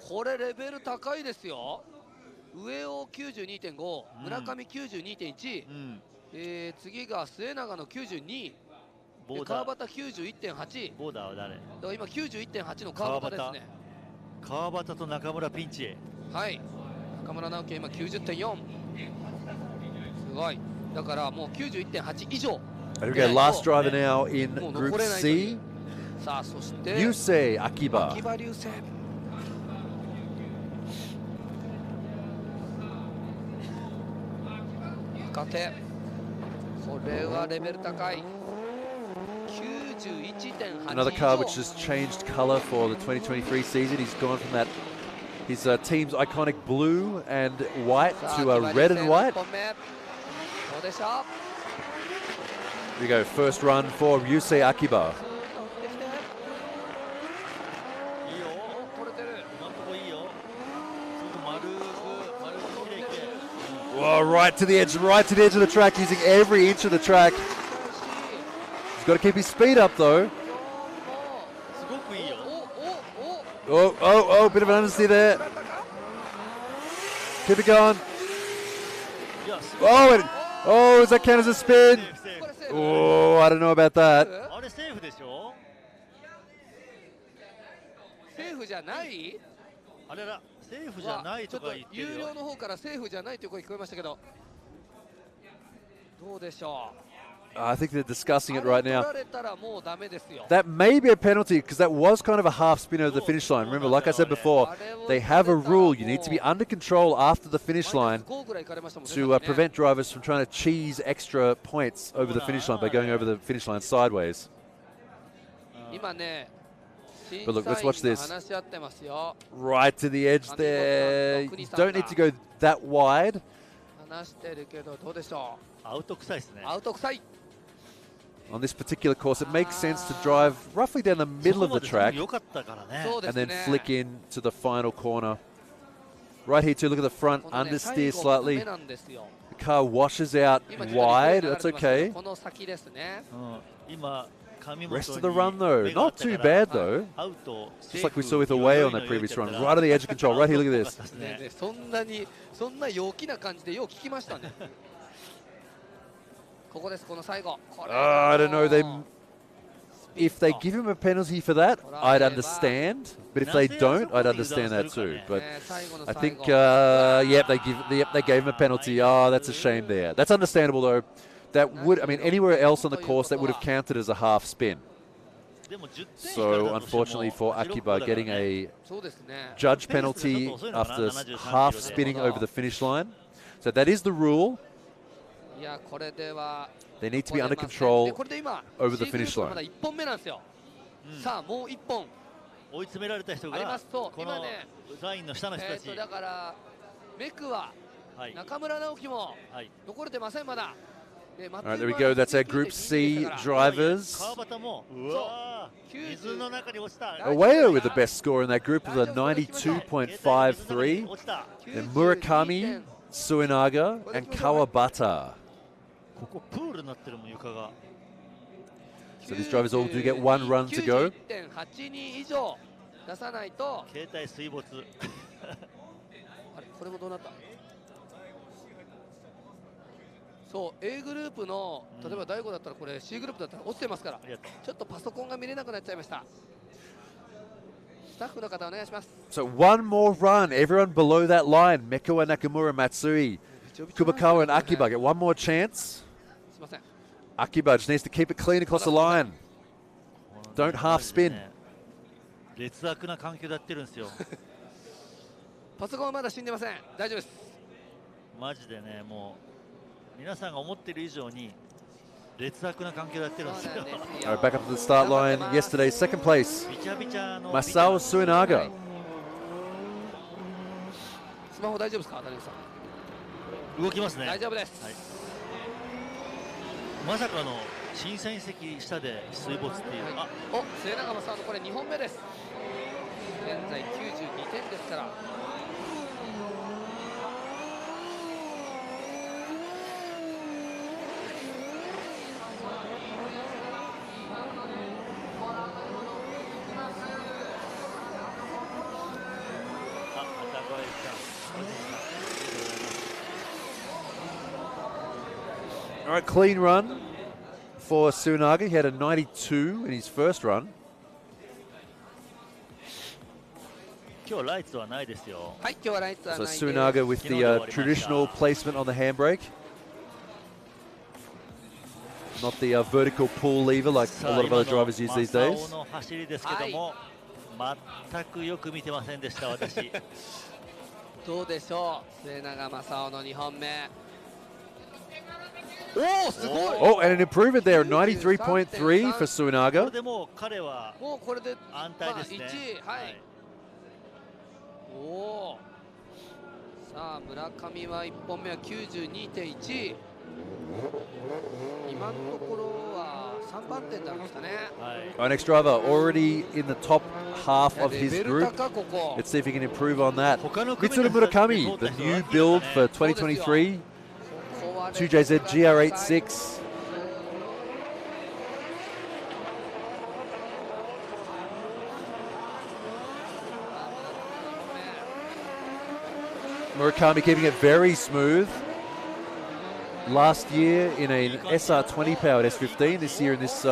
これレベル高いですよ。上尾 92.5、村上 92.1、次が末永の92、川端 91.8。ボーダーは誰？だから今 91.8 の川端ですね。川端と中村ピンチ。はい。中村直樹今 90.4。すごい。だからもう 91.8 以上 And we go last driver now in Group C. さあそしてYusei Akiba. 秋葉流星若手これはレベル高い 91.8 Another car which has changed color for the 2023 season. He's gone from that his team's iconic blue and white to red and white. どうでしょう Here we go, first run for Yusei Akiba. Oh, right to the edge of the track, using every inch of the track. He's got to keep his speed up though. Oh, bit of an understeer there. Keep it going. Oh, does that count as a spin? Oh, I don't know about that. セーフじゃない？あれら、セーフじゃないとか言ってるよ。有料の方からセーフじゃないという声聞こえましたけど、どうでしょう。 I think they're discussing it right now. 取られたらもうダメですよ。 That may be a penalty because that was kind of a half spin over the finish line. Remember, like I said before, they have a rule. You need to be under control after the finish line to prevent drivers from trying to cheese extra points over the finish line by going over the finish line sideways. But look, let's watch this. Right to the edge there. You don't need to go that wide. On this particular course, it makes sense to drive roughly down the middle of the track and then flick in to the final corner. Right here too, look at the front, understeer slightly. The car washes out wide, that's okay. Rest of the run though, not too bad though. Just like we saw with Away on that previous run, right on the edge of control. Right here, look at this. そんな陽気な感じでよう聞きましたね。ここです、この最後。I don't know. If they give him a penalty for that, I'd understand. But if they don't, I'd understand that too. But I think, they gave him a penalty. Oh, that's a shame there. That's understandable though. That would, I mean, anywhere else on the course, that would have counted as a half spin. So unfortunately for Akiba, getting a judge penalty after half spinning over the finish line. So that is the rule. They need to be under control over the finish line. さあもう1本追い詰められた人がこのラインの下の人たち。だからメクは中村直樹も残れてませんまだ。 All right, there we go. That's our Group C drivers. Aweo with the best score in that group with a 92.53. Then Murakami, Suinaga, and Kawabata. So these drivers all do get one run to go. 出さないと。携帯水没。あれこれもどうなった？ そう A グループの例えば第5だったらこれ C グループだったら落ちてますからちょっとパソコンが見れなくなっちゃいましたスタッフの方お願いします So one more run, everyone below that line. Mekawa, Nakamura, Matsui, Kubakawa and Akiba get one more chance. Akiba just needs to keep it clean across the line. Don't half spin. 劣悪な環境でやってるんですよパソコンはまだ死んでません大丈夫ですマジでねもう 皆さんが思っている以上に劣悪な環境でやってるんですよ。All right, back up to the start line. Yesterday, second place, Masao Suinaga. スマホ大丈夫ですか、谷口さん。動きますね。大丈夫です。まさかの審査員席下で水没っていう。あ、お、末永さんのこれ2本目です。現在92点ですから。 All right, clean run for Suinaga. He had a 92 in his first run. 今日ライツはないですよ。はい、今日はライツはない So です。 Suinaga with the traditional placement on the handbrake. not the vertical pull lever like a lot of other drivers use these days. の走りですけども、全くよく見てませんでした私。どうでしょう、末永正雄の2本目。おお、すごい。 Oh, and an improvement there, 93.3 for Suinaga. これでもう彼はもうこれで安泰ですね。1位、はい。おお。さあ村上は1本目は 92.1。今のところは3番手になりましたね。Our next driver already in the top half of his group. Let's see if he can improve on that. Mitsuru Murakami, the new build for 2023. 2JZ GR86. Murakami keeping it very smooth. Last year in an SR20 powered S15, this year in this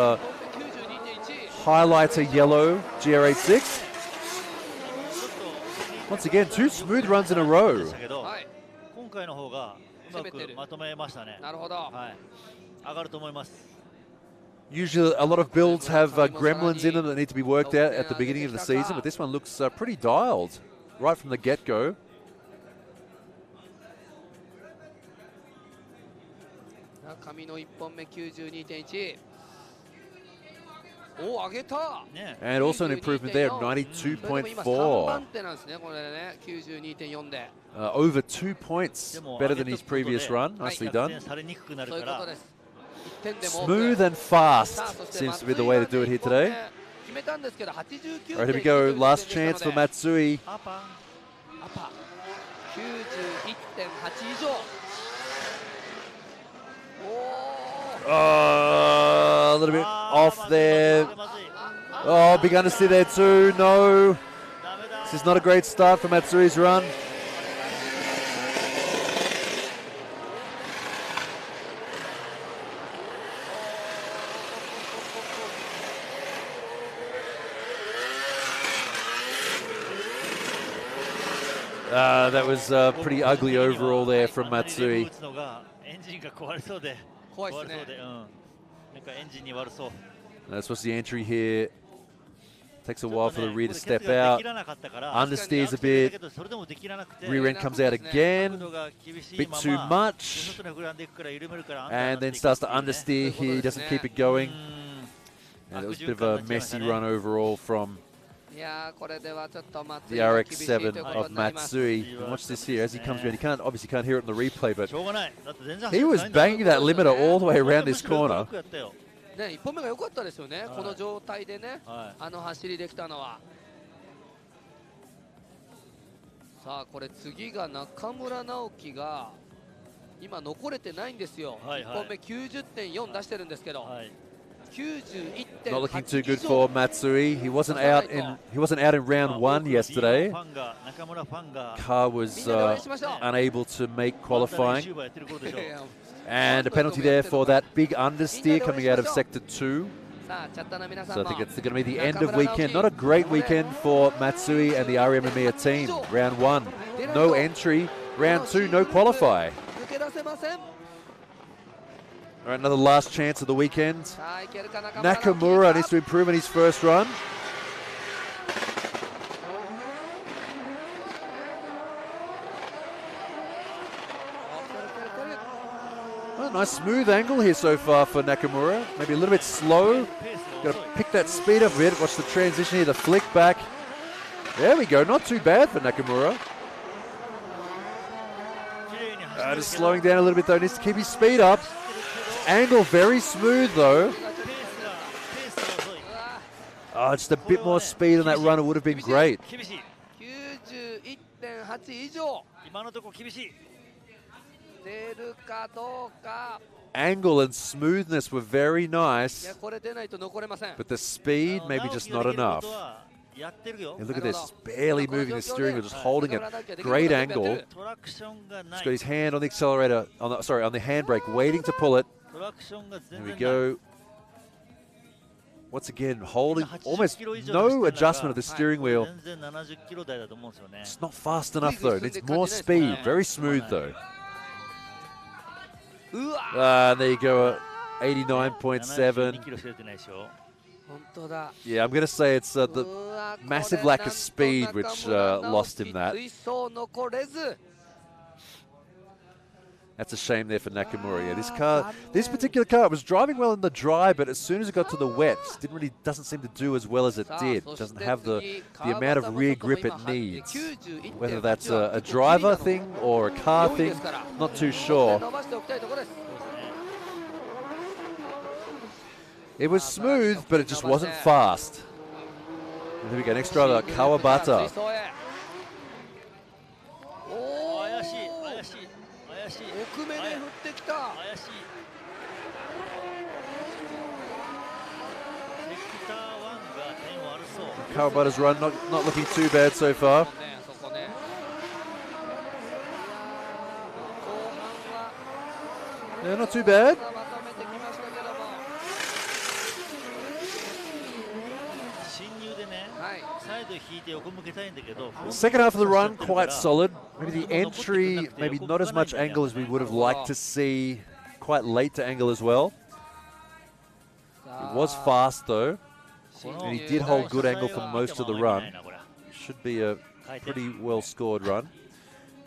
highlighter yellow GR86. Once again, 2 smooth runs in a row. 今回の方がうまくまとめましたね。なるほど。はい。上がると思います。 Usually a lot of builds have gremlins in them that need to be worked out at the beginning of the season, but this one looks pretty dialed right from the get-go. 上の1本目 92.1。おお、上げた。 And also an improvement there, 92.4. 番手なんですね、これね、92.4で。Over 2 points better than his previous run. Nicely done. そういうことです。1点でも Smooth and fast seems to be the way to do it here today. 決めたんですけど、89.1。 All right, here we go. Last chance for Matsui. アパ 91.8 以上。 Oh, a little bit off there. Oh, big understeer there too. No. This is not a great start for Matsui's run. That was pretty ugly overall there from Matsui. 怖いですね。なんかエンジンに悪そう。 That's what's the entry here. Takes a while for the rear to step out. Understeers a bit. Rear end comes out again. Bit too much. And then starts to understeer here. He doesn't keep it going. And it was a bit of a messy run overall from the RX-7 of Matsui. And watch this here as he comes around. You obviously can't hear it in the replay, but he was banging that limiter all the way around this corner. ね、1本目が良かったですよね、この状態でね、あの走りできたのは。さあ、これ次が中村直樹が今残れてないんですよ。1本目 90.4 出してるんですけど。Not looking too good for Matsui. He wasn't out in round 1 yesterday. Car was unable to make qualifying. And a penalty there for that big understeer coming out of sector 2. So I think it's going to be the end of weekend. Not a great weekend for Matsui and the RMMIA team. Round 1, no entry. Round 2, no qualify. All right, another last chance of the weekend. Nakamura needs to improve in his first run. Oh, nice smooth angle here so far for Nakamura. Maybe a little bit slow. Got to pick that speed up a bit. Watch the transition here, the flick back. There we go. Not too bad for Nakamura. Just slowing down a little bit though. Needs to keep his speed up. Angle very smooth though. Oh, just a bit more speed on that runner would have been great. Angle and smoothness were very nice, but the speed maybe just not enough. And look at this, barely moving the steering wheel, just holding it. Great angle. Just got his hand on the accelerator, on the handbrake, waiting to pull it. Here we go. Once again, holding almost no adjustment of the steering wheel. It's not fast enough though. It needs more speed. Very smooth though. There you go. 89.7. キロしか出てないでしょ。本当だ。 Yeah, I'm going to say it's the massive lack of speed which lost him that. 追走残れず。 That's a shame there for Nakamura. Yeah, this particular car was driving well in the dry, but as soon as it got to the wets, doesn't seem to do as well as it did. Doesn't have the amount of rear grip it needs. Whether that's a driver thing or a car thing, not too sure. It was smooth, but it just wasn't fast. And here we go, next driver, Kawabata. 奥目で振ってきた。 Kawabata's run not looking too bad so far. Yeah, not too bad. Second half of the run, quite solid. Maybe the entry, maybe not as much angle as we would have liked to see. Quite late to angle as well. It was fast though, and he did hold good angle for most of the run. Should be a pretty well scored run.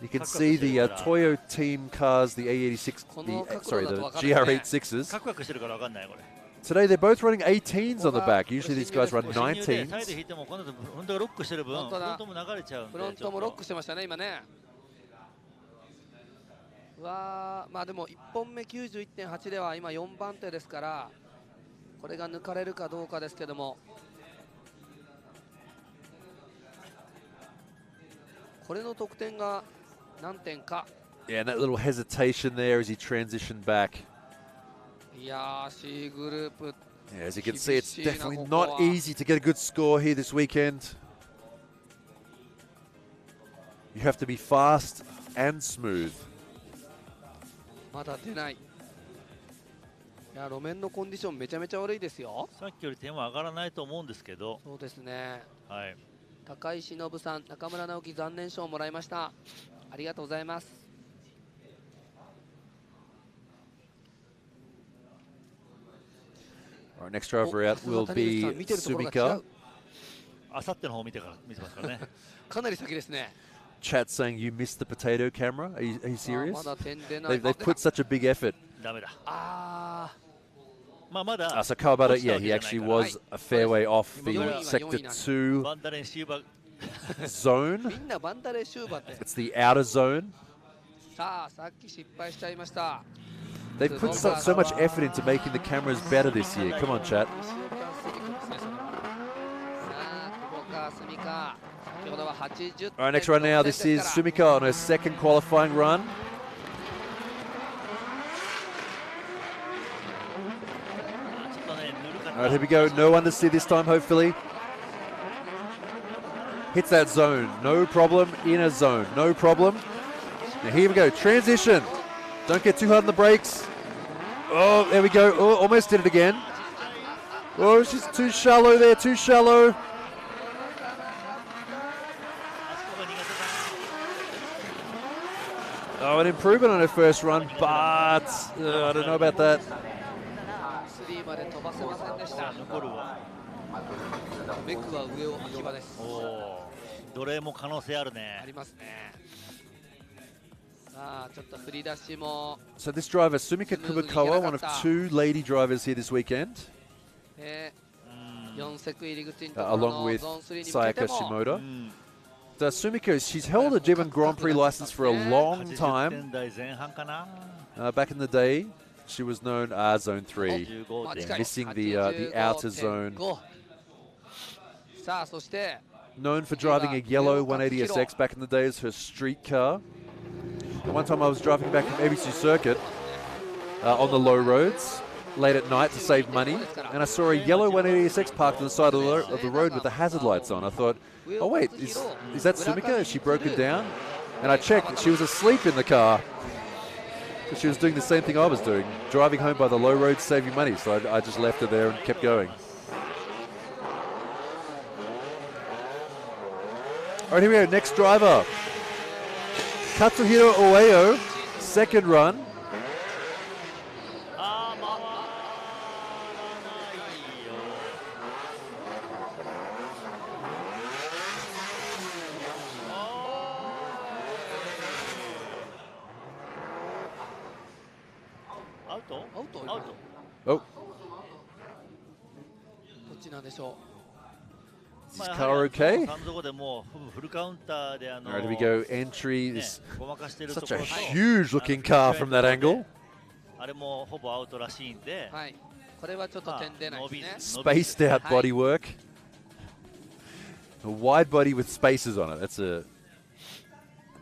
You can see the Toyo team cars, the A86, the GR86s. Today they're both running 18s on the back. Usually these guys run 19s. フロントもロックしてましたね、今ね。まあでも1本目 91.8 では今4番手ですから、これが抜かれるかどうかですけども。これの得点が何点か。 Yeah, and that little hesitation there as he transitioned back. Yeah, as you can see, it's definitely not easy to get a good score here this weekend. You have to be fast and smooth. まだ出ない。いや、路面のコンディションめちゃめちゃ悪いですよ。さっきより点は上がらないと思うんですけど。そうですね。はい。高井忍さん、中村直樹残念賞をもらいました。ありがとうございます。 Our next driver out will be Sumika. Chat saying you missed the potato camera. Are you serious? They've put such a big effort. So Kawabata, yeah, he actually was a fair way off the Sector 2 zone. It's the outer zone. They've put so much effort into making the cameras better this year. Come on, chat. All right, next run now. This is Sumika on her second qualifying run. All right, here we go. No understeer this time, hopefully. Hits that zone. No problem. Inner zone. No problem. Now here we go. Transition. Don't get too hard on the brakes. Oh, there we go. Oh, almost did it again. Oh, she's too shallow there, too shallow. Oh, an improvement on her first run, but I don't know about that. So this driver, Sumika Kubikawa, one of two lady drivers here this weekend, along with Sayaka Shimoda. Sumika, she's held a G1 Grand Prix license for a long time. Back in the day, she was known as Zone 3, missing the outer zone. Known for driving a yellow 180SX back in the day as her street car. One time I was driving back from ABC Circuit on the low roads late at night to save money, and I saw a yellow 180SX parked on the side of the road with the hazard lights on. I thought, oh wait, is that Sumika? Is she broken down? And I checked, she was asleep in the car. So she was doing the same thing I was doing, driving home by the low road, saving money. So I just left her there and kept going. All right, here we go, next driver. Katsuhiro Ueno, second run. アウトアウトアウト Oh, どっちなんでしょう。 is this car okay? そのとこでもうフルカウンターでAlright, here we go. Entry. ね This ごまかしてるとこ such ろ a と huge-looking car from that angle. あれもほぼアウトらしいんで、はい。これはちょっと点出ないですね。 Spaced out bodywork. A wide body with spaces on it. That's a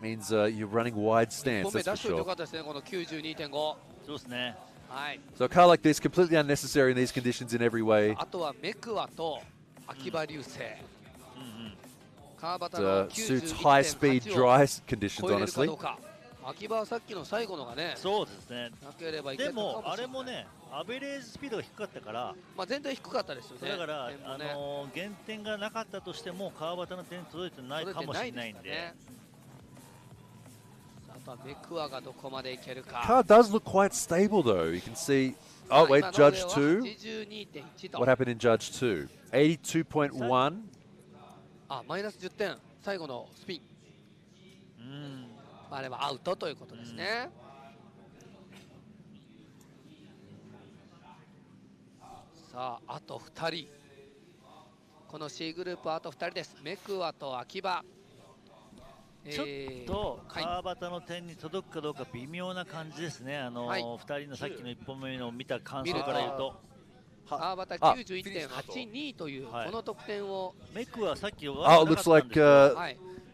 means you're running wide 1 stance. 本目 That's 出 for しといてよ sure. かったですね、この 92.5。そうですね。はい。 So a car like this, completely unnecessary in these conditions in every way. あとはメクワと秋葉流星。川端 It の suits high-speed 91.8 dry を conditions, 超えれるか honestly. どうか。秋葉はさっきの最後のがね、そうですね。なければいけでたかもしれない。もあれもね、アベレージスピードが低かったから、まあ全体低かったですよね。だから、点もね減点がなかったとしても川端の点に届いてないかもしれないんで。あとはメクワがどこまでいけるか。 Car does look quite stable, though. You can see. Oh wait, 今の Judge 上は 2. 82.1と What happened in Judge 2? 82.1. あ、マイナス10点。最後のスピン。あれはアウトということですね。さあ、あと2人。この C グループはあと2人です。メクワと秋葉。ちょっと川端の点に届くかどうか微妙な感じですね。2人のさっきの1本目の見た感想から言うと。川端 91.82 というこの得点を。メクはさっき Oh, it looks like.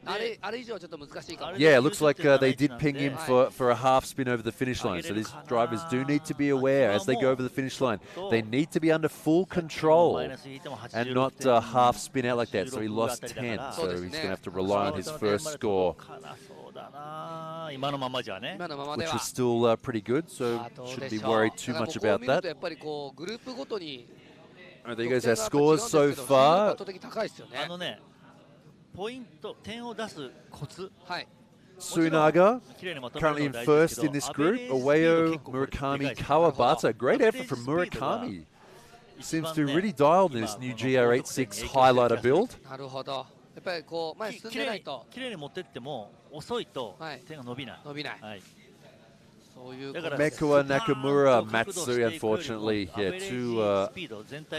あれ以上はちょっと難しいかも。 Yeah, it looks like they did ping him for a half spin over the finish line. So these drivers do need to be aware as they go over the finish line. They need to be under full control and not half spin out like that. So he lost 10. So he's going to have to rely on his first score, 今のままじゃね。 which was still pretty good. So shouldn't be worried too much about that. やっぱりこうグループごとに。 There you go. Our scores so far. ポイント、点を出すコツ。 Tsunaga, currently in first in this group. Aweo, Murakami, Kawabata. Great effort from Murakami. Seems to really dial this new GR86 highlighter build. なるほど。やっぱりこう前進んでないと。綺麗に持ってっても遅いと点が伸びない。伸びない。 Mekua, Nakamura, Matsui, unfortunately, yeah, two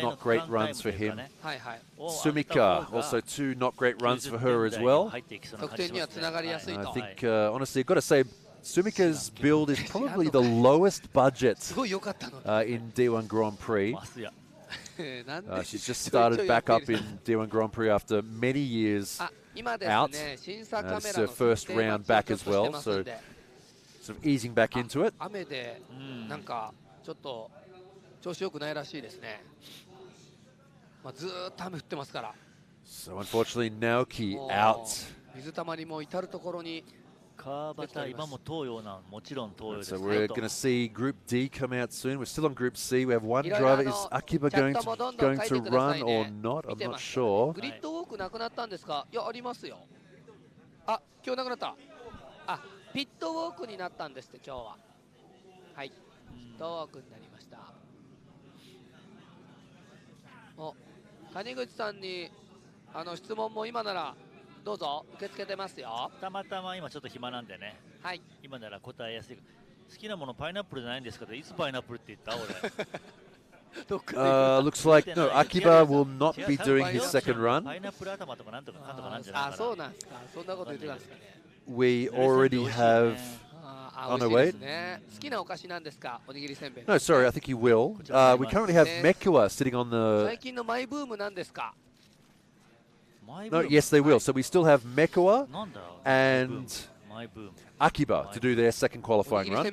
not great runs for him. Sumika, also two not great runs for her as well. I think, honestly, I've got to say, Sumika's build is probably the lowest budget in D1 Grand Prix. She's just started back up in D1 Grand Prix after many years out. It's her first round back as well, so sort of easing back into it. 雨でなんかちょっと調子良くないらしいですね。まあずーっと雨降ってますから。 So unfortunately, Naoki out. 水たまりも至るところに。川端今も東洋なもちろん東洋です。 So we're going to see Group D come out soon. We're still on Group C. We have one driver. Is Akiba going to run or not? I'm not sure. グリッドウォークなくなったんですか？いやありますよ。あ、今日なくなった。あ。ピットウォークになったんですって今日は。はい。ピットウォークになりました。お、谷口さんに質問も今ならどうぞ受け付けてますよ。たまたま今ちょっと暇なんでね。はい。今なら答えやすい。好きなものパイナップルじゃないんですけど、いつパイナップルって言った俺。Looks like no. Akiba will not be doing his second run. パイナップル頭とかなんとかかんとかなんじゃないかな。あ、そうなんですか。そんなこと言ってたんですかね。 We already have. Oh no, wait. No, sorry, I think he will. We currently have Mekua sitting on the. No, yes, they will. So we still have Mekua and Akiba to do their second qualifying run.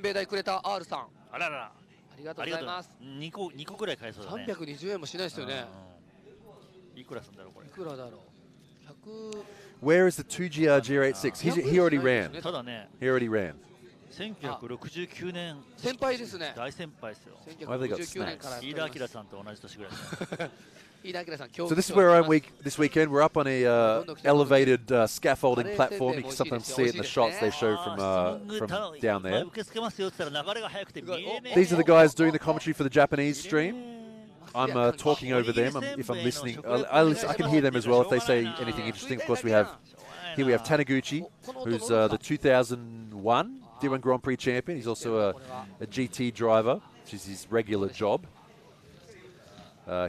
あらら。ありがとうございます。2個ぐらい買えそうだね。320円もしないですよね。いくらすんだろうこれ。いくらだろう。100 Where is the 2GR GR86? He already ran. ただね。 He already ran. 1969年。先輩ですね。大先輩ですよ。1969年から。飯田明さんと同じ年ぐらい。 So this is where I'm this weekend. We're up on a elevated scaffolding platform. You can sometimes see it in the shots they show from down there. These are the guys doing the commentary for the Japanese stream. I'm talking over them if I'm listening. I can hear them as well if they say anything interesting. Of course, we have Taniguchi, who's the 2001 D1 Grand Prix champion. He's also a GT driver. which is his regular job.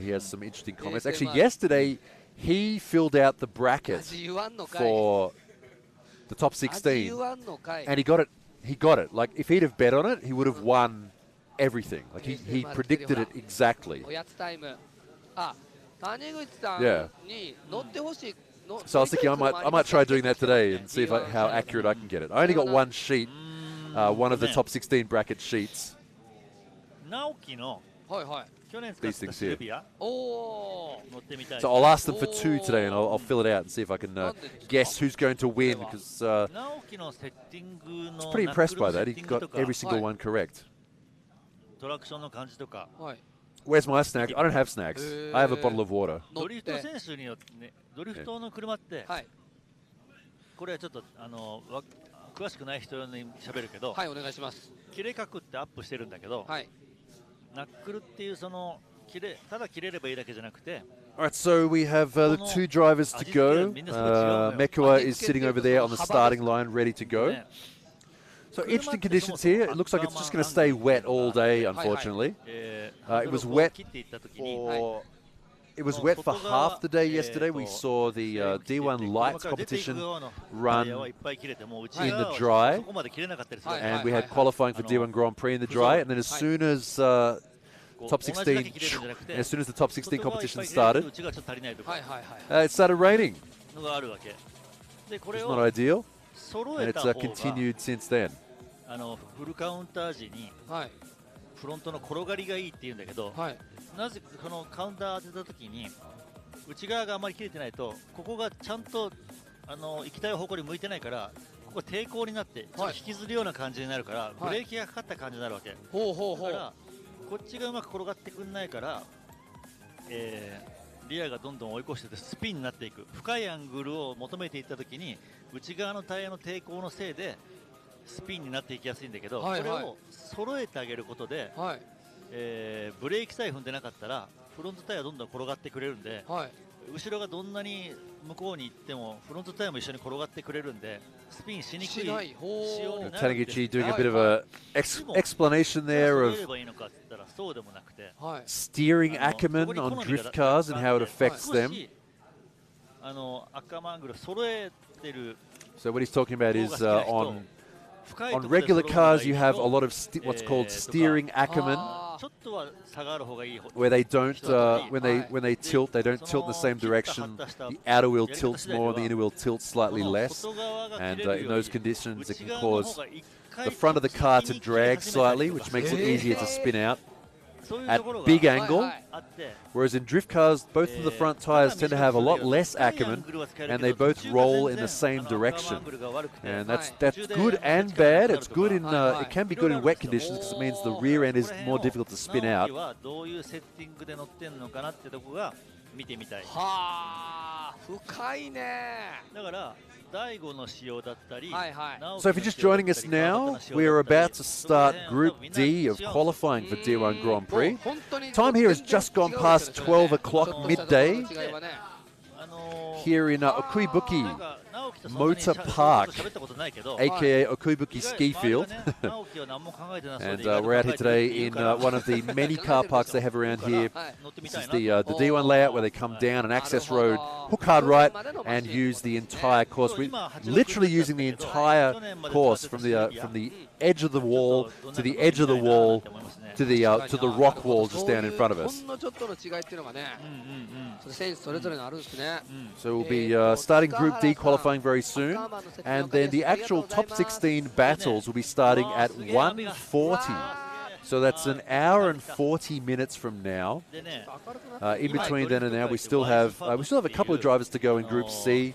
He has some interesting comments. Actually, yesterday he filled out the bracket for the top 16, and he got it. He got it. Like, if he'd have bet on it, he would have won everything. Like, he predicted it exactly. Yeah. So I was thinking I might try doing that today and see how accurate I can get it. I only got one sheet, one of the top 16 bracket sheets. These things here. So I'll ask them for 2 today, and I'll fill it out and see if I can guess who's going to win, because I was pretty impressed by that. He got every single one correct. Where's my snack? I don't have snacks. I have a bottle of water. ドリフト選手によってね、ドリフトの車って、これはちょっと詳しくない人に喋るけど、お願いします。切れ角ってアップしてるんだけど、ナックルっていうそのただ切れればいいだけじゃなくて。Alright, so we have the 2 drivers to go. Mekua is sitting over there on the starting line, ready to go. So interesting conditions here. It looks like it's just going to stay wet all day, unfortunately. It was wet for half the day yesterday. We saw the D1 Lights competition run in the dry, and we had qualifying for D1 Grand Prix in the dry. And then as soon as the top 16 competition started, it started raining. It's not ideal, and it's continued since then. フルカウンター時にフロントの転がりがいいっていうんだけど、なぜこのカウンター当てた時に内側があまり切れてないと、ここがちゃんと行きたい方向に向いてないから、ここ抵抗になってちょっと引きずるような感じになるから、ブレーキがかかった感じになるわけ。だからこっちがうまく転がってくんないから、リアがどんどん追い越しててスピンになっていく。深いアングルを求めていった時に内側のタイヤの抵抗のせいでスピンになっていきやすいんだけど、これを揃えてあげることで、ブレーキさえ踏んでなかったらフロントタイヤどんどん転がってくれるんで、後ろがどんなに向こうに行ってもフロントタイヤも一緒に転がってくれるんで、スピンしにくい仕様になるんです。 Taniguchi doing a bit of a explanation there of steering acumen on drift cars and how it affects them. So what he's talking about is on regular cars you have a lot of what's called steering acumen, where they don't when they tilt, they don't tilt in the same direction. The outer wheel tilts more, the inner wheel tilts slightly less, and in those conditions it can cause the front of the car to drag slightly, which makes it easier to spin out at big angle, whereas in drift cars both of the front tires tend to have a lot less acumen, and they both roll in the same direction, and that's good and bad. It's good in it can be good in wet conditions because it means the rear end is more difficult to spin out. So if you're just joining us now, we are about to start Group D of qualifying for D1 Grand Prix. Time here has just gone past 12 o'clock midday here in Okuibuki Motor Park, aka Okuibuki Ski Field. And we're out here today in one of the many car parks they have around here. This is the D1 layout where they come down an access road, hook hard right, and use the entire course. We're literally using the entire course from the edge of the wall to the edge of the wall to the rock wall just down in front of us. So we'll be starting Group D qualifying very soon, and then the actual top 16 battles will be starting at 1:40. So that's an hour and 40 minutes from now. In between then and now, we still have a couple of drivers to go in Group C.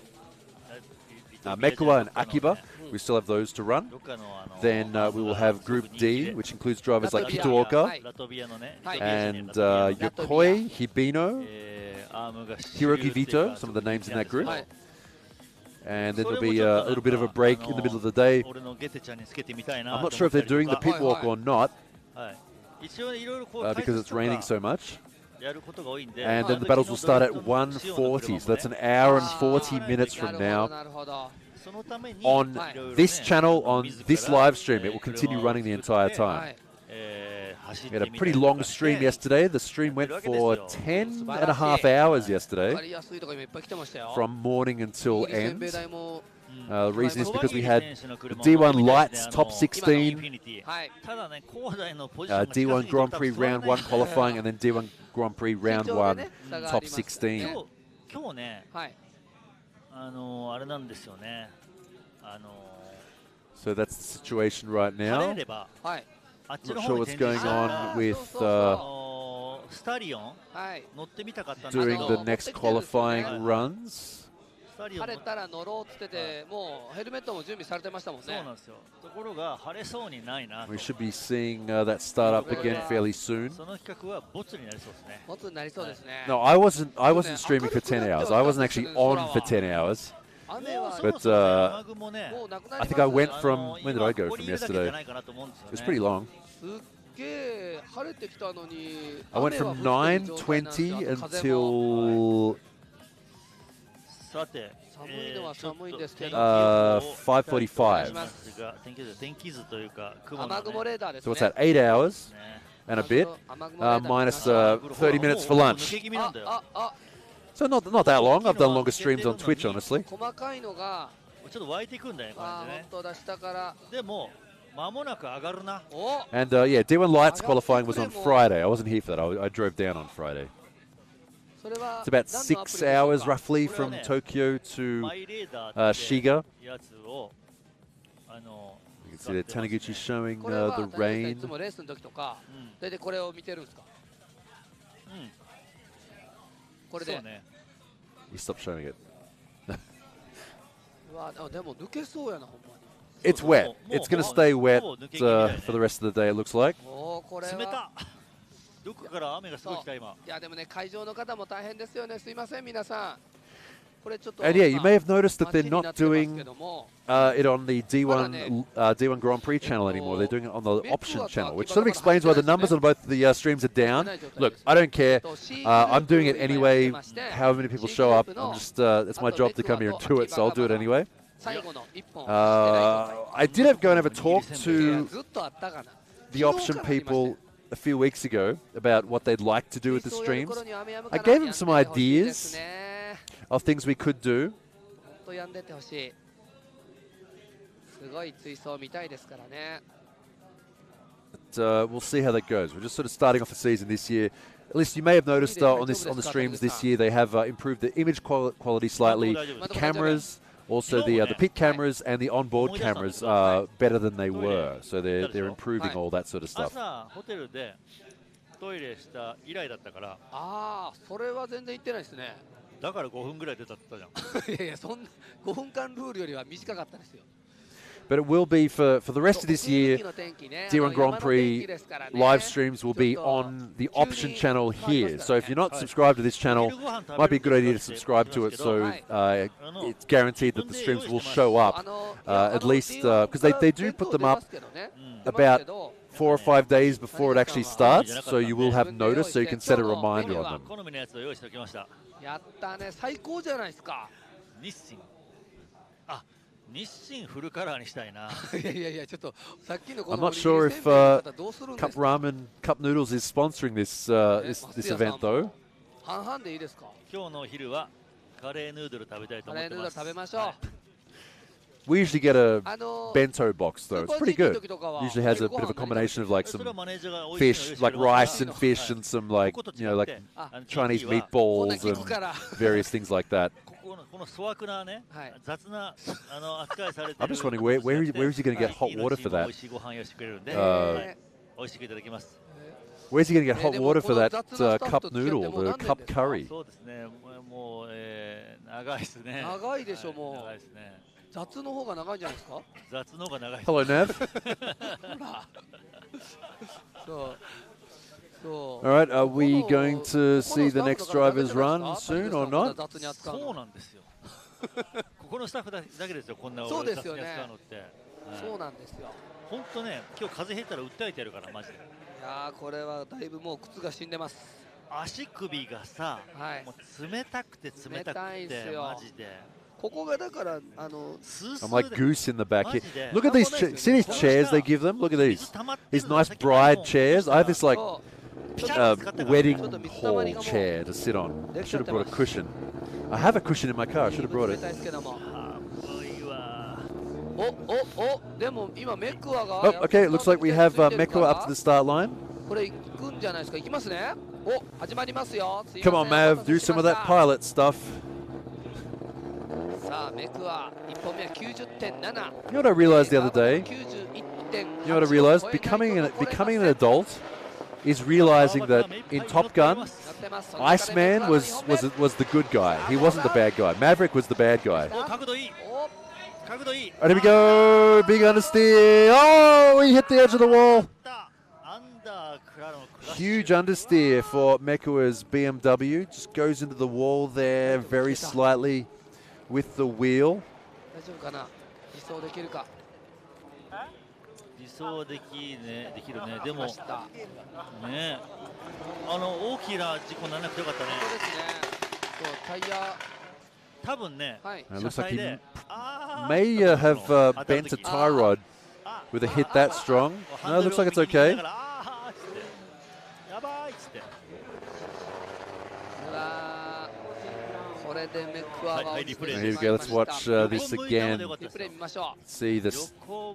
Mekua and Akiba, we still have those to run. Then we will have Group D, which includes drivers like Kitooka and Yokoi, Hibino, Hiroki Vito, some of the names in that group. And then there'll be a little bit of a break in the middle of the day. I'm not sure if they're doing the pit walk or not, because it's raining so much. And then the battles will start at 1:40, so that's an hour and 40 minutes from now. On this channel, on this live stream, it will continue running the entire time. We had a pretty long stream yesterday. The stream went for 10.5 hours yesterday, from morning until end. The reason is because we had D1 Lights Top 16, D1 Grand Prix Round 1 qualifying, and then D1 Grand Prix Round 1 Top 16. 今日ね、あれなんですよね。So that's the situation right now. はい。 Not sure what's going on with doing the next qualifying runs. 晴れたら乗ろうって言ってて、もうヘルメットも準備されてましたもんね。そうなんですよ。ところが晴れそうにないな。 We should be seeing that start up again fairly soon. その企画はボツになりそうですね。ボツになりそうですね。 No, I wasn't streaming for 10 hours. I wasn't actually on for 10 hours. But I think I went from, when did I go from yesterday? It was pretty long. I went from 9:20 until 5:45. So what's that? 8 hours and a bit, minus 30 minutes for lunch. So not that long. I've done longer streams on Twitch, honestly. 細かいのがちょっと湧いていくんだよね、これね。本当だ、下から。でも間もなく上がるな。And yeah, D1 Lights qualifying was on Friday. I wasn't here for that. I drove down on Friday. It's about 6 hours roughly from Tokyo to Shiga. You can see there Taniguchi showing the rain. レースの時とか、大体これを見てるんですか？これで。You stop showing it. It's wet. It's going to stay wet for the rest of the day, it looks like. 冷た。どこから雨がすごい来た今。いやでもね、会場の方も大変ですよね。すいません皆さん。 And yeah, you may have noticed that they're not doing it on the D1 Grand Prix channel anymore. They're doing it on the option channel, which sort of explains why the numbers on both the streams are down. Look, I don't care. I'm doing it anyway. However many people show up, I'm just it's my job to come here and do it, so I'll do it anyway. I did go and have a talk to the option people a few weeks ago about what they'd like to do with the streams. I gave them some ideas of things we could do. But we'll see how that goes. We're just sort of starting off the season this year. At least you may have noticed on the streams this year they have improved the image quality slightly. The cameras, also the pit cameras and the onboard cameras are better than they were. So they're improving all that sort of stuff. トイレした以来だったから。ああ、それは全然言ってないですね。だから5分ぐらい出たって言ったじゃん。いやいや、そんな5分間ルールよりは短かったですよ。But it will be for the rest of this year. D1 Grand Prix live streams will be on the option channel here. So if you're not subscribed to this channel, it might be a good idea to subscribe to it. So it's guaranteed that the streams will show up at least because they do put them up about 4 or 5 days before it actually starts. So you will have notice, so you can set a reminder on them. やったね、最高じゃないですか。日清。あ。日清フルカラーにしたいな。いやいやいや、ちょっとさっきのこ I'm の not sure if Cup Ramen Cup Noodles is sponsoring this this event though. 半々でいいですか。今日のお昼はカレーヌードル食べたいと思ってます。カレーヌードル食べましょう。We usually get a bento box though. It's pretty good. Usually has a bit of a combination of like some fish, like rice and fish, and some like like Chinese meatballs and various things like that. I'm just wondering where is he going to get hot water for that? Where's he going to get hot water for that cup noodle, the cup curry? 長いですね。長いでしょもう。長いですね。雑の方が長いんじゃないですか。雑の方が長い。Hello, Nev. All right, are we going to see the next drivers run soon or not? そうなんですよ。ここのスタッフだけですよ、こんなそうですよね。そうなんですよ。本当ね、今日風邪ひいたら訴えてやるからマジで。いやー、これはだいぶもう靴が死んでます。足首がさ、もう冷たくて冷たくてマジで。I'm like Goose in the back here. Look at these. See these chairs they give them? Look at these. These nice bride chairs. I have this like wedding hall chair to sit on. Should have brought a cushion. I have a cushion in my car. I should have brought it. Oh, okay. It looks like we have Mekua up to the start line. Come on, Mav. Do some of that pilot stuff. You know what I realized the other day? You know what I realized? Becoming an adult is realizing that in Top Gun, Iceman was the good guy. He wasn't the bad guy. Maverick was the bad guy. Right, here we go. Big understeer. Oh, he hit the edge of the wall. Huge understeer for Mekua's BMW. Just goes into the wall there very slightly with the wheel. 理想できるね。でもね、大きな事故にならなくてよかったね。タイヤ多分ね、It looks like he may have bent a tie rod with a hit that strong. No, it looks like it's okay. Here we go, let's watch this again. See the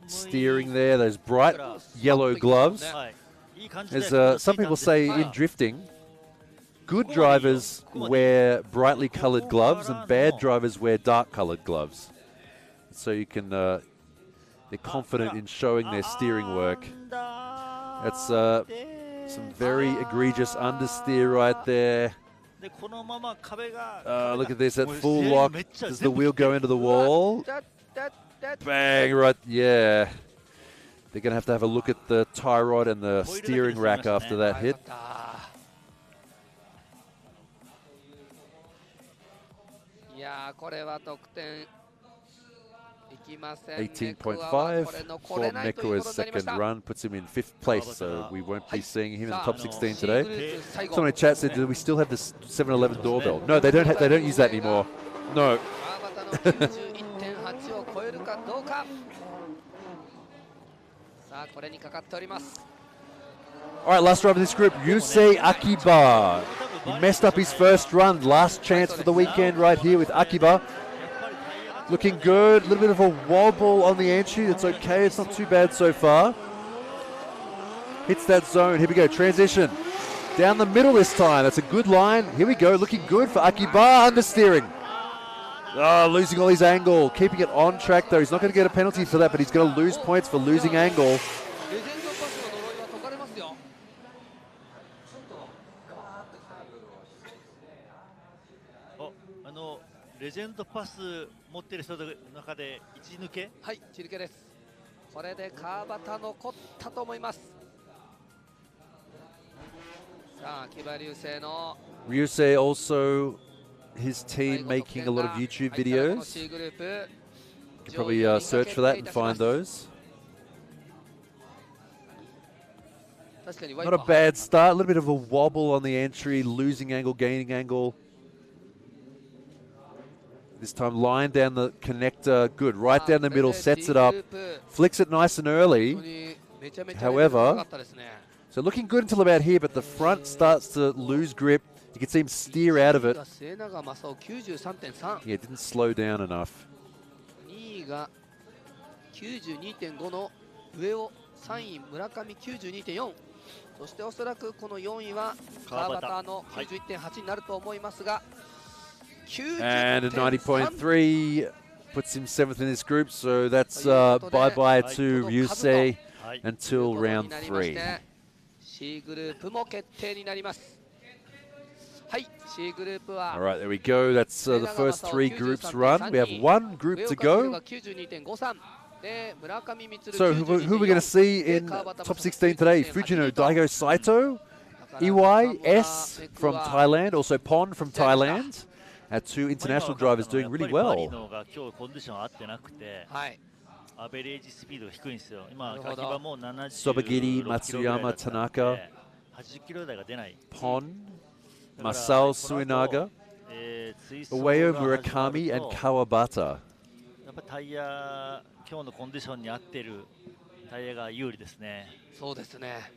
steering there, those bright yellow gloves. As some people say in drifting, good drivers wear brightly colored gloves and bad drivers wear dark colored gloves. So you can, they're confident in showing their steering work. That's some very egregious understeer right there. Look at this, at full lock. Does the wheel go into the wall? Bang, right, yeah. They're going to have a look at the tie rod and the steering rack after that hit. 18.5 for Mekua's second run, puts him in 5th place, so we won't be seeing him in the top 16 today. Someone in chat said, do we still have the 7-Eleven doorbell? No, they don't use that anymore. No. All right, last driver of this group, Yusei Akiba. He messed up his first run. Last chance for the weekend right here with Akiba. Looking good. A little bit of a wobble on the entry. It's okay. It's not too bad so far. Hits that zone. Here we go. Transition. Down the middle this time. That's a good line. Here we go. Looking good for Akiba. Understeering. Oh, losing all his angle. Keeping it on track, though. He's not going to get a penalty for that, but he's going to lose points for losing angle. Legend pass 持っている人の中で一抜け？はい、一抜けです。これで川端残ったと思います。さあ、秋葉流星の Ryusei also his team making a lot of YouTube videos. You can probably search for that and find those. Not a bad start. A little bit of a wobble on the entry, losing angle, gaining angle. This time line down the connector, good. Right down the middle, sets it up. Flicks it nice and early. However, so looking good until about here, but the front starts to lose grip. You can see him steer out of it. Yeah, it didn't slow down enough. 92.5 の上を3位村上 92.4 そしておそらくこの4位は川端の 91.8 になると思いますが And a 90.3 puts him 7th in this group, so that's bye-bye to Ryusei until round 3. C グループも決定になります。はい、C グループは All right, there we go. That's the first 3 groups run. We have 1 group to go. So who are we going to see in top 16 today? Fujino Daigo Saito, Iwai S from Thailand, also Pon from Thailand. Our 2 international drivers doing really well. Sobagiri, Matsuyama, Tanaka, Pon, Masao Suinaga. Ueo, Murakami, and Kawabata. やっぱタイヤ、今日のコンディションに合っているタイヤが有利ですね。そうですね。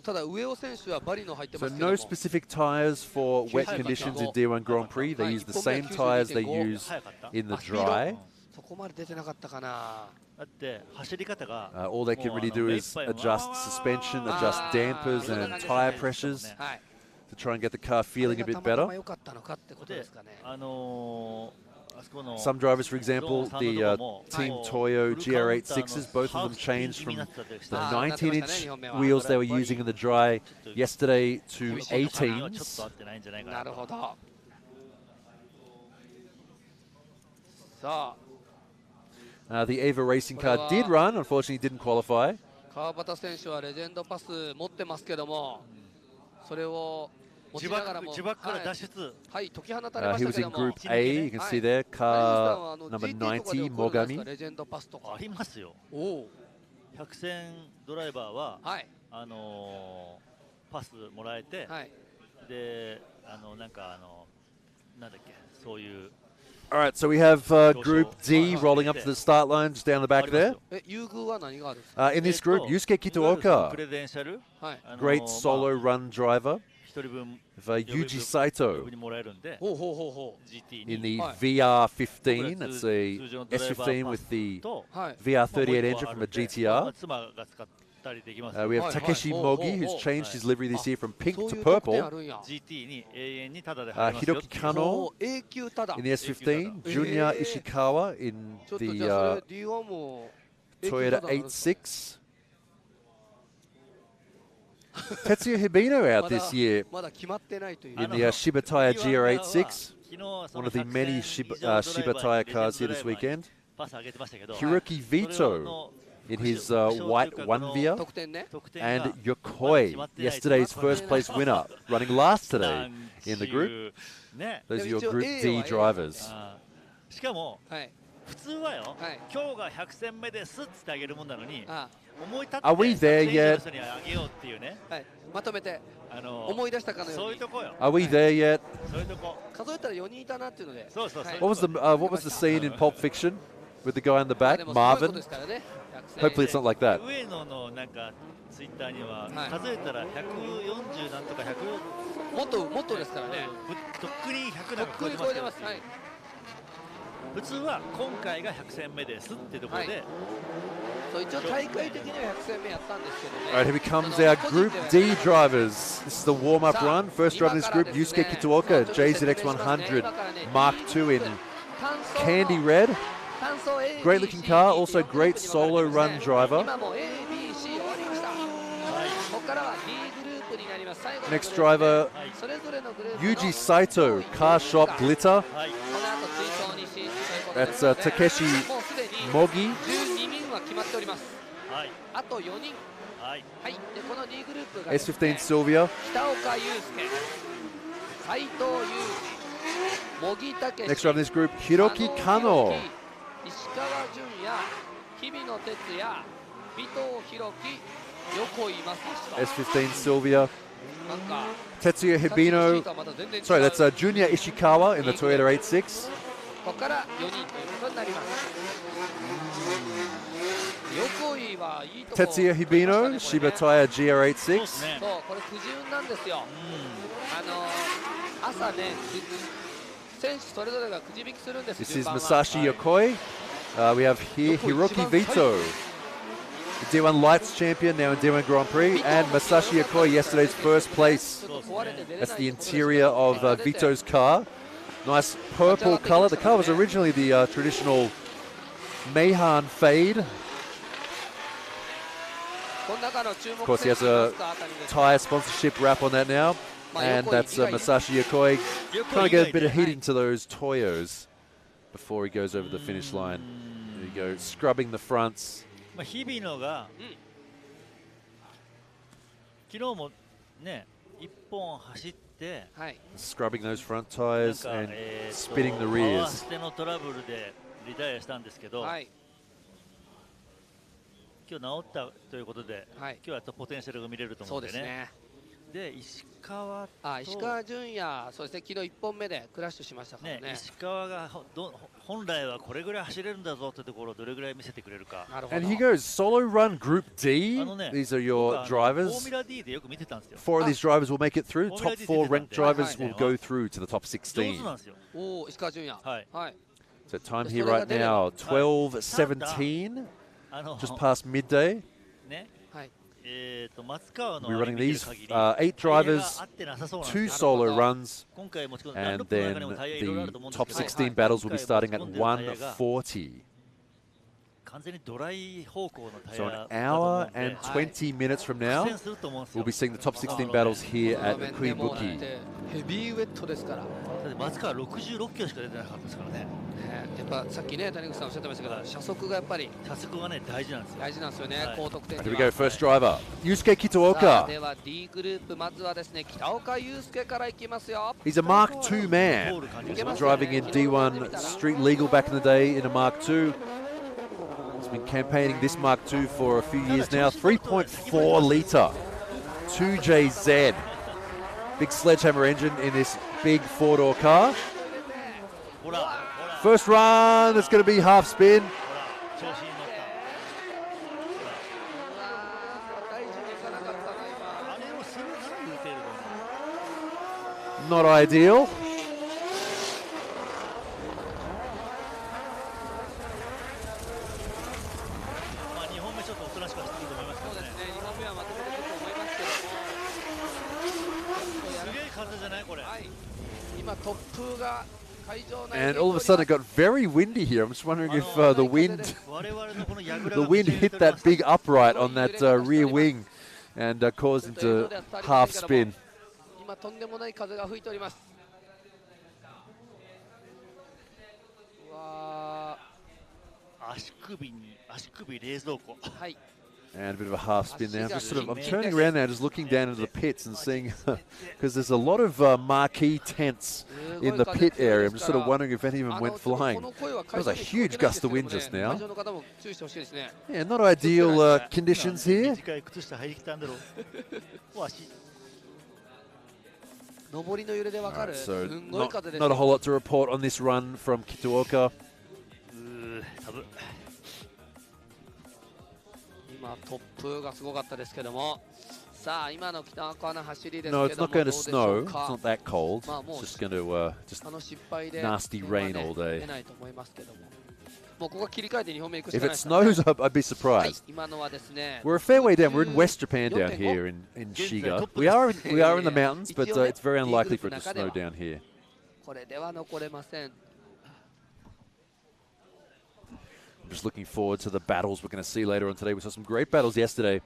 ただ上尾選手はバリの入ってま So すけども。 no specific tyres for wet conditions in D1 Grand Prix. They use the same tyres they use in the dry. そこまで出てなかったかな。だって走り方が All they can really do is adjust suspension, adjust dampers and tyre pressures to try and get the car feeling a bit better. 良かったのかってことですかね。Some drivers, for example, the Team Toyo GR86s, both of them changed from the 19-inch wheels they were using in the dry yesterday to 18s. なるほど。さあ。 The Ava racing car did run, unfortunately didn't qualify. 川端選手はレジェンドパス持ってますけども、それを持ちながらも、はい、解き放たれま He した was け in ども、 Group A. You can see there, car number 90, Mogami. レジェンドパスとかありますよ。百戦ドライバーは、パスもらえて、で、なんだっけ、そういう。 All right, so we have Group D rolling up to the start line just down the back there. In this group, Yusuke Kitaoka, great solo run driver. Yuji Saito in the VR15. That's a S15 with the VR38 engine from a GTR. We have Takeshi Mogi, who's changed his livery this year from pink to purple. Hiroki Kano in the S15. Junya Ishikawa in the Toyota 86. Tetsuya Hibino out this year in the Shibataya GR86. One of the many Shibataya cars here this weekend. Hiroki Vito in his white One-Via, and Yokoi, yesterday's first place winner, running last today in the group. Those are your Group D drivers. しかも普通はよ、今日が100戦目ですって言ってあげるもんなのに、思い立って Are we there yet? 人にあげようっていうね。まとめて思い出したかのように。そういうとこよ。 Are we there yet? そういうとこ。数えたら4人いたなっていうので。そうそうそう。What was the scene in Pulp Fiction with the guy in the back, Marvin? Hopefully it's not like that. 上野のなんかツイッターには数えたら140なんとか100もっとですからね。とっくに100なんか超えてます。普通は今回が100戦目ですっていうところで。そう一応大会的には100戦目やったんですけどね。 All right, here becomes our Group D drivers. This is the warm-up run. First driver in this group, Yusuke Kitaoka, JZX100 Mark II in candy red. Great looking car, also great solo run driver. Next driver, Yuji Saito, car shop glitter. That's Takeshi Mogi. S15 Sylvia. Next driver in this group, Hiroki Kano. S15 Sylvia. Tetsuya Hibino. Sorry, that's Junya Ishikawa in the Toyota 86. Tetsuya Hibino, Shibataya GR86. This is Masashi Yokoi. We have here Hiroki Vito, the D1 Lights champion, now in D1 Grand Prix, and Masashi Yokoi, yesterday's first place. That's the interior of Vito's car. Nice purple color. The car was originally the traditional Meihan fade. Of course, he has a tyre sponsorship wrap on that now. And that's Masashi Yokoi trying to get a bit of heat into those Toyos before he goes over the finish line. There you go, scrubbing the fronts. 日比野が昨日もね一本走って scrubbing those front tires and spinning the rears. 捨てのトラブルでリタイアしたんですけど、今日治ったということで、今日はポテンシャルが見れると思うんでね。で石川と石川純也、そうですね、昨日1本目でクラッシュしましたからね。石川が本来はこれぐらい走れるんだぞってところをどれぐらい見せてくれるか。And he goes solo run Group D. These are your drivers. フォーミュラ D でよく見てたんですよ。 4 of these drivers will make it through. Top 4 ranked drivers will go through to the top 16. 上手なんですよ。石川純也。はい。 So time here right now, 12:17, just past midday. We're running these 8 drivers, 2 solo runs, and then the top 16 battles will be starting at 1:40. So an hour and 20 minutes from now, we'll be seeing the top 16 battles here at Okuibuki. ヘビーウェットですから。松川66キロしか出てなかったですからね。やっぱさっきね、谷口さんおっしゃってましたけど、車速がやっぱり車速がね大事なんですよ。大事なんですよね。高得点。Here we go, first driver, Yusuke Kitaoka. では D グループまずはですね、北岡祐介からいきますよ。 He's a Mark II man. He's been driving in D1 Street Legal back in the day in a Mark II. He's been campaigning this Mark II for a few years now. 3.4 litre, 2JZ. Big sledgehammer engine in this big 4-door car. First run, it's going to be half spin. Not ideal. And all of a sudden it got very windy here. I'm just wondering if the wind hit that big upright on that rear wing and caused him to half spin. And a bit of a half spin there. I'm turning around now, just looking down into the pits and seeing, because there's a lot of marquee tents in the pit area. I'm just sort of wondering if any of them went flying. There was a huge gust of wind just now. Yeah, not ideal conditions here. Right, so not a whole lot to report on this run from Kitaoka. 今トップがすごかったですけども、さあ今の北岡の走りですけど No, も、 it's not going to snow. It's not that cold. It's just going to just 失敗で nasty rain all 出 day. ないと思いますけども、もうここは切り替えて2本目行くし If かない it ですからね。 snows, I'd be surprised. 今のはですね、 We're a fair way down. We're in West Japan down here in Shiga. We are in the mountains, but it's very unlikely for it to snow down here. これでは残れません。 Just looking forward to the battles we're going to see later on today. We saw some great battles yesterday.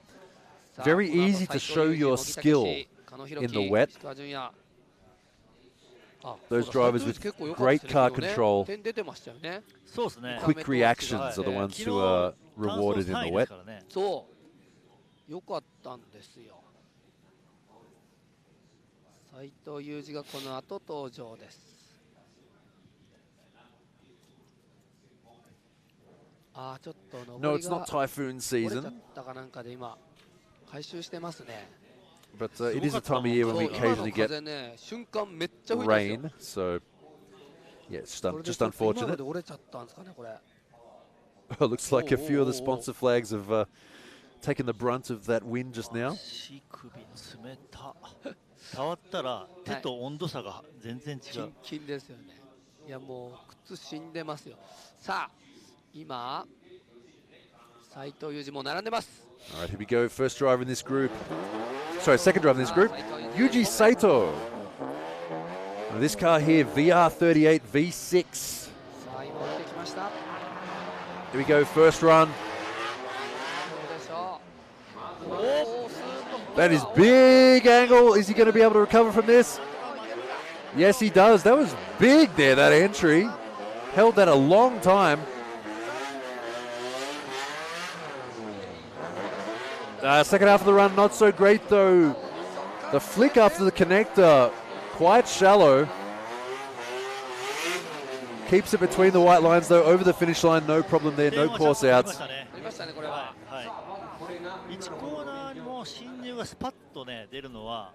Very easy to show your skill in the wet. Those drivers with great car control, quick reactions are the ones who are rewarded in the wet. そうよかったんですよ。斉藤祐二がこの後登場です。 No, it's not typhoon season. But it is a time of year when we occasionally get rain, so yeah, it's just unfortunate. Looks like a few of the sponsor flags have taken the brunt of that wind just now. 触ったら手と温度差が全然違う。キンキンですよね。いやもう靴死んでますよ。さあ。 今、斉藤祐二も並んでます。 All right, here we go. First driver in this group. Sorry, second driver in this group. Yuji Saito. Now this car here, VR38 V6. Here we go, first run. That is big angle. Is he going to be able to recover from this? Yes, he does. That was big there, that entry. Held that a long time. Second half of the run, not so great though. The flick after the connector, quite shallow. Keeps it between the white lines though, over the finish line, no problem there, no course outs. 1コーナーにも進入がスパッとね出るのは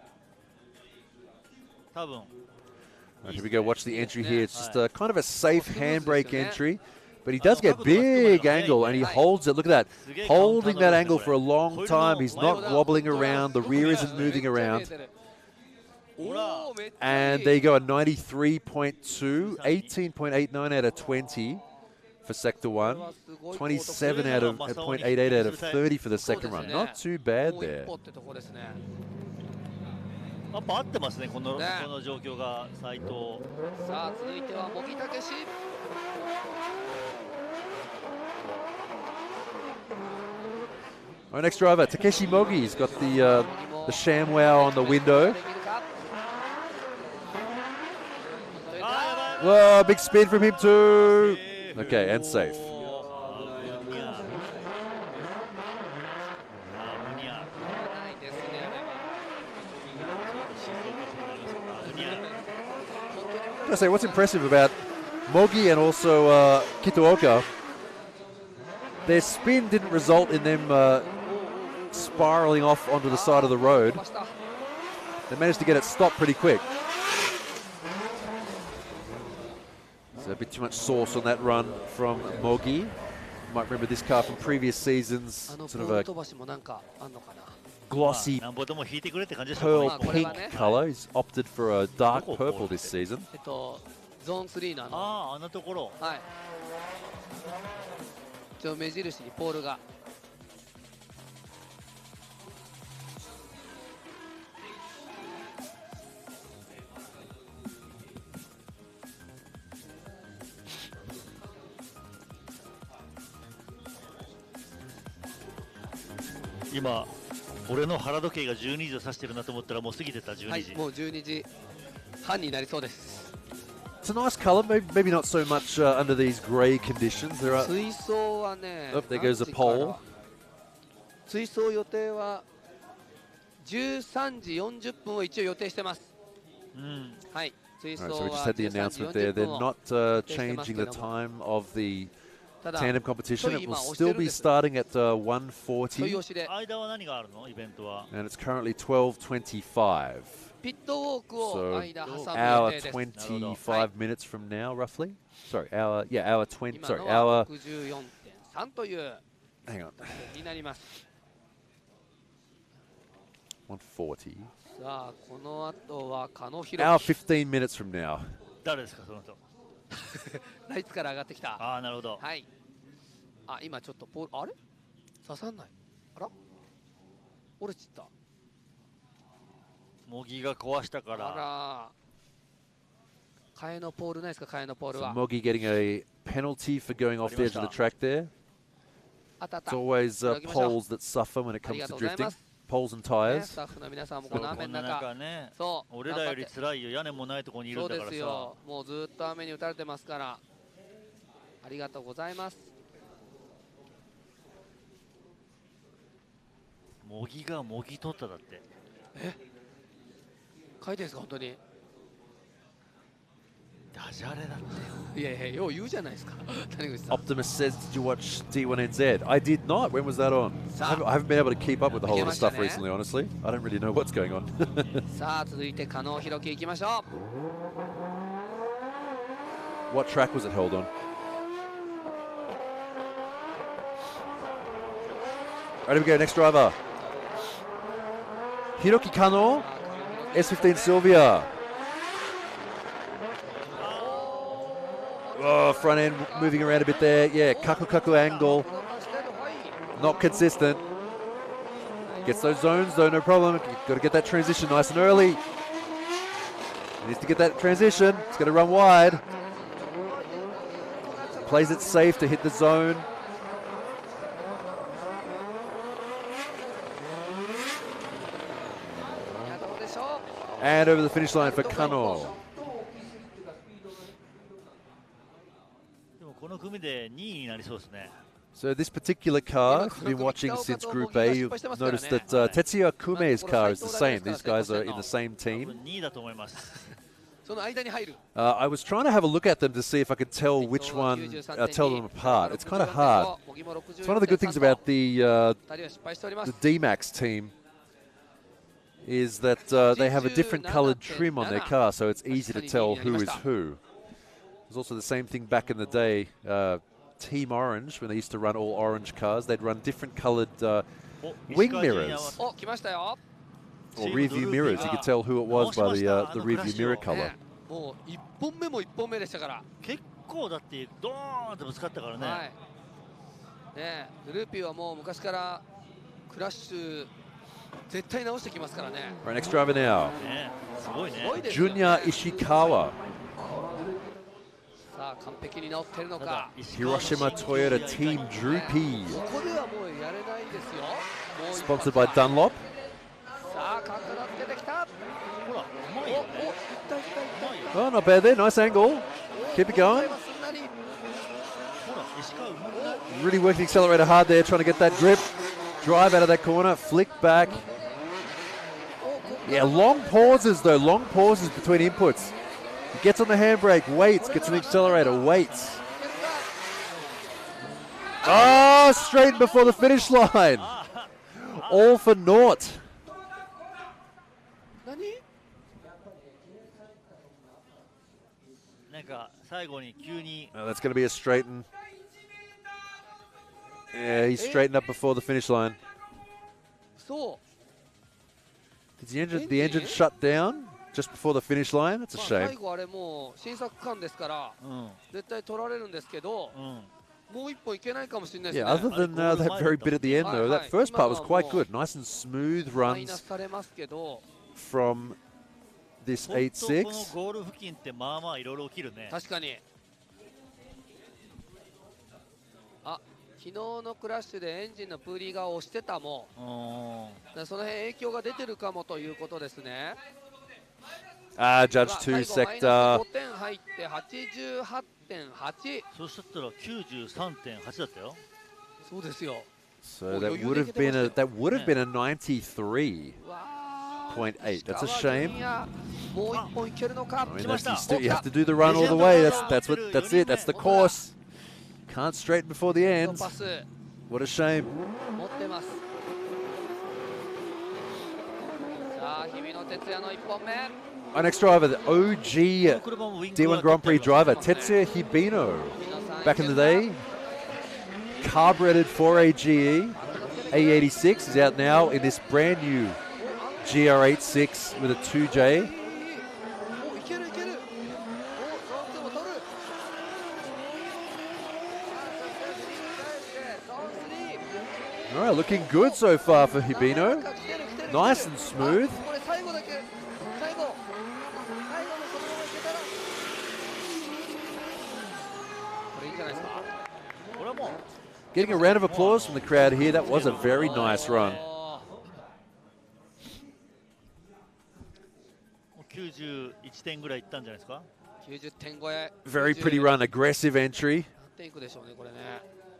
Here we go, watch the entry here. It's just kind of a safe handbrake entry. But he does get big angle, and he holds it. Look at that. Holding that angle for a long time. He's not wobbling around. The rear isn't moving around. And there you go, a 93.2, 18.89 out of 20 for Sector 1. 27 out of 0.88 out of 30 for the second run. Not too bad there. やっぱ合ってますね、この状況が、斉藤。さあ、続いては茂木武史。Our next driver, Takeshi Mogi, has got the ShamWow on the window. Whoa, big spin from him too. Okay, and safe. I say, what's impressive about Mogi and also Kitooka, their spin didn't result in them spiraling off onto the side of the road. They managed to get it stopped pretty quick. So a bit too much sauce on that run from Mogi. You might remember this car from previous seasons, sort of a glossy pearl pink color. He's opted for a dark purple this season. ゾーン3のあんなところ。はい。一応目印にポールが。今俺の腹時計が12時を指してるなと思ったらもう過ぎてた12時。はい、もう12時半になりそうです。It's a nice color, maybe not so much under these grey conditions. There are. 追走はね。Oh, there goes a pole. 追走予定は13時40分を一応予定してます。はい。追走 Right, so we は just had the announcement there. They're not changing the time of the tandem competition. It will still be starting at 1:40. 間は何があるの？イベントは。And it's currently 12:25. ピットウォークを間挟む予定です。Hour 25 minutes from now, roughly. Sorry, hour 20. Sorry, hour. 64.3という。Hang on. になります。1:40. さあ、この後は加納弘樹。Hour 15 minutes from now. 誰ですかその人？ライツから上がってきた。ああ、なるほど。はい。あ、今ちょっとポール、あれ？刺さんない。あら？折れちった。模擬が壊したから。あら。替えのポールないですか？替えのポールは。So Mogi getting a penalty for going off the edge of the track there. It's always poles that suffer when it comes to drifting. Poles and tires. スタッフの皆さんもこの雨の中ね。そう。俺らより辛いよ。屋根もないところにいるんだからさ。そうですよ。もうずっと雨に打たれてますから。ありがとうございます。模擬が模擬取っただって。え？書いてんですか本当に？ダジャレだって。いやいや、よう言うじゃないですか。谷口さん。Optimus says, did you watch D1NZ? I did not. When was that on? I haven't been able to keep up with a whole lot of stuff recently, honestly. I don't really know what's going on. さあ、続いて加納弘樹行きましょう。What track was it held on? Ready we go, next driver. Hiroki Kano, S15 Sylvia. Oh, front end moving around a bit there. Yeah, kaku angle. Not consistent. Gets those zones though, no problem. Got to get that transition nice and early. Needs to get that transition. It's going to run wide. Plays it safe to hit the zone. And over the finish line for Kano. So this particular car, I've been watching since Group A. You've noticed that Tetsuya Kume's car is the same. These guys are in the same team. I was trying to have a look at them to see if I could tell which one, tell them apart. It's kind of hard. It's one of the good things about the D-Max team. is that they have a different colored trim on their car, so it's easy to tell who is who. There's also the same thing back in the day, Team Orange, when they used to run all orange cars, they'd run different colored wing mirrors. Or rear-view mirrors. You could tell who it was by the rear-view mirror color. もう1本目も1本目でしたから。結構だってドーンとぶつかったからね。はい。ね、ルーピーはもう昔からクラッシュ絶対直してきますからね。Right, next driver now. ね、すごいね。Junya Ishikawa. さあ完璧に直ってるのか。Hiroshima Toyota Team Droopy. ここではもうやれないですよ。Sponsored by Dunlop. さあ角度つけてきた。ほら、うまいよね。Oh, not bad there. Nice angle. Keep it going. Really working the accelerator hard there, trying to get that grip. Drive out of that corner, flick back. Yeah, long pauses though, long pauses between inputs. He gets on the handbrake, waits, gets on the accelerator, waits. Oh, straight before the finish line. All for naught. Oh, that's going to be a straighten. Yeah, he straightened up before the finish line. Did the engine shut down just before the finish line? That's a shame. Yeah, other than that very bit at the end though, that first part was quite good. Nice and smooth runs from this 8.6. ゴール付近ってまあまあいろいろ起きるね。確かに。あ、昨日のクラッシュでエンジンのプーリーが押してたもん。その辺影響が出てるかもということですね。Judge 2 sector. 5点入って 88.8。そうしたら 93.8 だったよ。そうですよ。So that would have been a 93.8. That's a shame. You have to do the run all the way. That's it. That's the course. Can't straighten before the end. What a shame. Our next driver, the OG D1 Grand Prix driver, Tetsuya Hibino. Back in the day, carbureted 4AGE, A86 is out now in this brand new GR86 with a 2J. All right, looking good so far for Hibino. Nice and smooth. Getting a round of applause from the crowd here. That was a very nice run. 91点ぐらいいったんじゃないですか。90点超え。 Very pretty run, aggressive entry.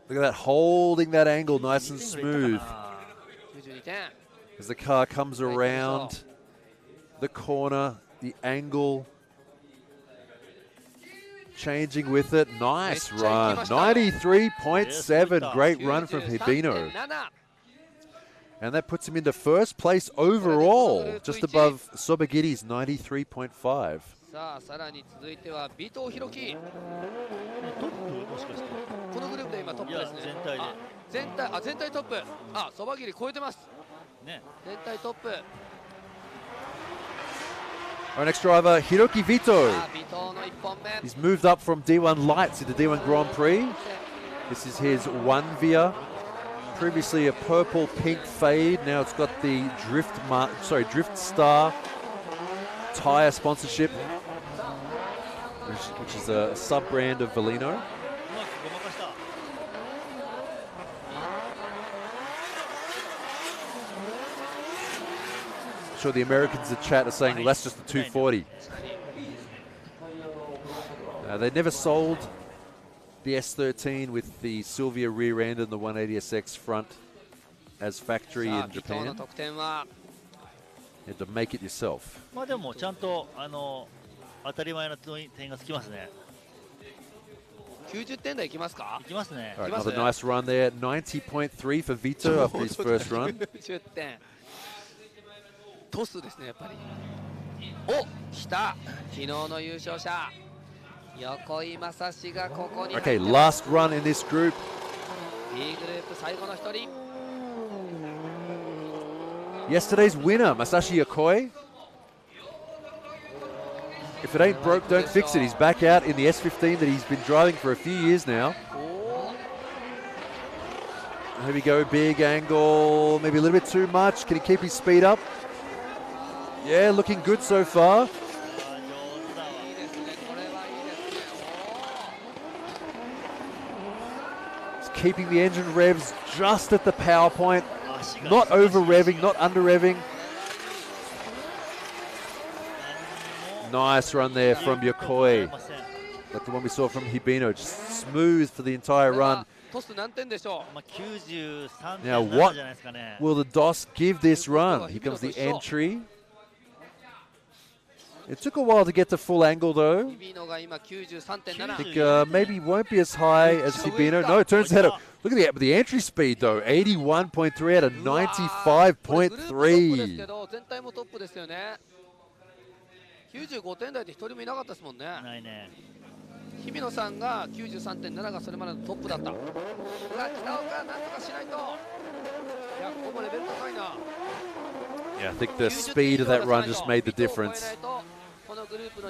Look at that, holding that angle nice and smooth. As the car comes around the corner, the angle changing with it. Nice run. 93.7. Great run from Hibino. And that puts him into first place overall, just above Sobagiri's 93.5. さあさらに続いては尾藤弘樹。このグループで今トップですね。全体トップ。あ、そば切り超えてます。ね。全体トップ。Our next driver, Hiroki Vito. He's moved up from D1 Lights into D1 Grand Prix. This is his 1 Previously a purple-pink fade. Now it's got the Drift Star tire sponsorship, which is a sub-brand of Velino. I'm sure the Americans in chat are saying, well, that's just the 240. They never sold the S13 with the Silvia rear end and the 180SX front as factory in Japan. You had to make it yourself. まあでもちゃんと当たり前の点がつきますね。90点台いきますか？いきますね。Right, another nice run there. 90.3 for Vito after his first run. 90点。トスですね、やっぱり。お、来た、昨日の優勝者横井正史がここに。 Okay, last run in this group. B グループ最後の一人。 Yesterday's winner, Masashi Yokoi. If it ain't broke, don't fix it. He's back out in the S15 that he's been driving for a few years now. Here we go, big angle, maybe a little bit too much. Can he keep his speed up? Yeah, looking good so far. He's keeping the engine revs just at the power point. Not over revving, not under revving. Nice run there from Yokoi. Like the one we saw from Hibino, just smooth for the entire run. Now what will the DOS give this run? Here comes the entry. It took a while to get to full angle though. I think maybe won't be as high as Hibino. No, it turns out, look at the entry speed though, 81.3 out of 95.3. 95点台で一人もいなかったですもんね。ないね。日比野さんが 93.7 がそれまでのトップだった。うわ、北岡なんとかしないと。いや、ここもレベル高いな。Yeah, I think the speed of that run just made the difference.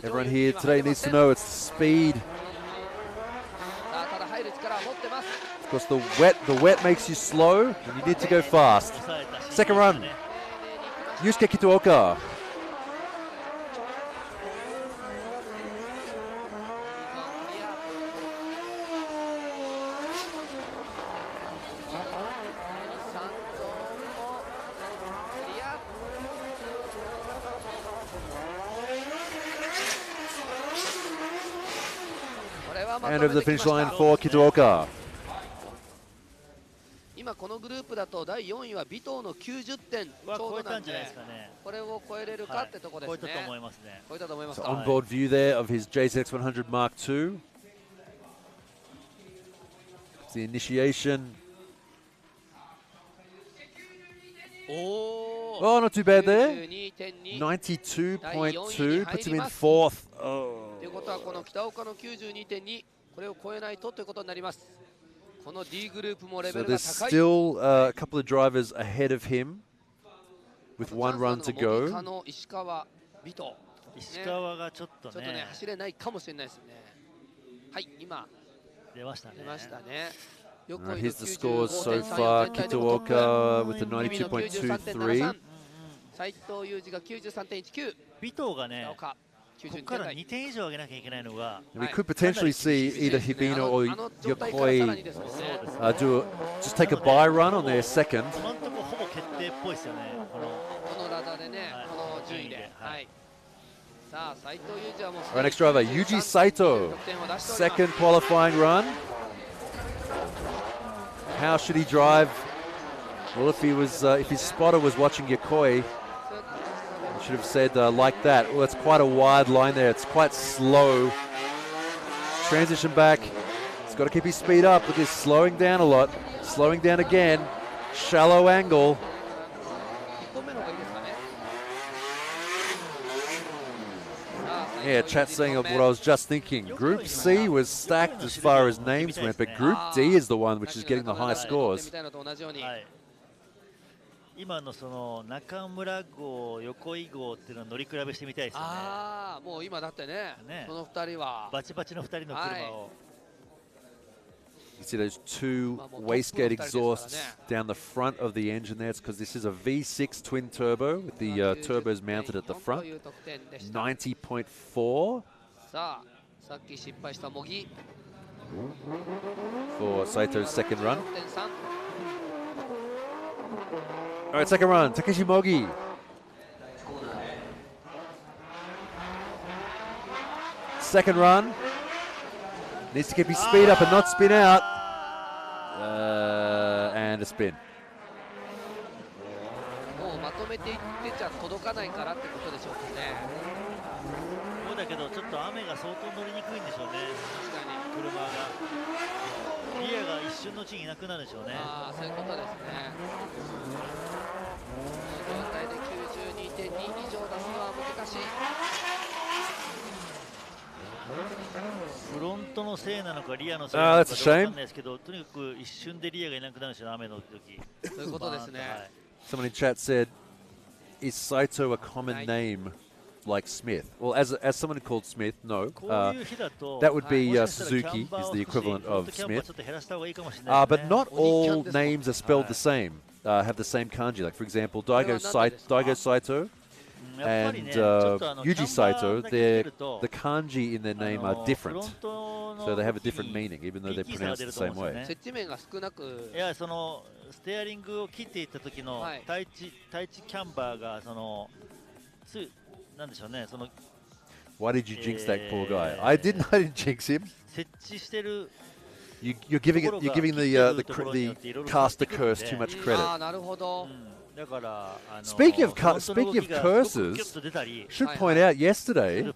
Everyone here today needs to know it's the speed. Of course, the wet makes you slow, and you need to go fast. Second run, Yusuke Kitaoka. And over the finish line for Kitaoka. 今このグループだと第4位は尾藤の90点ちょうどなんで、これを超えれるかってとこですね。超えたと思いますね。超えたと思います。 Onboard view there of his JZX100 Mark II. It's the initiation. Oh, not too bad there. 92.2 puts him in fourth. Oh. ということはこの北岡の 92.2 これを超えないとということになります。この D グループもレベ So ルが there's 高い。 still a couple of drivers ahead of him with one run to go. カノ、石川、尾藤。石川がちょっとね走れないかもしれないですね。はい、今出ましたね。出ましたね。 Here's the scores so far. Kitaoka with a 92.23. 斉藤裕二が 93.19。尾藤がね、ここから2点以上上げなきゃいけないのが。 We could potentially see either Hibino or Yokoi just take a bye run on their second. 今のところほぼ決定っぽいですよね。このラダでね、この順位で。はい。さあ、斉藤裕二はもう。Our next driver, Yuji Saito, second qualifying run. How should he drive? Well, if his spotter was watching Yokoi, he should have said like that. Well, it's quite a wide line there. It's quite slow. Transition back. He's got to keep his speed up. Look, he's slowing down a lot. Slowing down again. Shallow angle. Yeah, chat saying what I was just thinking. Group C was stacked as far as names went, but Group D is the one which is getting the high scores. 今のその中村号、横井号っていうのを乗り比べしてみたいですよね。ああ、もう今だってね、その2人はバチバチの2人の車を。You see those two wastegate exhausts down the front of the engine there. It's because this is a V6 twin turbo with the turbos mounted at the front. 90.4 for Saito's second run. All right, second run, Takeshi Mogi. Second run. Needs to keep his speed up and not spin out. And a spin. もうまとめていってちゃ届かないからってことでしょうかね。そうだけどちょっと雨が相当乗りにくいんでしょうね。確かに車が。ギアが一瞬のうちにいなくなるでしょうね。ああ、そういうことですね。この状態で 92.2トのせいなのかリアのせいなのか that's わ a か shame. んないですけど、とにかく一瞬でリアがいなくなるんですよ、雨の時。そういうことですね。Someone in chat said, "Is Saito a common name like Smith?" Well, as someone called Smith, no. That would be Suzuki is the equivalent of Smith. But not all names are spelled the same. Have the same kanji. Like for example, Daigo Saito and Yuji Saito, the kanji in their name are different. So they have a different meaning, even though they're pronounced the same way. いや、そのステアリングを切っていった時の対地キャンバーがなんでしょうね、その Why did you jinx that poor guy? I didn't jinx him. 設置してる You're giving the caster curse too much credit. Speaking of curses, should point out yesterday,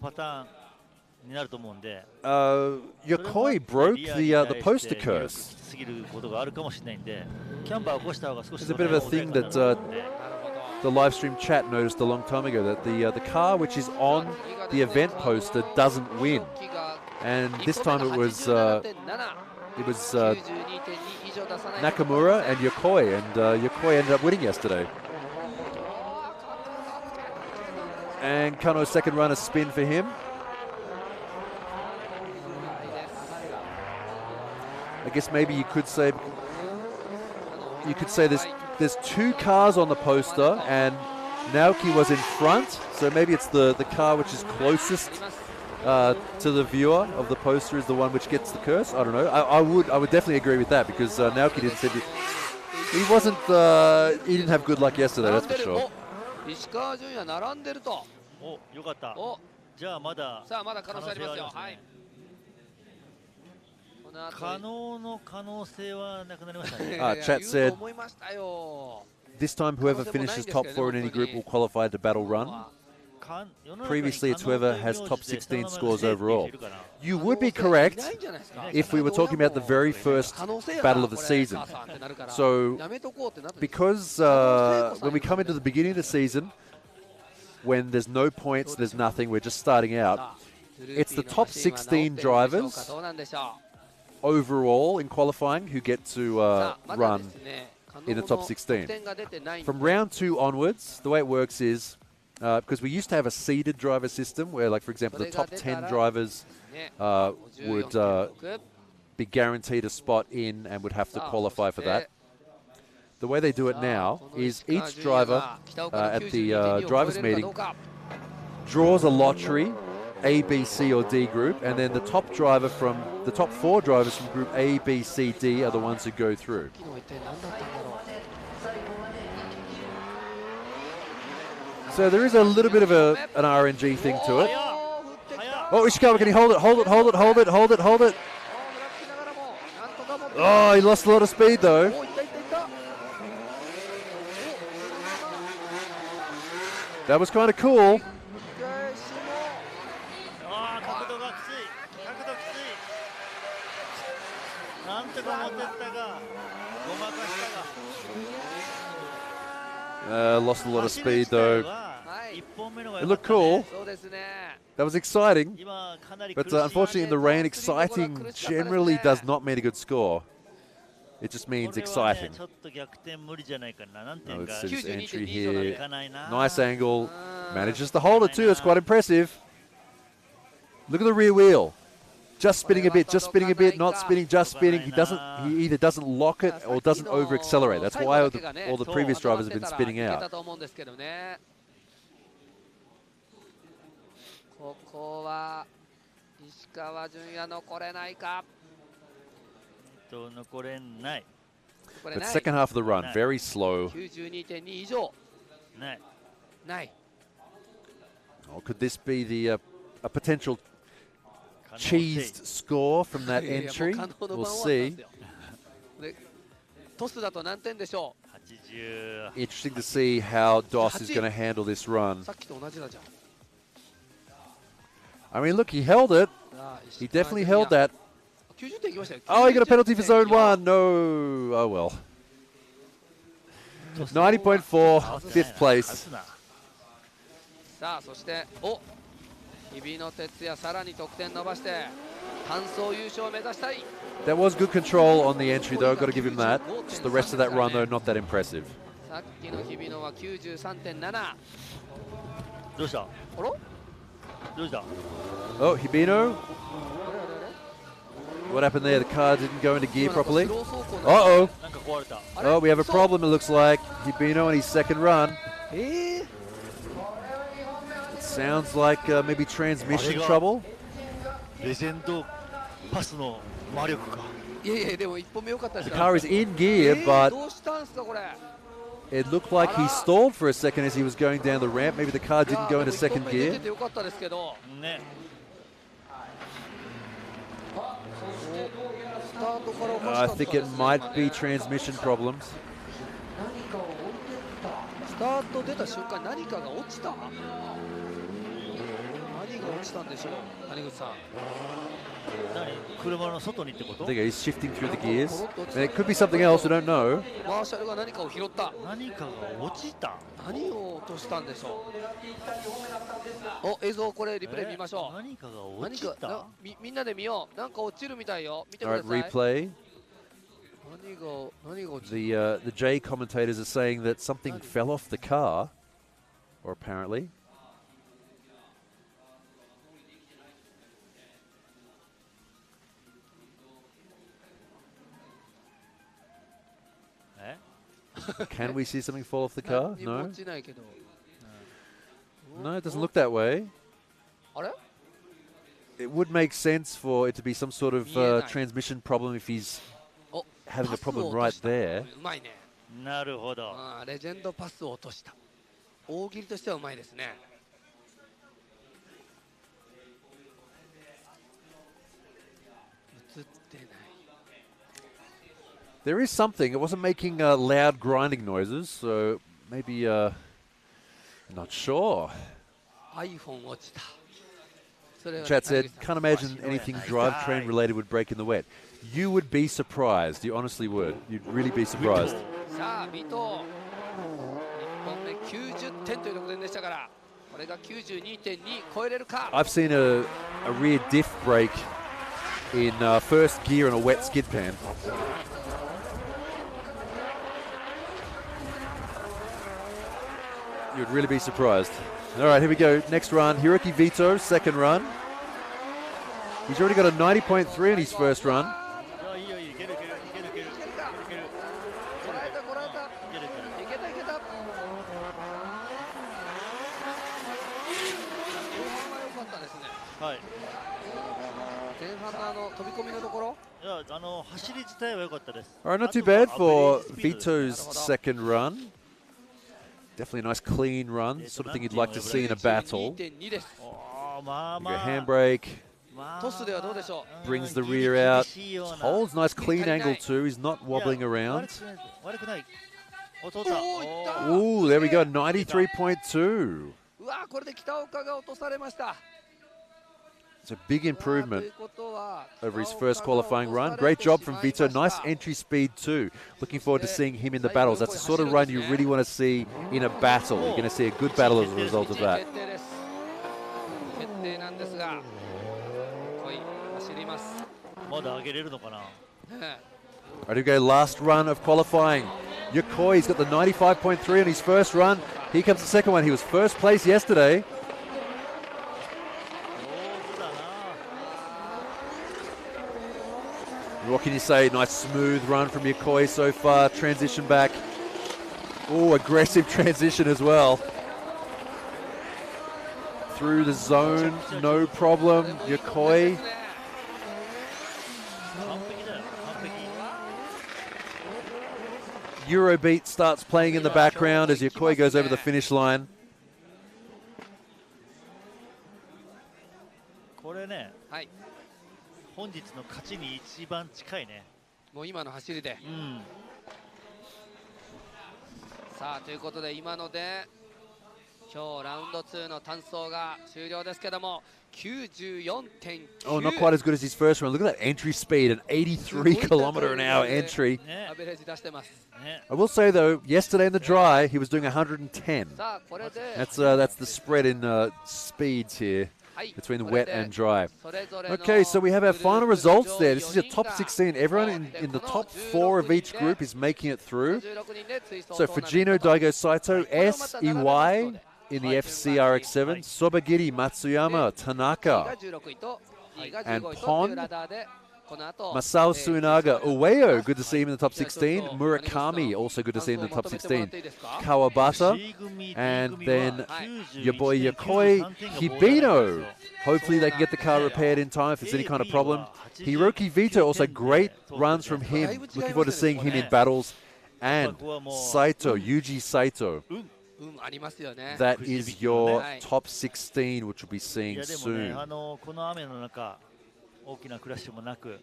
Yokoi broke the poster curse. There's a bit of a thing that the live stream chat noticed a long time ago, that the car which is on the event poster doesn't win, and this time it was Nakamura and Yokoi, and Yokoi ended up winning yesterday. And Kano's second run, a spin for him. I guess maybe you could say there's two cars on the poster, and Naoki was in front, so maybe it's the car which is closest to the viewer of the poster is the one which gets the curse. I don't know. I would definitely agree with that, because Naoki didn't say he didn't have good luck yesterday. That's for sure. 石川純也並んでると。お、よかった。じゃあまだ可能性ありますよ。はい。可能の可能性はなくなりましたね。Chat said, this time whoever finishes top 4 in any group will qualify to battle run. Previously, it's whoever has top 16 scores overall. You would be correct if we were talking about the very first battle of the season. So, because when we come into the beginning of the season, when there's no points, there's nothing, we're just starting out, it's the top 16 drivers overall in qualifying who get to run in the top 16. From round 2 onwards, the way it works is, because we used to have a seeded driver system where, like, for example, the top 10 drivers would be guaranteed a spot in and would have to qualify for that. The way they do it now is each driver at the drivers' meeting draws a lottery, A, B, C, or D group, and then the top driver from the top 4 drivers from group A, B, C, D are the ones who go through. So there is a little bit of an RNG thing to it. Oh, Ishikawa, can he hold it, hold it, hold it, hold it, hold it, hold it? Oh, he lost a lot of speed though. That was kind of cool. Lost a lot of speed though. It looked cool. That was exciting. But unfortunately in the rain, exciting generally does not mean a good score. It just means exciting. Oh, let's see this entry here. Nice angle. Manages to hold it too. That's quite impressive. Look at the rear wheel. Just spinning a bit, not spinning, just spinning. He either doesn't lock it or doesn't over accelerate. That's why all the previous drivers have been spinning out. ここは石川純也残れないか。残れない。 But second half of the run, very slow. 92.2 以上。ない。 Oh, could this be a potential cheesed score from that entry? We'll see. トスだと何点でしょう。 Interesting to see how DOS is going to handle this run. さっきと同じだじゃん。 I mean, look, he held it. He definitely held that. Oh, he got a penalty for zone 1. No. Oh, well. 90.4, 5th place. さあ、そして、お、日比野哲也さらに得点伸ばして単走優勝を目指したい。 That was good control on the entry, though. Got to give him that. Just the rest of that run, though, not that impressive. さっきの日比野は 93.7。 どうした？あら？どうした？ Oh, Hibino. What happened there? The car didn't go into gear properly. Uh-oh. Oh, we have a problem, it looks like. Hibino in his second run. It sounds like maybe transmission trouble. レジェンドパスの魔力か。いやいやでも1本目良かったです The よ。 car is in gear, but どうしたんすかこれ。 it looked like he stalled for a second as he was going down the ramp. Maybe the car didn't go into second gear. 出て良かったですけど。ね。 I think it might be transmission problems. スタート出た瞬間何かが落ちた？何が落ちたんでしょう、谷口さん。車の外にってこと？ I think he's shifting through the gears. And it could be something else, we don't know. マーシャルが何かを拾った。何かが落ちた？何を落としたんでしょう。お、映像これリプレイ見ましょう。何かが落ちた？みんなで見よう。なんか落ちるみたいよ。見てく All だ right, さい。 replay. 何が落ちた？ The J commentators are saying that something fell off the car, or apparently. Can we see something fall off the car? No. No, it doesn't look that way. It would make sense for it to be some sort of transmission problem if he's having a problem right there. うまいね。なるほど。レジェンドパスを落とした。大喜利としてはうまいですね。映ってない。 There is something. It wasn't making loud grinding noises, so maybe not sure. iPhone 落ちた。 Chat said, can't imagine anything drivetrain related would break in the wet. You would be surprised. You honestly would. You'd really be surprised. さあ、尾藤。1本目90点という得点でしたから、これが 92.2 超えれるか。 I've seen a rear diff break in first gear in a wet skid pan. You'd really be surprised. All right, here we go. Next run, Hiroki Vito, second run. He's already got a 90.3 in his first run. All right, not too bad for Vito's second run. Definitely a nice clean run, sort of thing you'd like to see in a battle. Handbrake. Brings the rear out. Holds nice clean angle too. He's not wobbling around. Ooh, there we go. 93.2. It's a big improvement over his first qualifying run. Great job from Vito. Nice entry speed too. Looking forward to seeing him in the battles. That's the sort of run you really want to see in a battle. You're going to see a good battle as a result of that. Right, here we go. Last run of qualifying. Yokoi's got the 95.3 on his first run. Here comes the second one. He was first place yesterday. What can you say? Nice smooth run from Yokoi so far. Transition back. Oh, aggressive transition as well. Through the zone, no problem. Yokoi. Eurobeat starts playing in the background as Yokoi goes over the finish line. 本日の勝ちに一番近いね。もう今の走りで。さあということで今ので今日ラウンド2の単走が終了ですけども 94.9. Oh, not quite as good as his first run. Look at that entry speed, an 83 kilometer an hour entry. I will say though, yesterday in the dry, he was doing 110. That's the spread in speeds here. between wet and dry. Okay, so we have our final results there. This is your top 16. Everyone in the top 4 of each group is making it through. So Fujino Daigo Saito, SEY in the FCRX7, Sobagiri Matsuyama Tanaka, and Pon. Masao Suinaga, Uweo, good to see him in the top 16. Murakami, also good to see him in the top 16. Kawabata, and then your boy Yokoi Hibino. Hopefully they can get the car repaired in time if there's any kind of problem. Hiroki Vito, also great runs from him. Looking forward to seeing him in battles. And Saito, Yuji Saito. That is your top 16, which we'll be seeing soon. 大きなクラッシュもなく、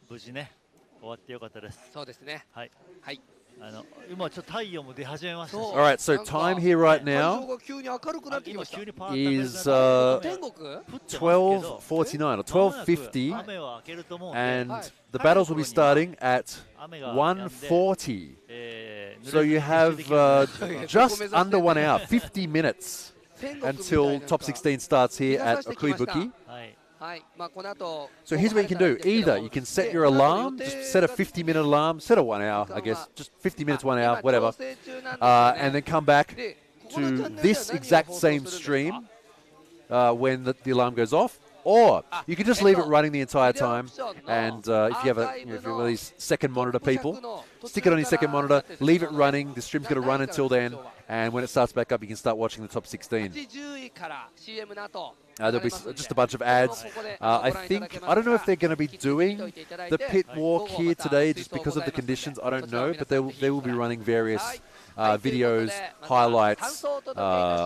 無事ね終わってよかったです。そうですね。はい。はい。今ちょっと太陽も出始めました。All right, so time here right now is 12:49 or 12:50, and the battles will be starting at 1:40. So you have just under 1 hour, 50 minutes until top 16 starts here at Okuibuki. So here's what you can do. Either you can set your alarm, just set a 50-minute alarm, set a 1 hour, I guess, just 50 minutes, 1 hour, whatever, and then come back to this exact same stream when the alarm goes off. Or you can just leave it running the entire time, and if you have if you're one of these second monitor people, stick it on your second monitor, leave it running. The stream's going to run until then, and when it starts back up, you can start watching the top 16. There'll be just a bunch of ads. I don't know if they're going to be doing the pit walk here today just because of the conditions. I don't know, but they will be running various videos, highlights,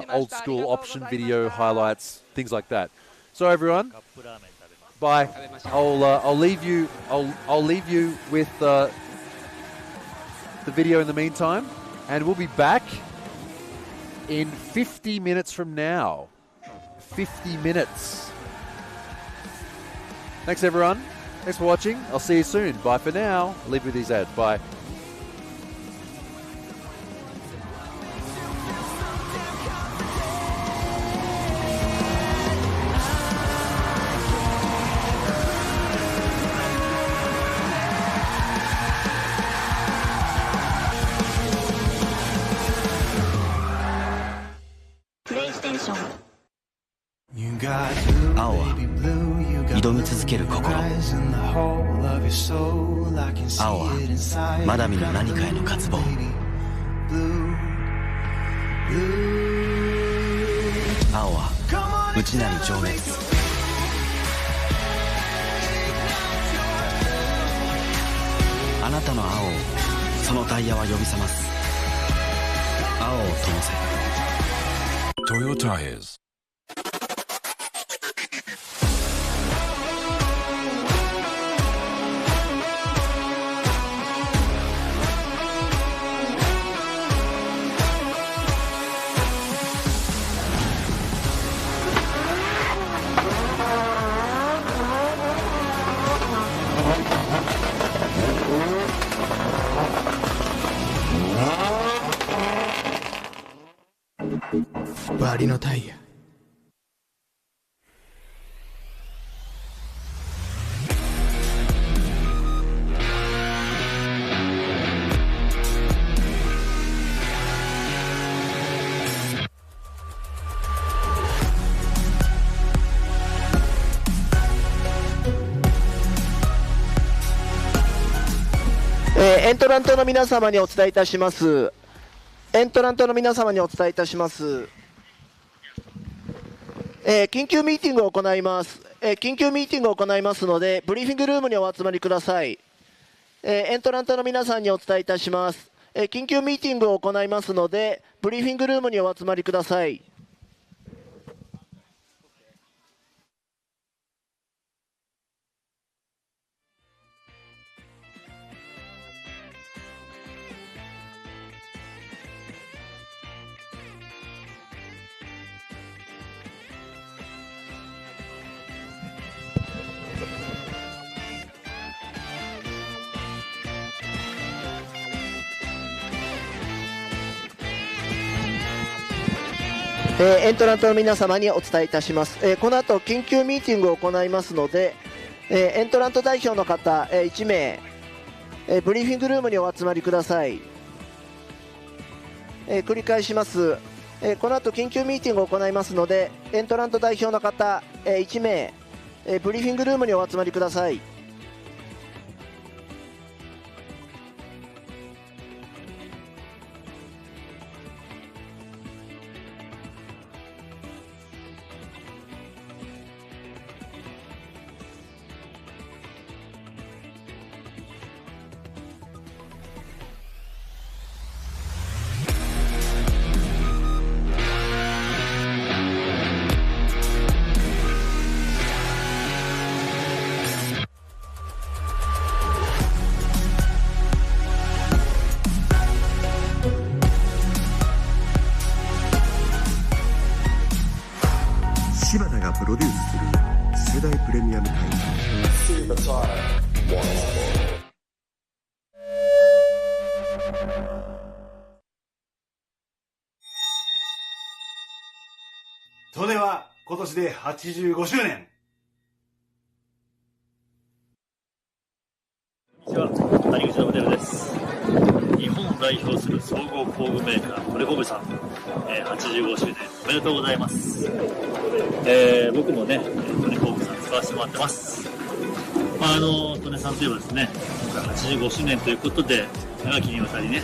old school option video highlights, things like that. So everyone, bye. I'll leave you. I'll leave you with the video in the meantime, and we'll be back in 50 minutes from now. 50 minutes. Thanks everyone. Thanks for watching. I'll see you soon. Bye for now. I'll leave you with these ads. Bye. PlayStation 青は挑み続ける心。青はまだ見ぬ何かへの渇望。青は内なる情熱。あなたの青をそのタイヤは呼び覚ます。青を灯せ。Toyo Tires。バリのタイヤ。エントラントの皆様にお伝えいたします。エントラントの皆様にお伝えいたします。緊急ミーティングを行います。緊急ミーティングを行いますので、ブリーフィングルームにお集まりください。エントラントの皆さんにお伝えいたします。緊急ミーティングを行いますので、ブリーフィングルームにお集まりください。エントラントの皆様にお伝えいたします。この後緊急ミーティングを行いますので、エントラント代表の方、1名、ブリーフィングルームにお集まりください。繰り返します。この後緊急ミーティングを行いますので、エントラント代表の方、1名、ブリーフィングルームにお集まりください。柴田がプロデュースする世代プレミアムタイム。利根は今年で85周年。こんにちは、谷口のモデルです。日本を代表する総合工具メーカートレコグさん、85周年おめでとうございます。僕もねトレコグさん使わせてもらってます。トネさんといえばですね、今回85周年ということで長きにわたりね、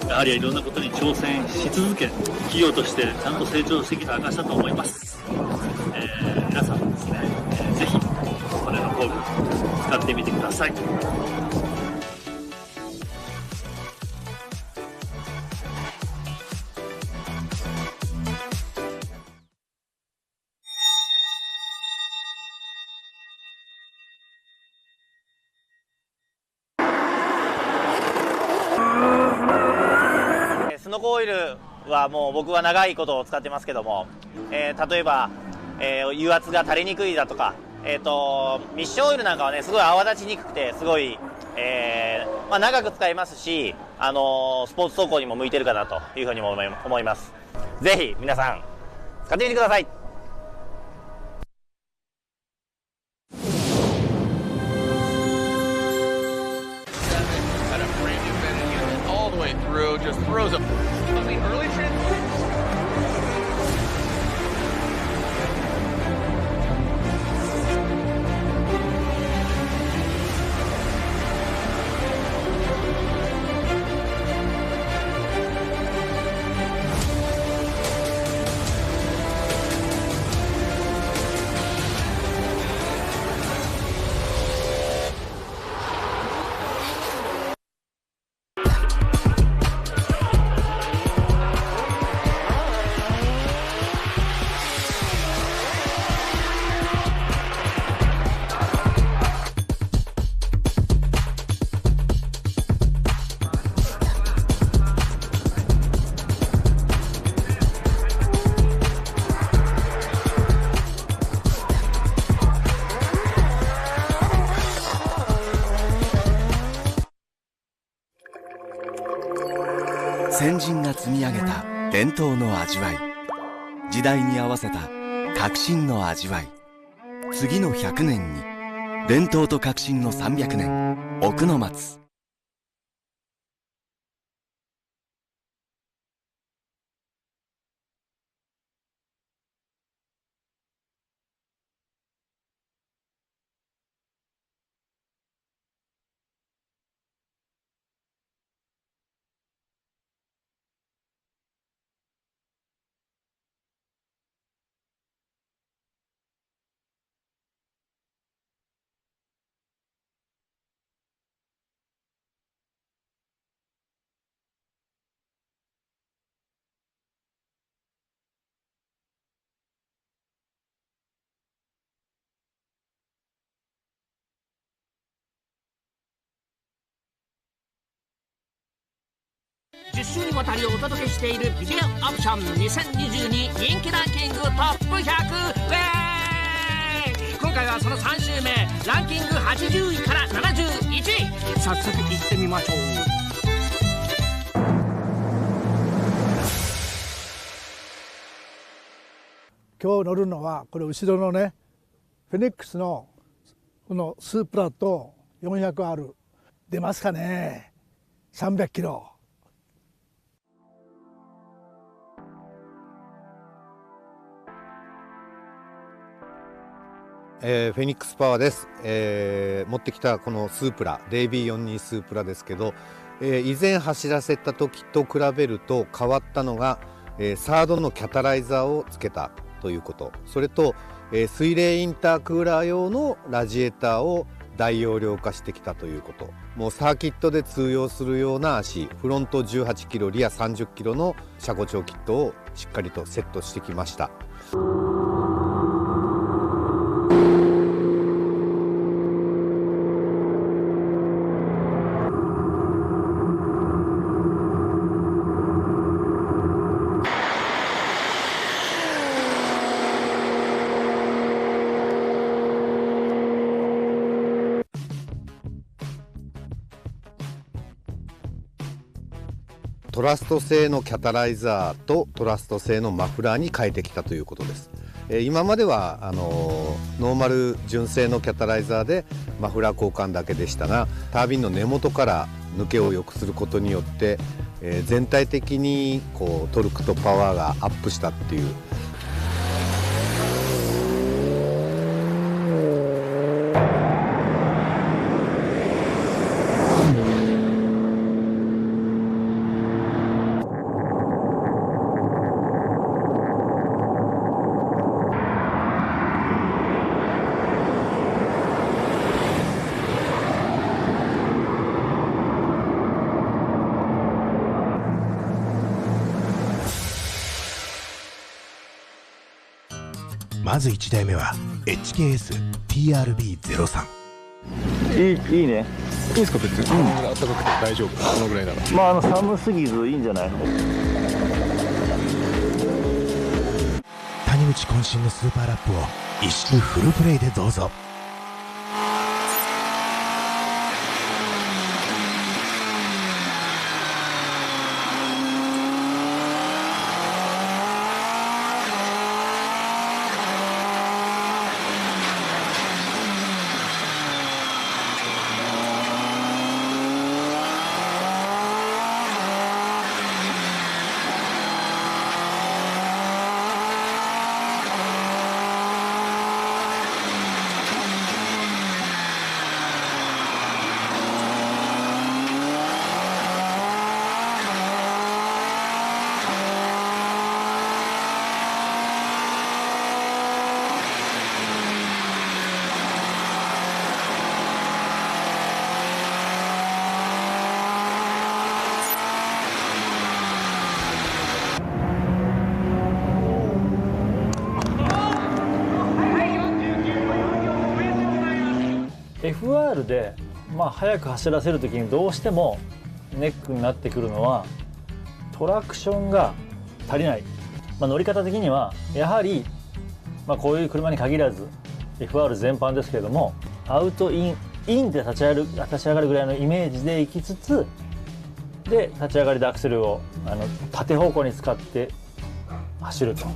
やはりいろんなことに挑戦し続け、企業としてちゃんと成長してきた証だと思います。皆さんもですね、ぜひトネの工具使ってみてください。スノコオイルはもう僕は長いことを使ってますけども、例えば、油圧が垂れにくいだとか、ミッションオイルなんかはねすごい泡立ちにくくてすごい、長く使えますし、スポーツ走行にも向いてるかなというふうにも思います。ぜひ皆さん使ってみてください。Just throws up. I mean, early transition.先人が積み上げた伝統の味わい、時代に合わせた革新の味わい。次の100年に伝統と革新の300年、奥の松。10週にわたりお届けしているビデオオプション2022人気ランキングトップ100。今回はその3週目、ランキング80位から71位。早速いってみましょう。今日乗るのはこれ後ろのねフェニックスのこのスープラと 400R 出ますかね。300キロ。フェニックスパワーです。持ってきたこのスープラ DB42 スープラですけど、以前走らせた時と比べると変わったのが、サードのキャタライザーをつけたということ、それと、水冷インタークーラー用のラジエーターを大容量化してきたということ、もうサーキットで通用するような足、フロント18キロリア30キロの車高調キットをしっかりとセットしてきました。トラスト製のキャタライザーとトラスト製のマフラーに変えてきたということです。今まではノーマル純正のキャタライザーでマフラー交換だけでしたが、タービンの根元から抜けを良くすることによって、全体的にこうトルクとパワーがアップしたっていう。まず1台目は HKS-TRB03。 いいね。いいですか別に。暖かくて大丈夫。このぐらいなら。まあ寒すぎずいいんじゃない。谷口渾身のスーパーラップを一周フルプレイでどうぞ。FR で、速く走らせるときにどうしてもネックになってくるのはトラクションが足りない、乗り方的にはやはり、こういう車に限らず FR 全般ですけれども、アウトインで立ち上がるぐらいのイメージで行きつつ、で立ち上がりでアクセルを縦方向に使って走ると。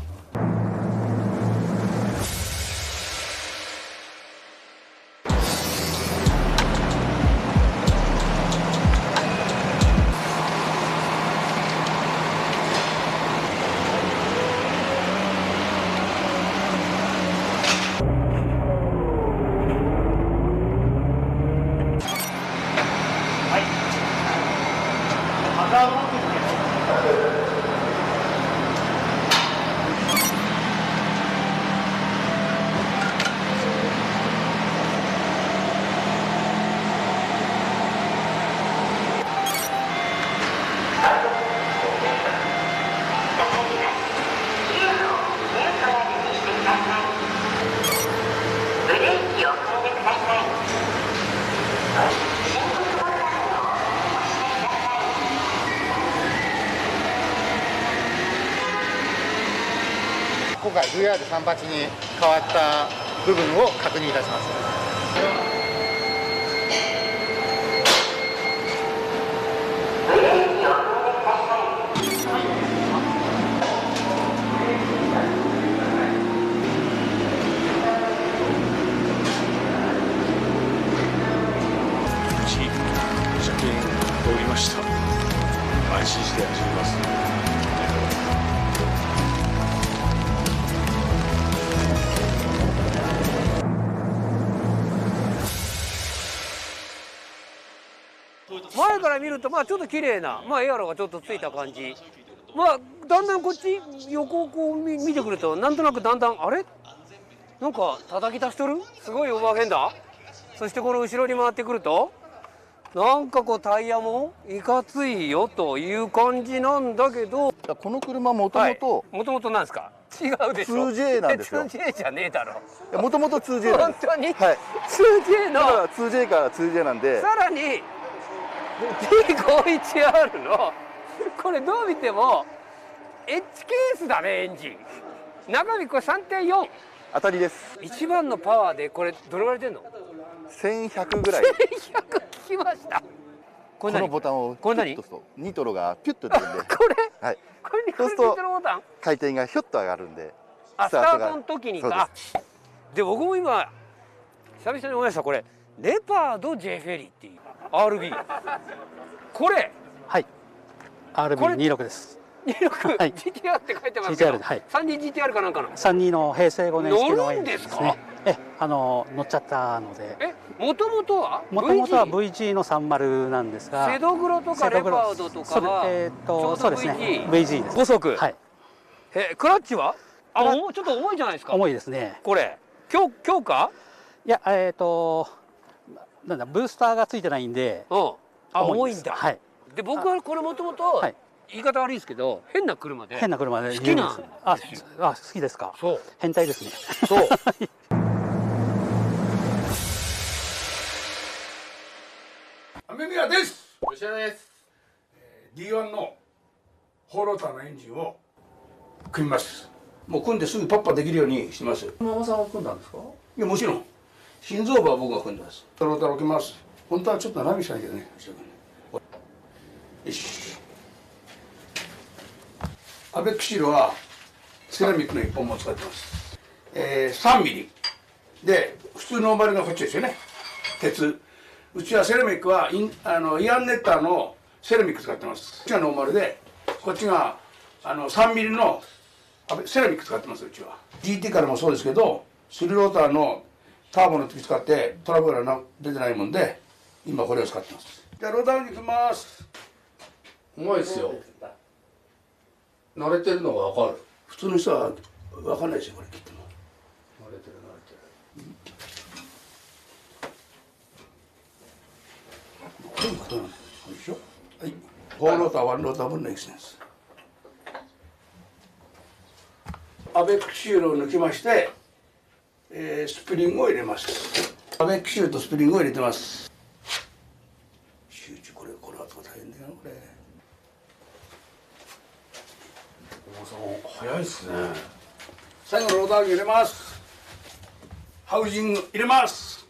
今回 VR38 に変わった部分を確認いたします。から見るとまあちょっと綺麗な、まあ、エアロがちょっとついた感じ。まあだんだんこっち横をこう見てくるとなんとなくだんだんあれなんか叩き出しとるすごいオーバーフェンダー。そしてこの後ろに回ってくるとなんかこうタイヤもいかついよという感じなんだけど、この車もともとなんですか。違うでしょ。 2J なんですよ。 2J じゃねえだろ。もともと 2J なんです。本当に、はい、2J のだから 2J から 2J なんで、さらに D51R のこれどう見ても H ケースだね。エンジン中身これ 3.4 当たりです。一番のパワーでこれどれぐらい出るの？1100ぐらい。1100聞きました。このボタンをピュッとするとニトロがピュッと出るんでこれ、はい、これそうすると回転がひょっと上がるんで、スタートの時にか。で僕も今久々に思いました。これレパード J フェリーっていう RB これはい RB26 です。26、はい、GTR って書いてますけど、はい、32GTR かなんかの32の平成5年式のエンジンですね。乗るんですか？乗っちゃったので。もともとは VG の30なんですが、セドグロとかレパードとかはそうですね VG です。5速。はい。クラッチはちょっと重いじゃないですか。重いですね。これ強化？いやなんだブースターがついてないんで。重いんだ。はい。で僕はこれもともと言い方悪いですけど変な車で好きなんです。好きですか。そう。変態ですね。そう。雨宮です。吉田です。D1 のホーローターのエンジンを組みます。もう組んですぐパッパできるようにします。ママさんは組んだんですか？いやもちろん。心臓部は僕が組んでます。ホーローターを組みます。本当はちょっと斜めしたいけどね。よし。アベックシールはセラミックの1本も使ってます。3ミリで普通の丸がこっちですよね。鉄。うちはセラミックはイアンネッターのセラミック使ってます。こっちがノーマルで、こっちが3ミリのセラミック使ってます。うちは GT からもそうですけど、スリーローターのターボの時使ってトラブルが出てないもんで、今これを使ってます。じゃあローダウンに行きます。うまいですよ。慣れてるのが分かる。普通の人は分かんないですよ、これ切っても。慣れてる。はい、4ローター1ローター分のエクセンス。アベックシールを抜きまして、スプリングを入れます。アベックシールとスプリングを入れてます。集中この後大変だよこれ。おさん早いですね。最後のローター入れます。ハウジング入れます。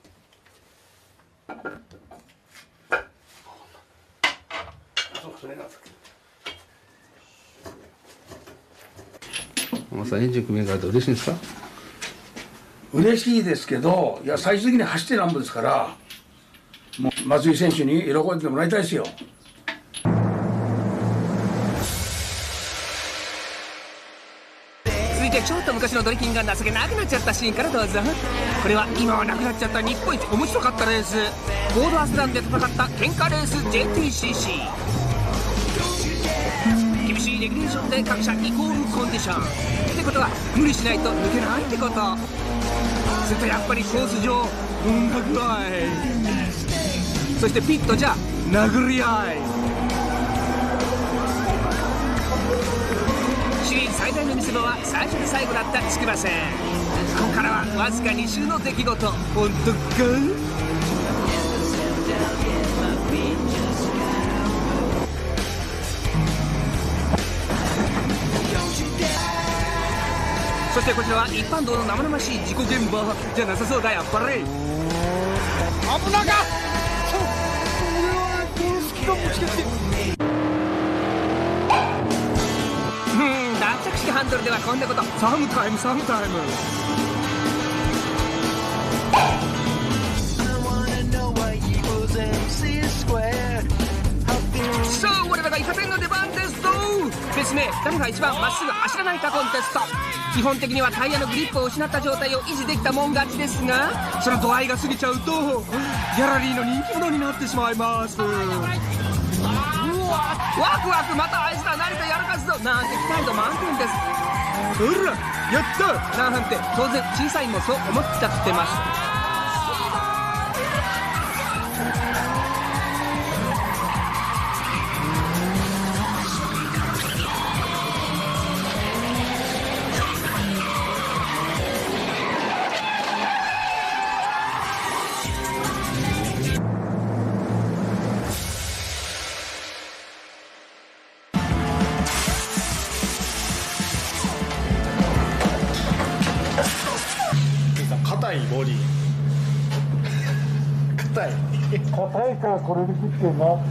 ママさんエンジン組み替えて嬉しいんですか？嬉しいですけど、いや最終的に走ってなんぼですから、もう松井選手に喜んでもらいたいですよ。続いてちょっと昔のドリキンが情けなくなっちゃったシーンからどうぞ。これは今はなくなっちゃった日本一面白かったレース、ボードアスランで戦った喧嘩レース JTCC。厳しいレギュレーションで各社イコールコンディションってことは無理しないと抜けないってこと。それとやっぱりコース上音楽愛、そしてピットじゃ殴り合い。シリーズ最大の見せ場は最初で最後だった筑波線。ここからはわずか2週の出来事。本当か？そしてこちらは一般道の生々しい事故現場じゃなさそうだ。やっぱり危なかっ。脱着式ハンドルではこんなこと。サムタイム。さあ我らがイカ天の出番ですと。別名誰が一番まっすぐ走らないかコンテスト。基本的にはタイヤのグリップを失った状態を維持できたもん勝ちですが、その度合いが過ぎちゃうとギャラリーの人気者になってしまいます。ワクワク、またあいつら何かやらかすぞなんて期待度満点です。ほらやったなんて当然小さいもそう思っちゃってます。硬いボディ硬いからこれで切ってんの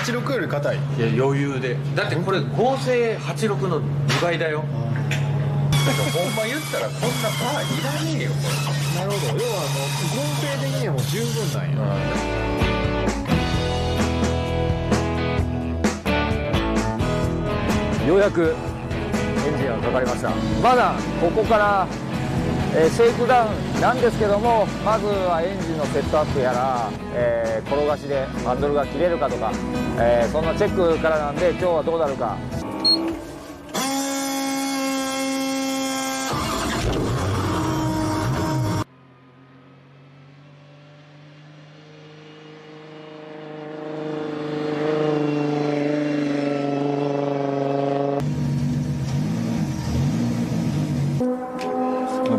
86より硬い。いや余裕で、だってこれ合成86の2倍だよ。なんかほんま言ったらこんなバーいらねえよこれ。なるほど、要は合成的にはもう十分なんや。ようやくエンジンがかかりました。まだここからシェイクダウンなんですけども、まずはエンジンのセットアップやら、転がしでハンドルが切れるかとか、そんなチェックからなんで、今日はどうなるか。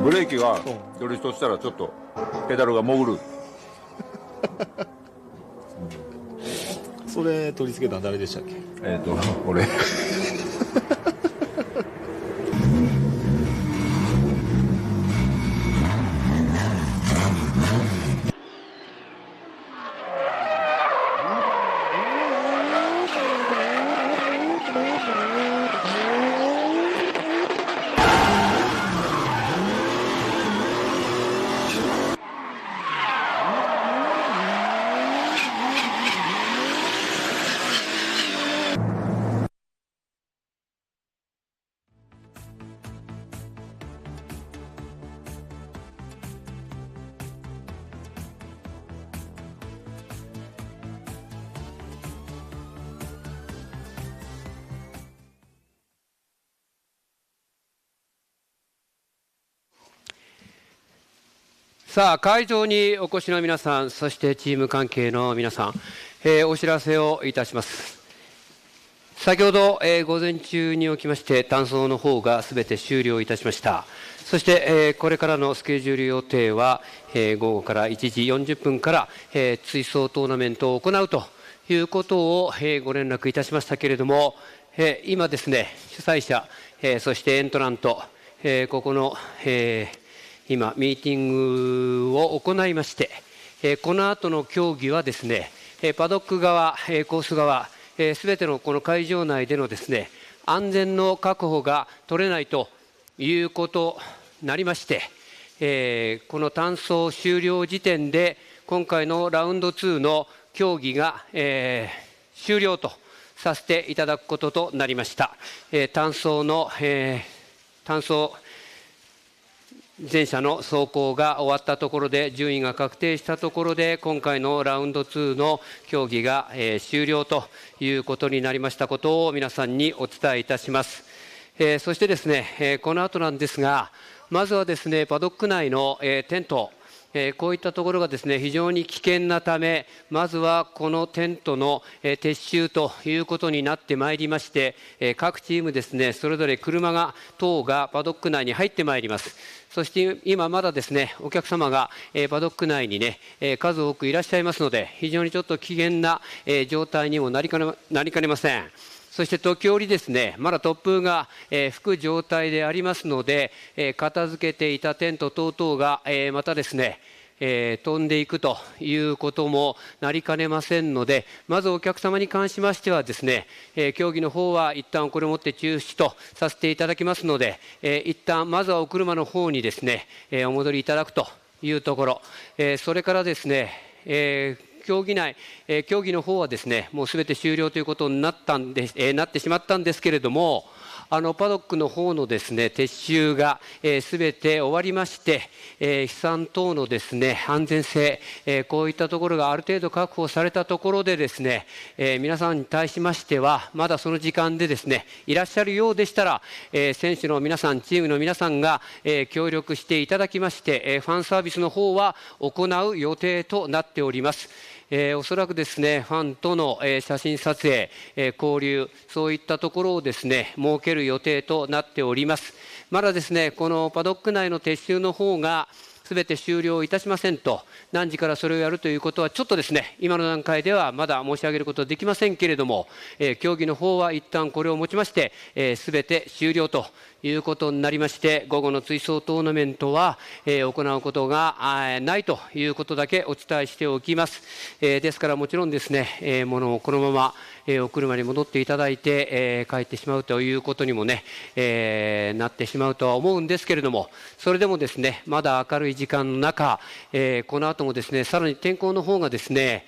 ブレーキがドリフトしたらちょっとペダルが潜る。それ取り付けたの誰でしたっけ？俺。さあ、会場にお越しの皆さん、そしてチーム関係の皆さん、お知らせをいたします。先ほど、午前中におきまして、単走の方がすべて終了いたしました。そして、これからのスケジュール予定は、午後から1時40分から、追走トーナメントを行うということを、ご連絡いたしましたけれども、今ですね、主催者、そしてエントラント、ここの、今、ミーティングを行いまして、この後の競技はですね、パドック側、コース側、すべてのこの会場内でのですね、安全の確保が取れないということになりまして、この単走終了時点で、今回のラウンド2の競技が、終了とさせていただくこととなりました。単走の、単走前者の走行が終わったところで、順位が確定したところで、今回のラウンド2の競技が終了ということになりましたことを皆さんにお伝えいたします。そしてですね、この後なんですが、まずはですね、パドック内のテント、こういったところがですね、非常に危険なため、まずはこのテントの撤収ということになってまいりまして、各チームですね、それぞれ車等がパドック内に入ってまいります。そして今まだですね、お客様がパドック内にね、数多くいらっしゃいますので、非常にちょっと危険な状態にもなりかねません。そして時折ですね、まだ突風が吹く状態でありますので、片付けていたテント等々がまたですね、飛んでいくということもなりかねませんので、まずお客様に関しましてはですね、競技の方は一旦これをもって中止とさせていただきますので、一旦まずはお車の方にですね、お戻りいただくというところ、それからですね、競技の方はですね、もうすべて終了ということになってしまったんですけれども、パドックの方のですね撤収がすべて終わりまして、飛散等のですね安全性、こういったところがある程度確保されたところでですね、皆さんに対しましてはまだその時間でですねいらっしゃるようでしたら、選手の皆さん、チームの皆さんが協力していただきまして、ファンサービスの方は行う予定となっております。おそらくですねファンとの写真撮影、交流、そういったところをですね設ける予定となっております。まだですねこのパドック内の撤収の方がすべて終了いたしませんと、何時からそれをやるということはちょっとですね今の段階ではまだ申し上げることはできませんけれども、競技の方は一旦これをもちましてすべて終了ということになりまして、午後の追走トーナメントは行うことがないということだけお伝えしておきます。ですからもちろんですね物をこのままお車に戻っていただいて帰ってしまうということにもねなってしまうとは思うんですけれども、それでもですねまだ明るい時間の中、この後もですねさらに天候の方がですね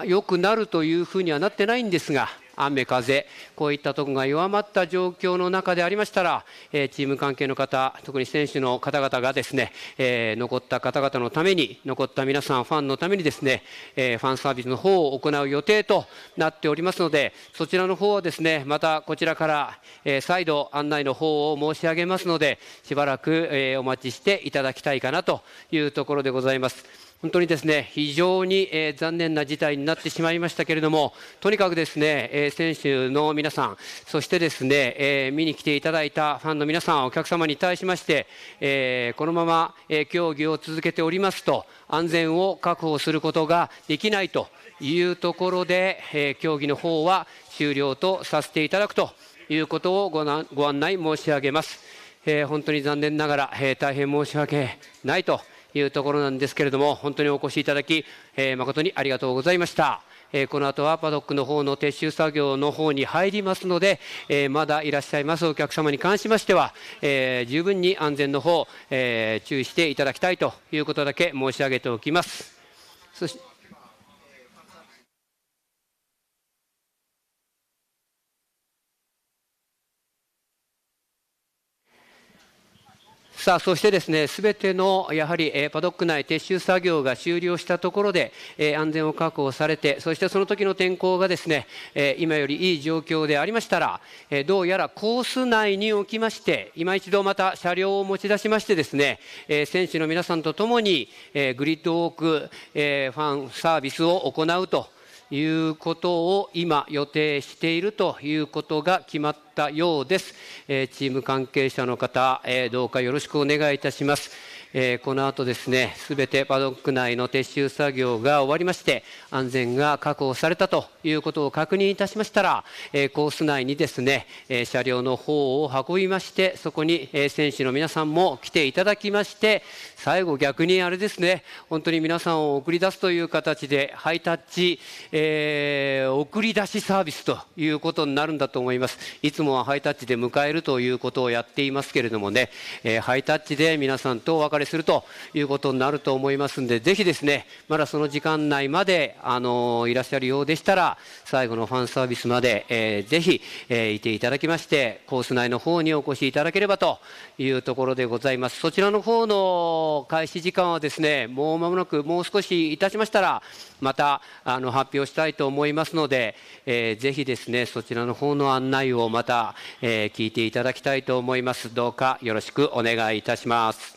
良くなるというふうにはなってないんですが、雨風こういったところが弱まった状況の中でありましたら、チーム関係の方、特に選手の方々がですね、残った方々のために、残った皆さんファンのためにですね、ファンサービスの方を行う予定となっておりますので、そちらの方はですねまたこちらから再度案内の方を申し上げますので、しばらくお待ちしていただきたいかなというところでございます。本当にですね非常に残念な事態になってしまいましたけれども、とにかくですね選手の皆さん、そしてですね見に来ていただいたファンの皆さん、お客様に対しましてこのまま競技を続けておりますと安全を確保することができないというところで、競技の方は終了とさせていただくということをご案内申し上げます。本当に残念ながら大変申し訳ないというところなんですけれども、本当にお越しいただき誠にありがとうございました。この後はパドックの方の撤収作業の方に入りますので、まだいらっしゃいますお客様に関しましては十分に安全の方注意していただきたいということだけ申し上げておきます。そしてそしてですね、すべてのやはりパドック内撤収作業が終了したところで安全を確保されて、そしてその時の天候がですね今よりいい状況でありましたら、どうやらコース内におきまして今一度また車両を持ち出しましてですね選手の皆さんとともにグリッドウォークファンサービスを行うということを今予定しているということが決まったようです。チーム関係者の方、どうかよろしくお願いいたします。この後ですね、すべてパドック内の撤収作業が終わりまして、安全が確保されたということを確認いたしましたら、コース内にですね、車両の方を運びまして、そこに選手の皆さんも来ていただきまして、最後逆にあれですね、本当に皆さんを送り出すという形でハイタッチ、送り出しサービスということになるんだと思います。いつもはハイタッチで迎えるということをやっていますけれどもね、ハイタッチで皆さんとお別れするということになると思いますので、ぜひですねまだその時間内までいらっしゃるようでしたら、最後のファンサービスまで、ぜひ、いていただきまして、コース内の方にお越しいただければというところでございます。そちらの方の開始時間はですね、もう間もなく、もう少しいたしましたらまた発表したいと思いますので、ぜひですねそちらの方の案内をまた、聞いていただきたいと思います。どうかよろしくお願いいたします。